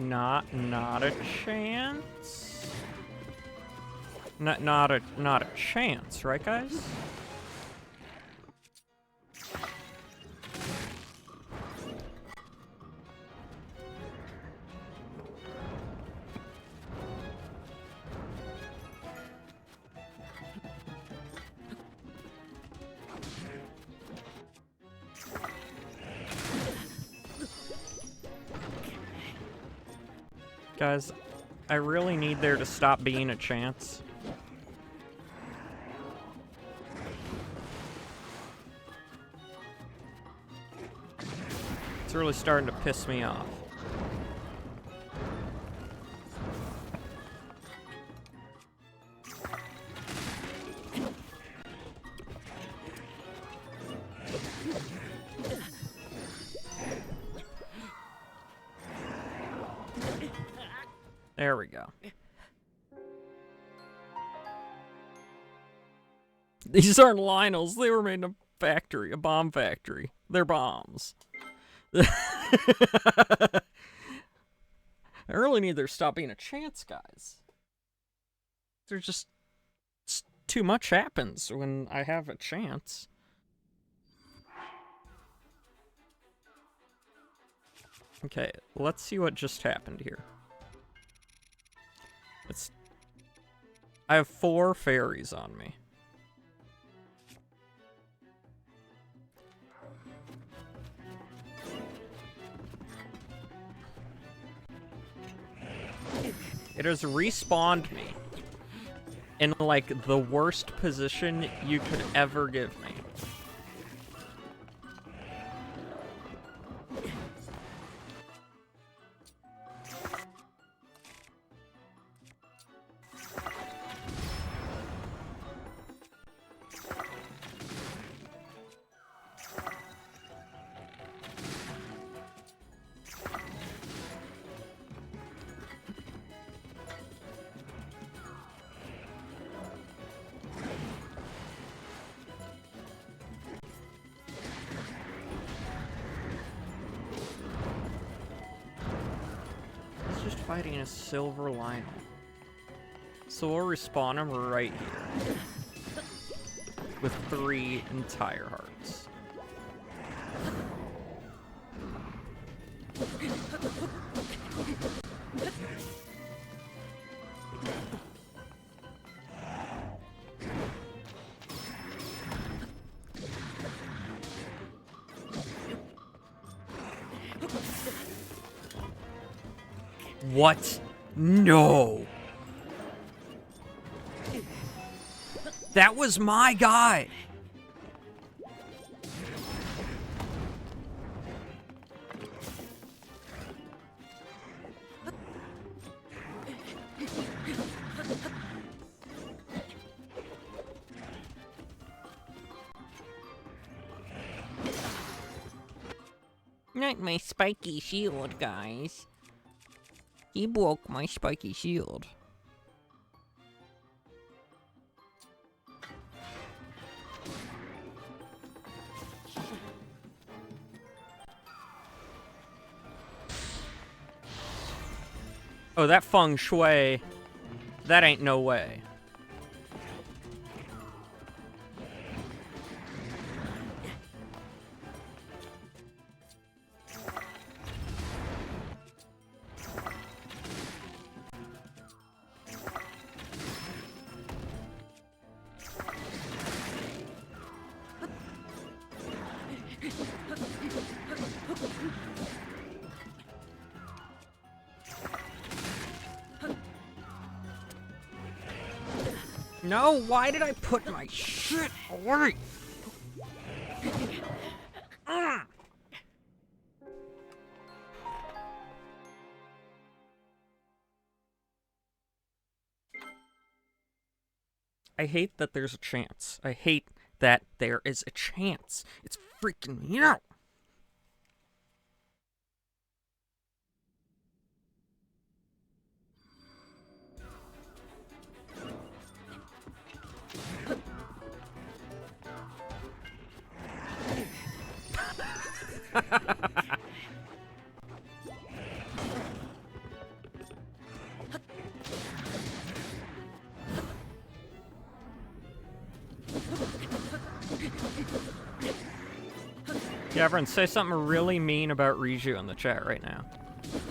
Not a chance. Not a chance, right, guys? Guys, I really need there to stop being a chance. It's really starting to piss me off. There we go. These aren't Lionels. They were made in a factory, a bomb factory. They're bombs. I really need there to stop being a chance, guys. There's just too much happens when I have a chance. Okay, let's see what just happened here. I have 4 fairies on me. It has respawned me in, like, the worst position you could ever give me. Fighting a silver Lionel. So we'll respawn him right here. With 3 entire hearts. What? No. That was my guy. Not my spiky shield, guys. He broke my spiky shield. Oh, that feng shui. That ain't no way. No, why did I put my shit away? Mm. I hate that there's a chance. I hate that there is a chance. It's freaking me out. Yeah, everyone, say something really mean about Riju in the chat right now.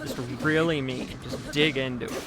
Just really mean. Just dig into it.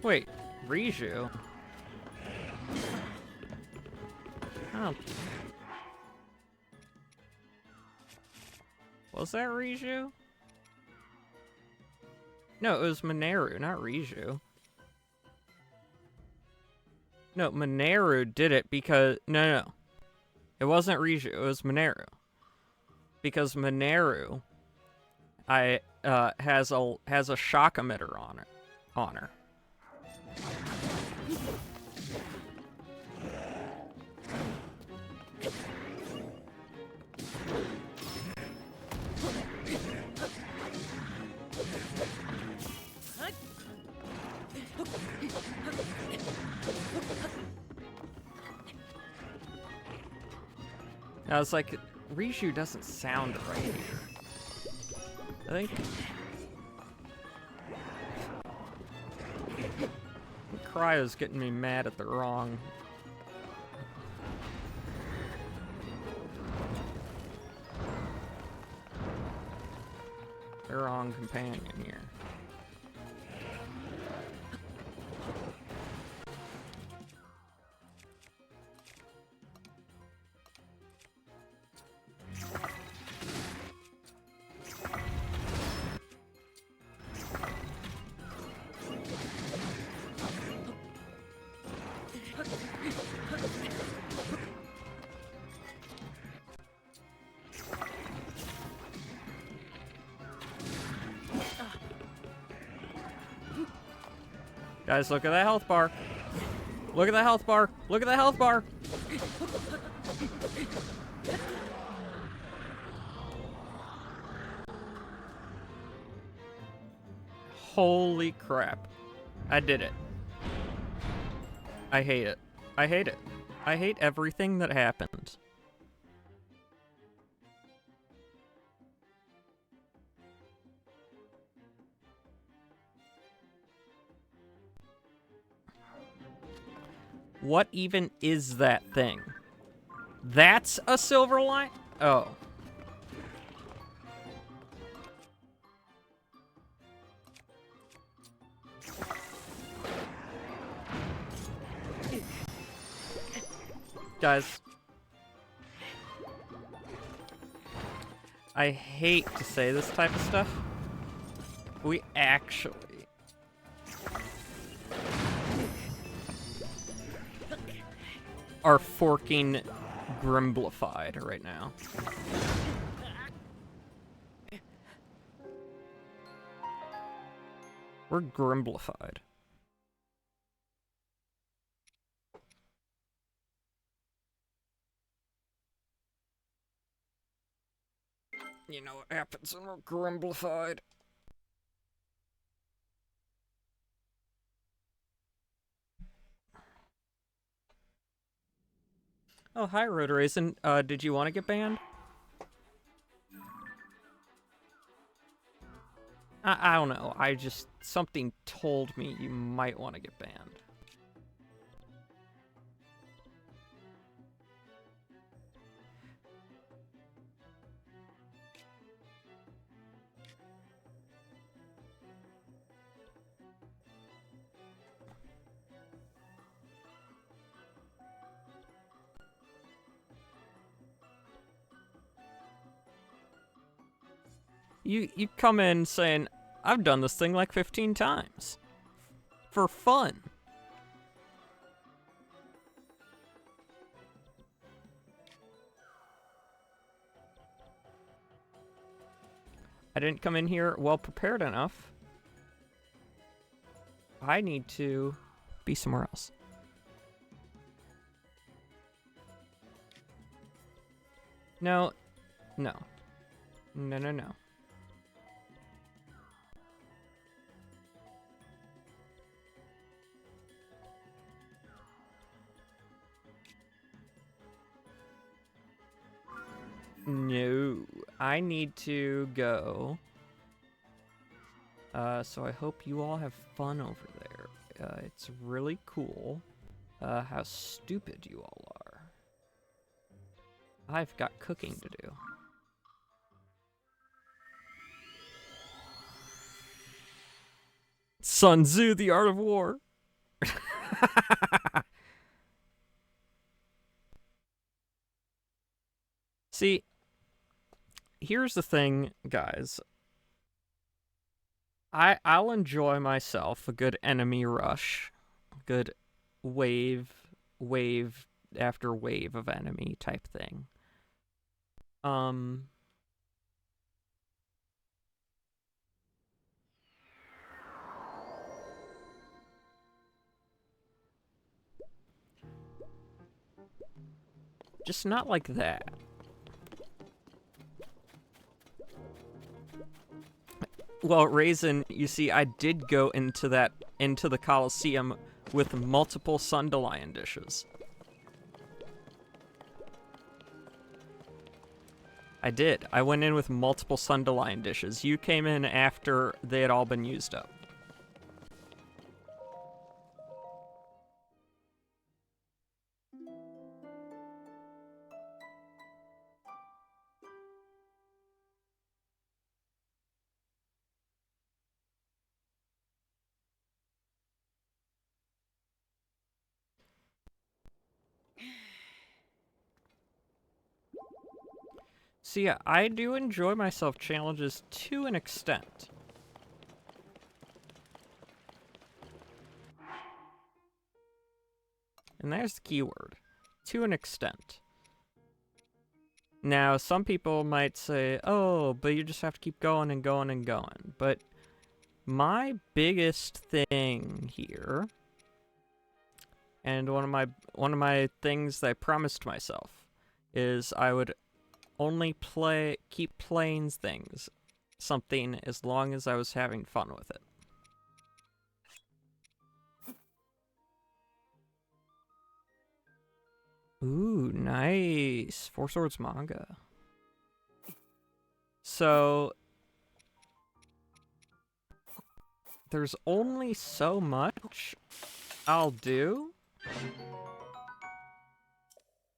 Wait, Riju? Oh. Was that Riju? No, it was Mineru, not Riju. No, Mineru did it because... No. It wasn't Riju, it was Mineru. Because Mineru... has a shock emitter on her. I was like, Riju doesn't sound right here. I think... Cryo's getting me mad at the wrong... companion here. Guys, look at that health bar. Look at the health bar. Look at the health bar. Holy crap. I did it. I hate it. I hate it. I hate everything that happened. What even is that thing? That's a silver line? Oh. Guys. I hate to say this type of stuff. We actually... are forking Grimblified right now. We're Grimblified. You know what happens when we're Grimblified. Oh, hi, Road Raisin. Did you want to get banned? I don't know. Something told me you might want to get banned. You come in saying, I've done this thing like 15 times. For fun. I didn't come in here well prepared enough. I need to be somewhere else. No. No. No, no, no. No. I need to go. So I hope you all have fun over there. It's really cool how stupid you all are. I've got cooking to do. Sun Tzu, The Art of War. See, here's the thing, guys. I'll enjoy myself a good enemy rush, good wave after wave of enemy type thing. Just not like that. Well, Raisin, you see, I did go into the Colosseum with multiple Sundelion dishes. I did. I went in with multiple Sundelion dishes. You came in after they had all been used up. So yeah, I do enjoy myself challenges to an extent. And there's the keyword. To an extent. Now, some people might say, oh, but you just have to keep going and going and going. But my biggest thing here, and one of my things that I promised myself, is I would only keep playing something as long as I was having fun with it. Ooh, nice. Four Swords manga. So there's only so much I'll do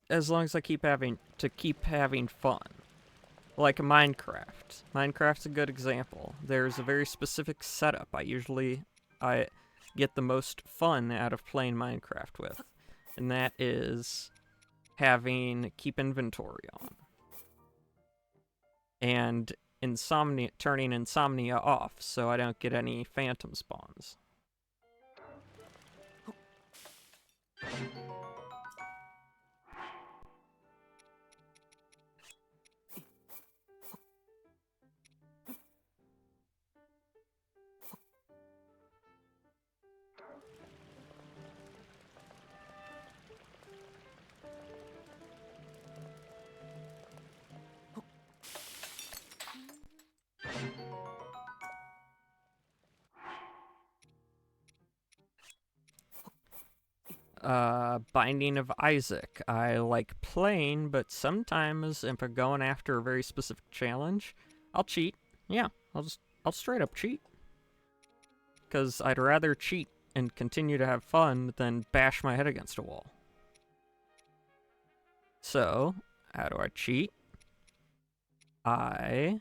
as long as I keep having fun. Like Minecraft. Minecraft's a good example. There's a very specific setup I get the most fun out of playing Minecraft with. And that is keep inventory on. And turning insomnia off so I don't get any phantom spawns. Binding of Isaac. I like playing, but sometimes if I'm going after a very specific challenge, I'll cheat. Yeah, I'll just I'll straight up cheat. Because I'd rather cheat and continue to have fun than bash my head against a wall. So, how do I cheat? I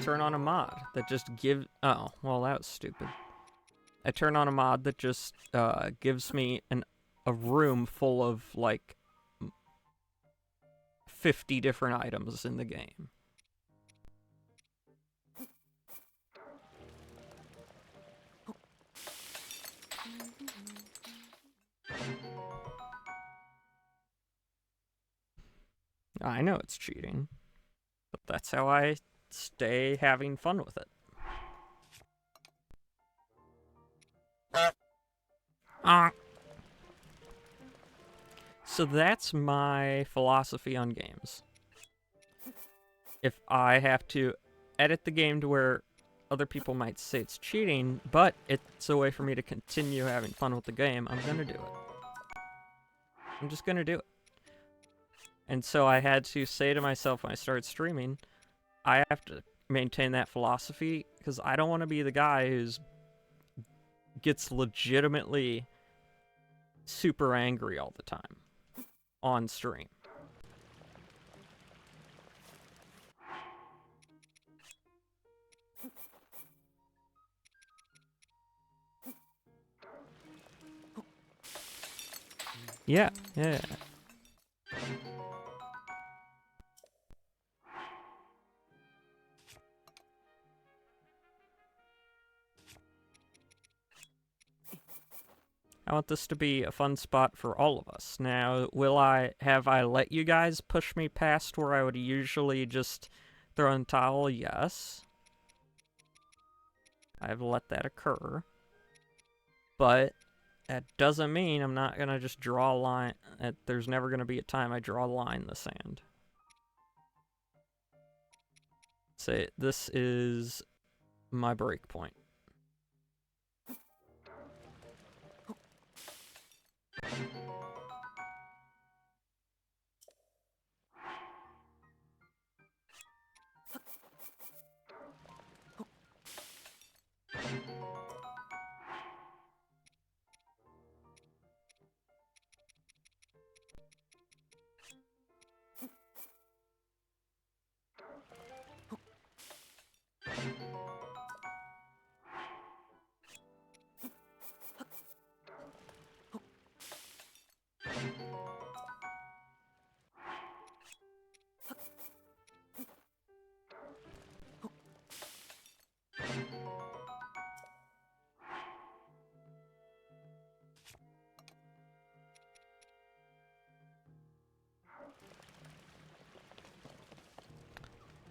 turn on a mod that just oh, well, that was stupid. I turn on a mod that just gives me a room full of like 50 different items in the game. I know it's cheating, but that's how I stay having fun with it. So that's my philosophy on games. If I have to edit the game to where other people might say it's cheating, but it's a way for me to continue having fun with the game, I'm gonna do it. I'm just gonna do it. And so I had to say to myself when I started streaming, I have to maintain that philosophy because I don't want to be the guy who's gets legitimately super angry all the time on stream. Yeah. I want this to be a fun spot for all of us. Now, have I let you guys push me past where I would usually just throw in the towel? Yes. I've let that occur. But that doesn't mean I'm not going to just draw a line. There's never going to be a time I draw a line in the sand. Say, this is my break point.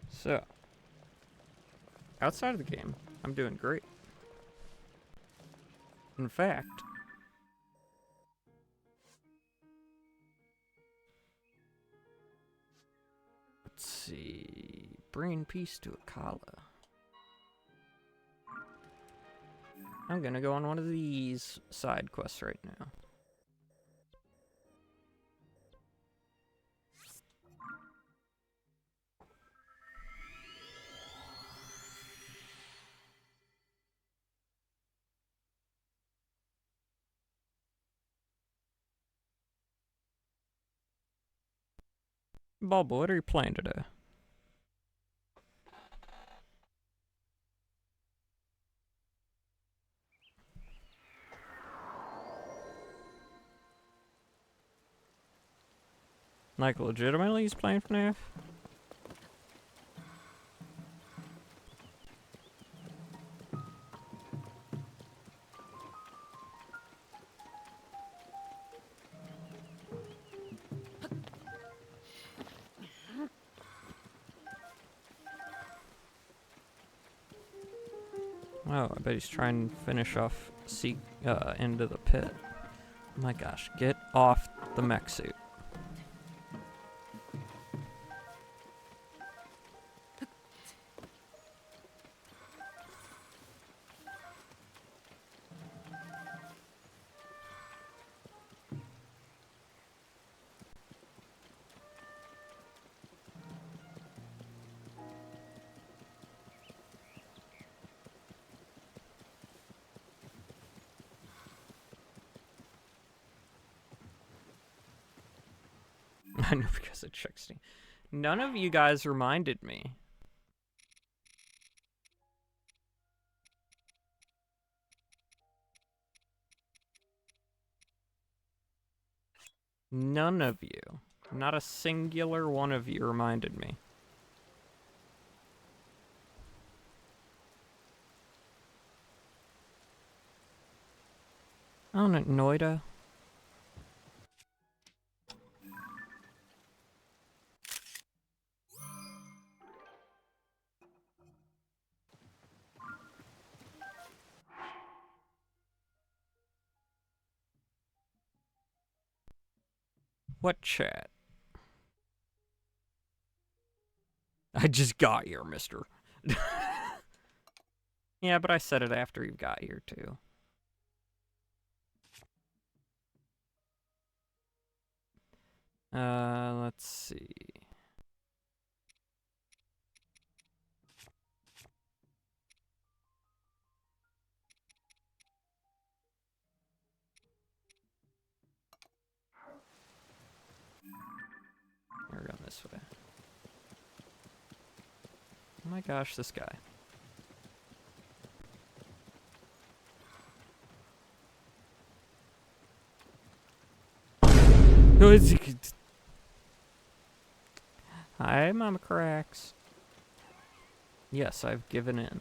So, outside of the game, I'm doing great. In fact, let's see, bringing peace to Akala. I'm gonna go on one of these side quests right now. Bulba, what are you playing today? Like, legitimately he's playing FNAF? Oh, I bet he's trying to finish off into the pit. Oh my gosh, get off the mech suit. I know because it checks me. None of you guys reminded me. None of you. Not a singular one of you reminded me. Oh, no, Noida. What chat? I just got here, mister. Yeah, but I said it after you got here, too. Let's see. We're going this way. Oh my gosh, this guy. Hi, Mama Cracks. Yes, I've given in.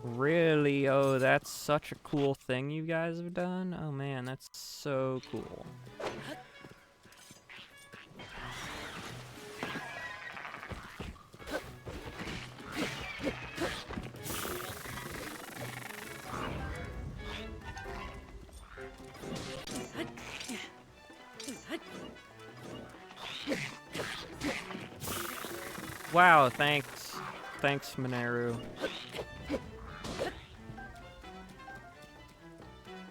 Really? Oh, that's such a cool thing you guys have done. Oh man, that's so cool. Wow, thanks. Thanks, Mineru.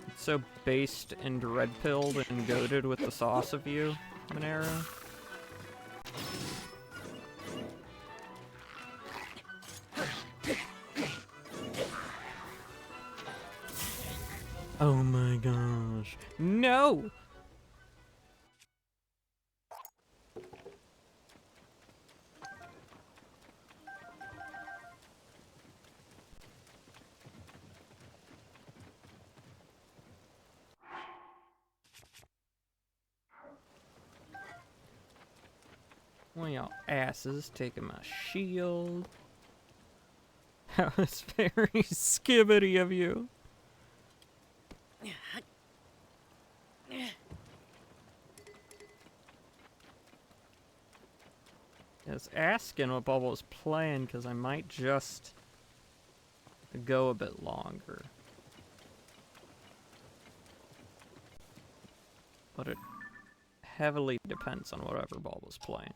It's so based and red-pilled and goated with the sauce of you, Mineru. Oh my gosh. No! One of y'all asses taking my shield. That was very skibbity of you. I was asking what Bubble was playing because I might just go a bit longer. But it heavily depends on whatever Bubble's playing.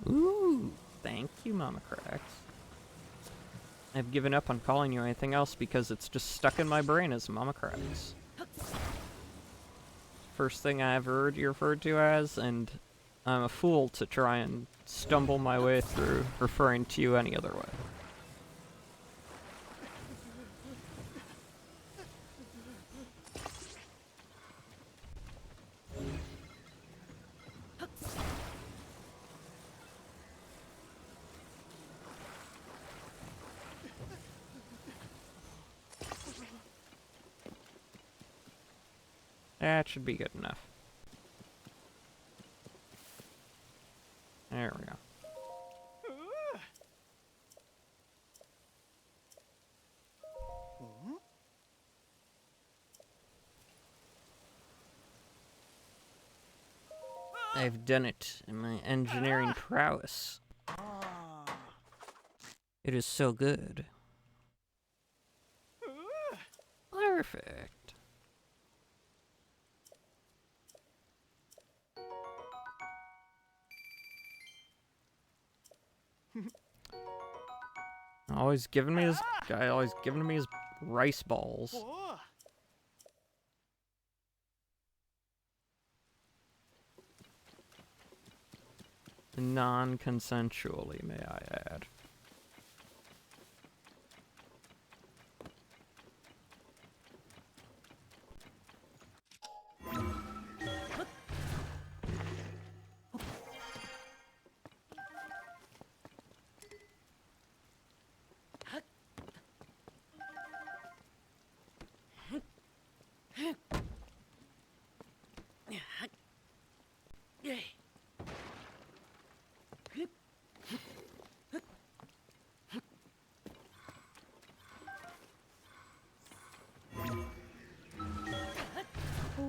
Ooh, thank you, Mama Cracks. I've given up on calling you anything else because it's just stuck in my brain as Mama Cracks. First thing I ever heard you referred to as, and I'm a fool to try and stumble my way through referring to you any other way. That should be good enough. There we go. I've done it in my engineering prowess. It is so good. Perfect. Always giving me his guy. Always giving me his rice balls. Oh. Non-consensually, may I add.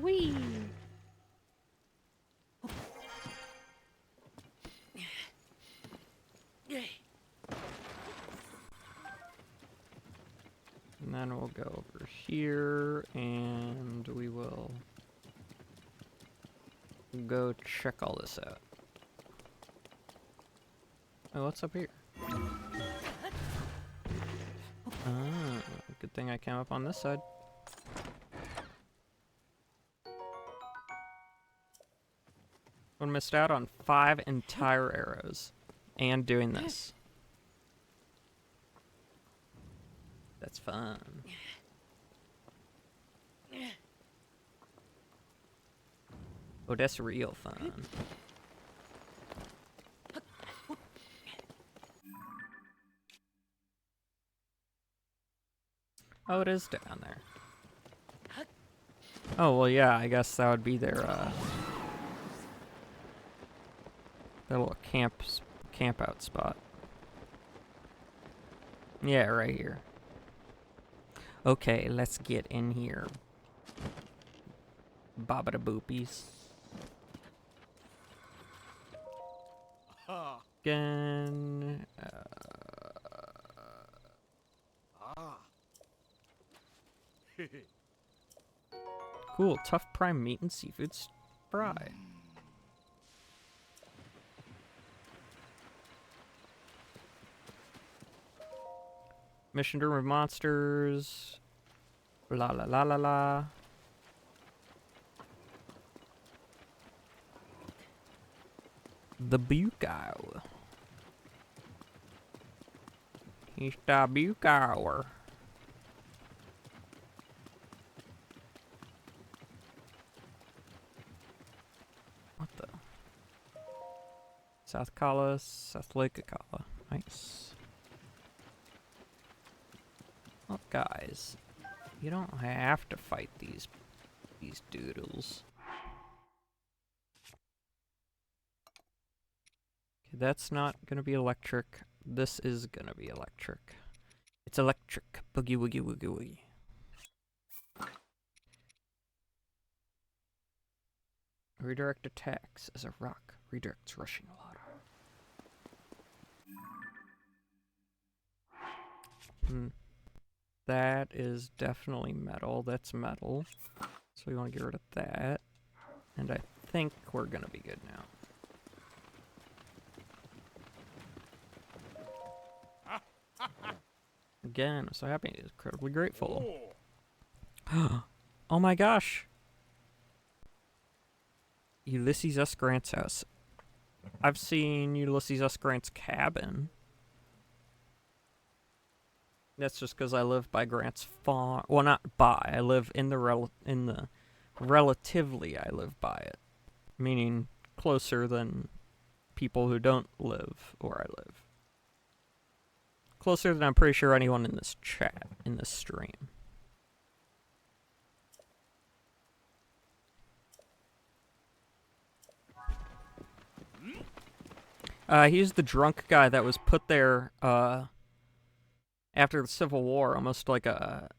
Wee. And then we'll go over here and we will go check all this out. Oh, what's up here? Ah, good thing I came up on this side. I missed out on 5 entire arrows and doing this. That's fun. Oh, that's real fun. Oh, it is down there. Oh, well, yeah, I guess that would be their little camp out spot. Yeah, right here. Okay, let's get in here. Bobbada boopies. Again. Cool, tough prime meat and seafood fry. Mission to remove monsters. La la la la la. The Bukow. He's the Bukower. What the? South Kala, South Lake Kala. Nice. Well, guys, you don't have to fight these doodles. Okay, that's not gonna be electric. This is gonna be electric. It's electric. Boogie woogie woogie woogie. Redirect attacks as a rock redirects rushing water. That is definitely metal. That's metal. So we want to get rid of that. And I think we're going to be good now. Again, I'm so happy. Incredibly grateful. Oh my gosh. Ulysses S. Grant's house. I've seen Ulysses S. Grant's cabin. That's just because I live by Grant's farm. Well, not by. I live in the relatively I live by it. Meaning closer than people who don't live where I live. Closer than I'm pretty sure anyone in this chat, in this stream. He's the drunk guy that was put there after the Civil War, almost like a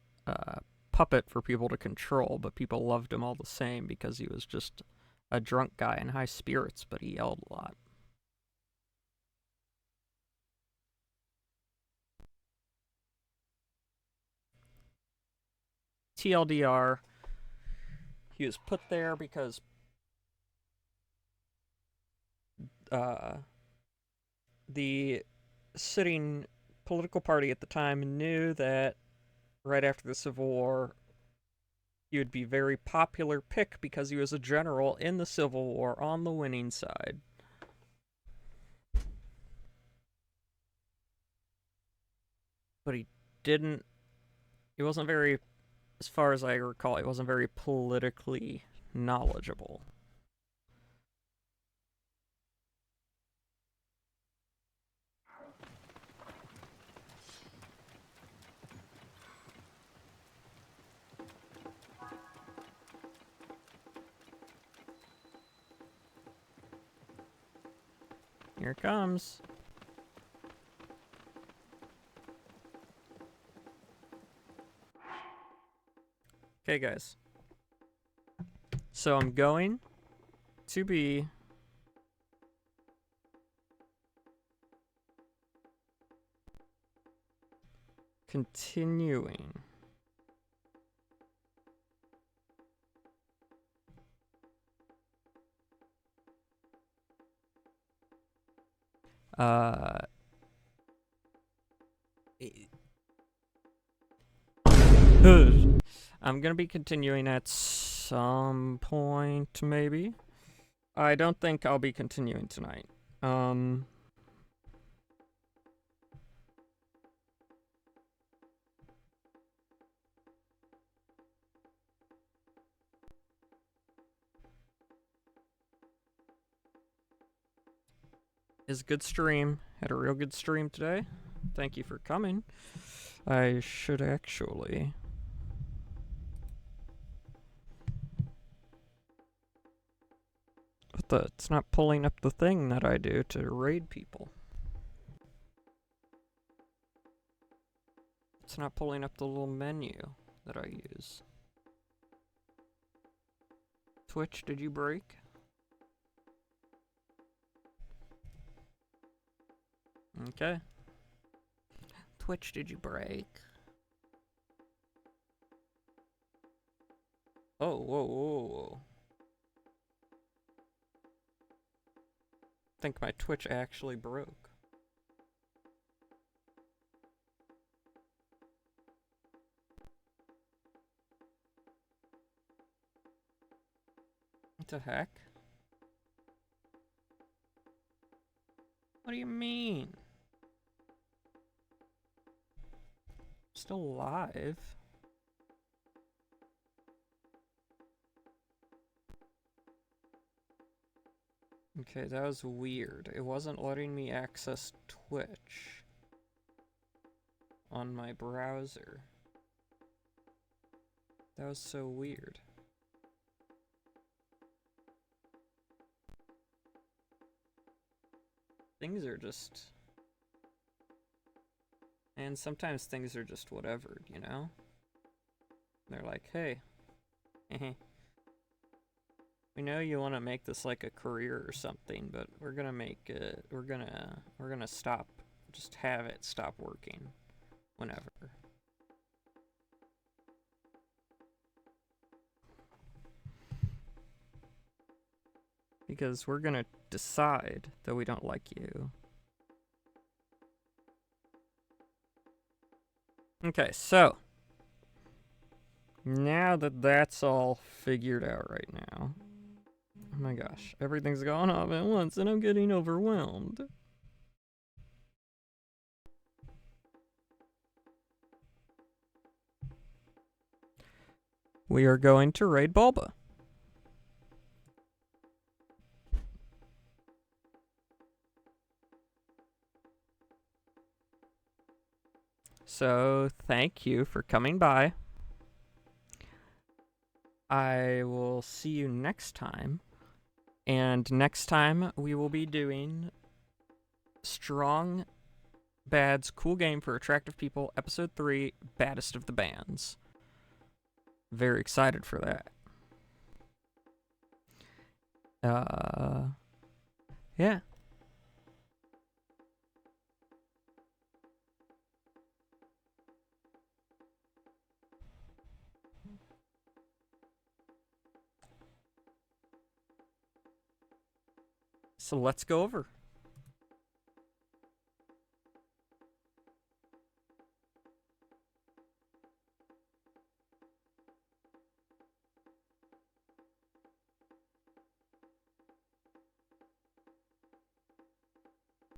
puppet for people to control, but people loved him all the same because he was just a drunk guy in high spirits, but he yelled a lot. TLDR, he was put there because the sitting political party at the time knew that right after the Civil War, he would be a very popular pick because he was a general in the Civil War on the winning side. But he didn't. He wasn't very, as far as I recall, he wasn't very politically knowledgeable. Here it comes. Okay, guys. So I'm going to be continuing I'm gonna be continuing at some point, maybe. I don't think I'll be continuing tonight. Is a good stream. Had a real good stream today. Thank you for coming. I should actually. But it's not pulling up the thing that I do to raid people. It's not pulling up the little menu that I use. Twitch, did you break? Okay. Twitch, did you break? Oh, whoa, whoa, whoa. I think my Twitch actually broke. What the heck? What do you mean? Still live. Okay, that was weird. It wasn't letting me access Twitch on my browser. That was so weird. Things are just... And sometimes things are just whatever, you know? They're like, hey, we know you want to make this like a career or something, but we're gonna make it, we're gonna stop, just have it stop working whenever. Because we're gonna decide that we don't like you. Okay, so now that that's all figured out right now, oh my gosh, everything's going off at once and I'm getting overwhelmed. We are going to raid Bulba. So, thank you for coming by. I will see you next time. And next time, we will be doing Strong Bad's Cool Game for Attractive People, Episode 3, Baddest of the Bands. Very excited for that. Yeah. So let's go over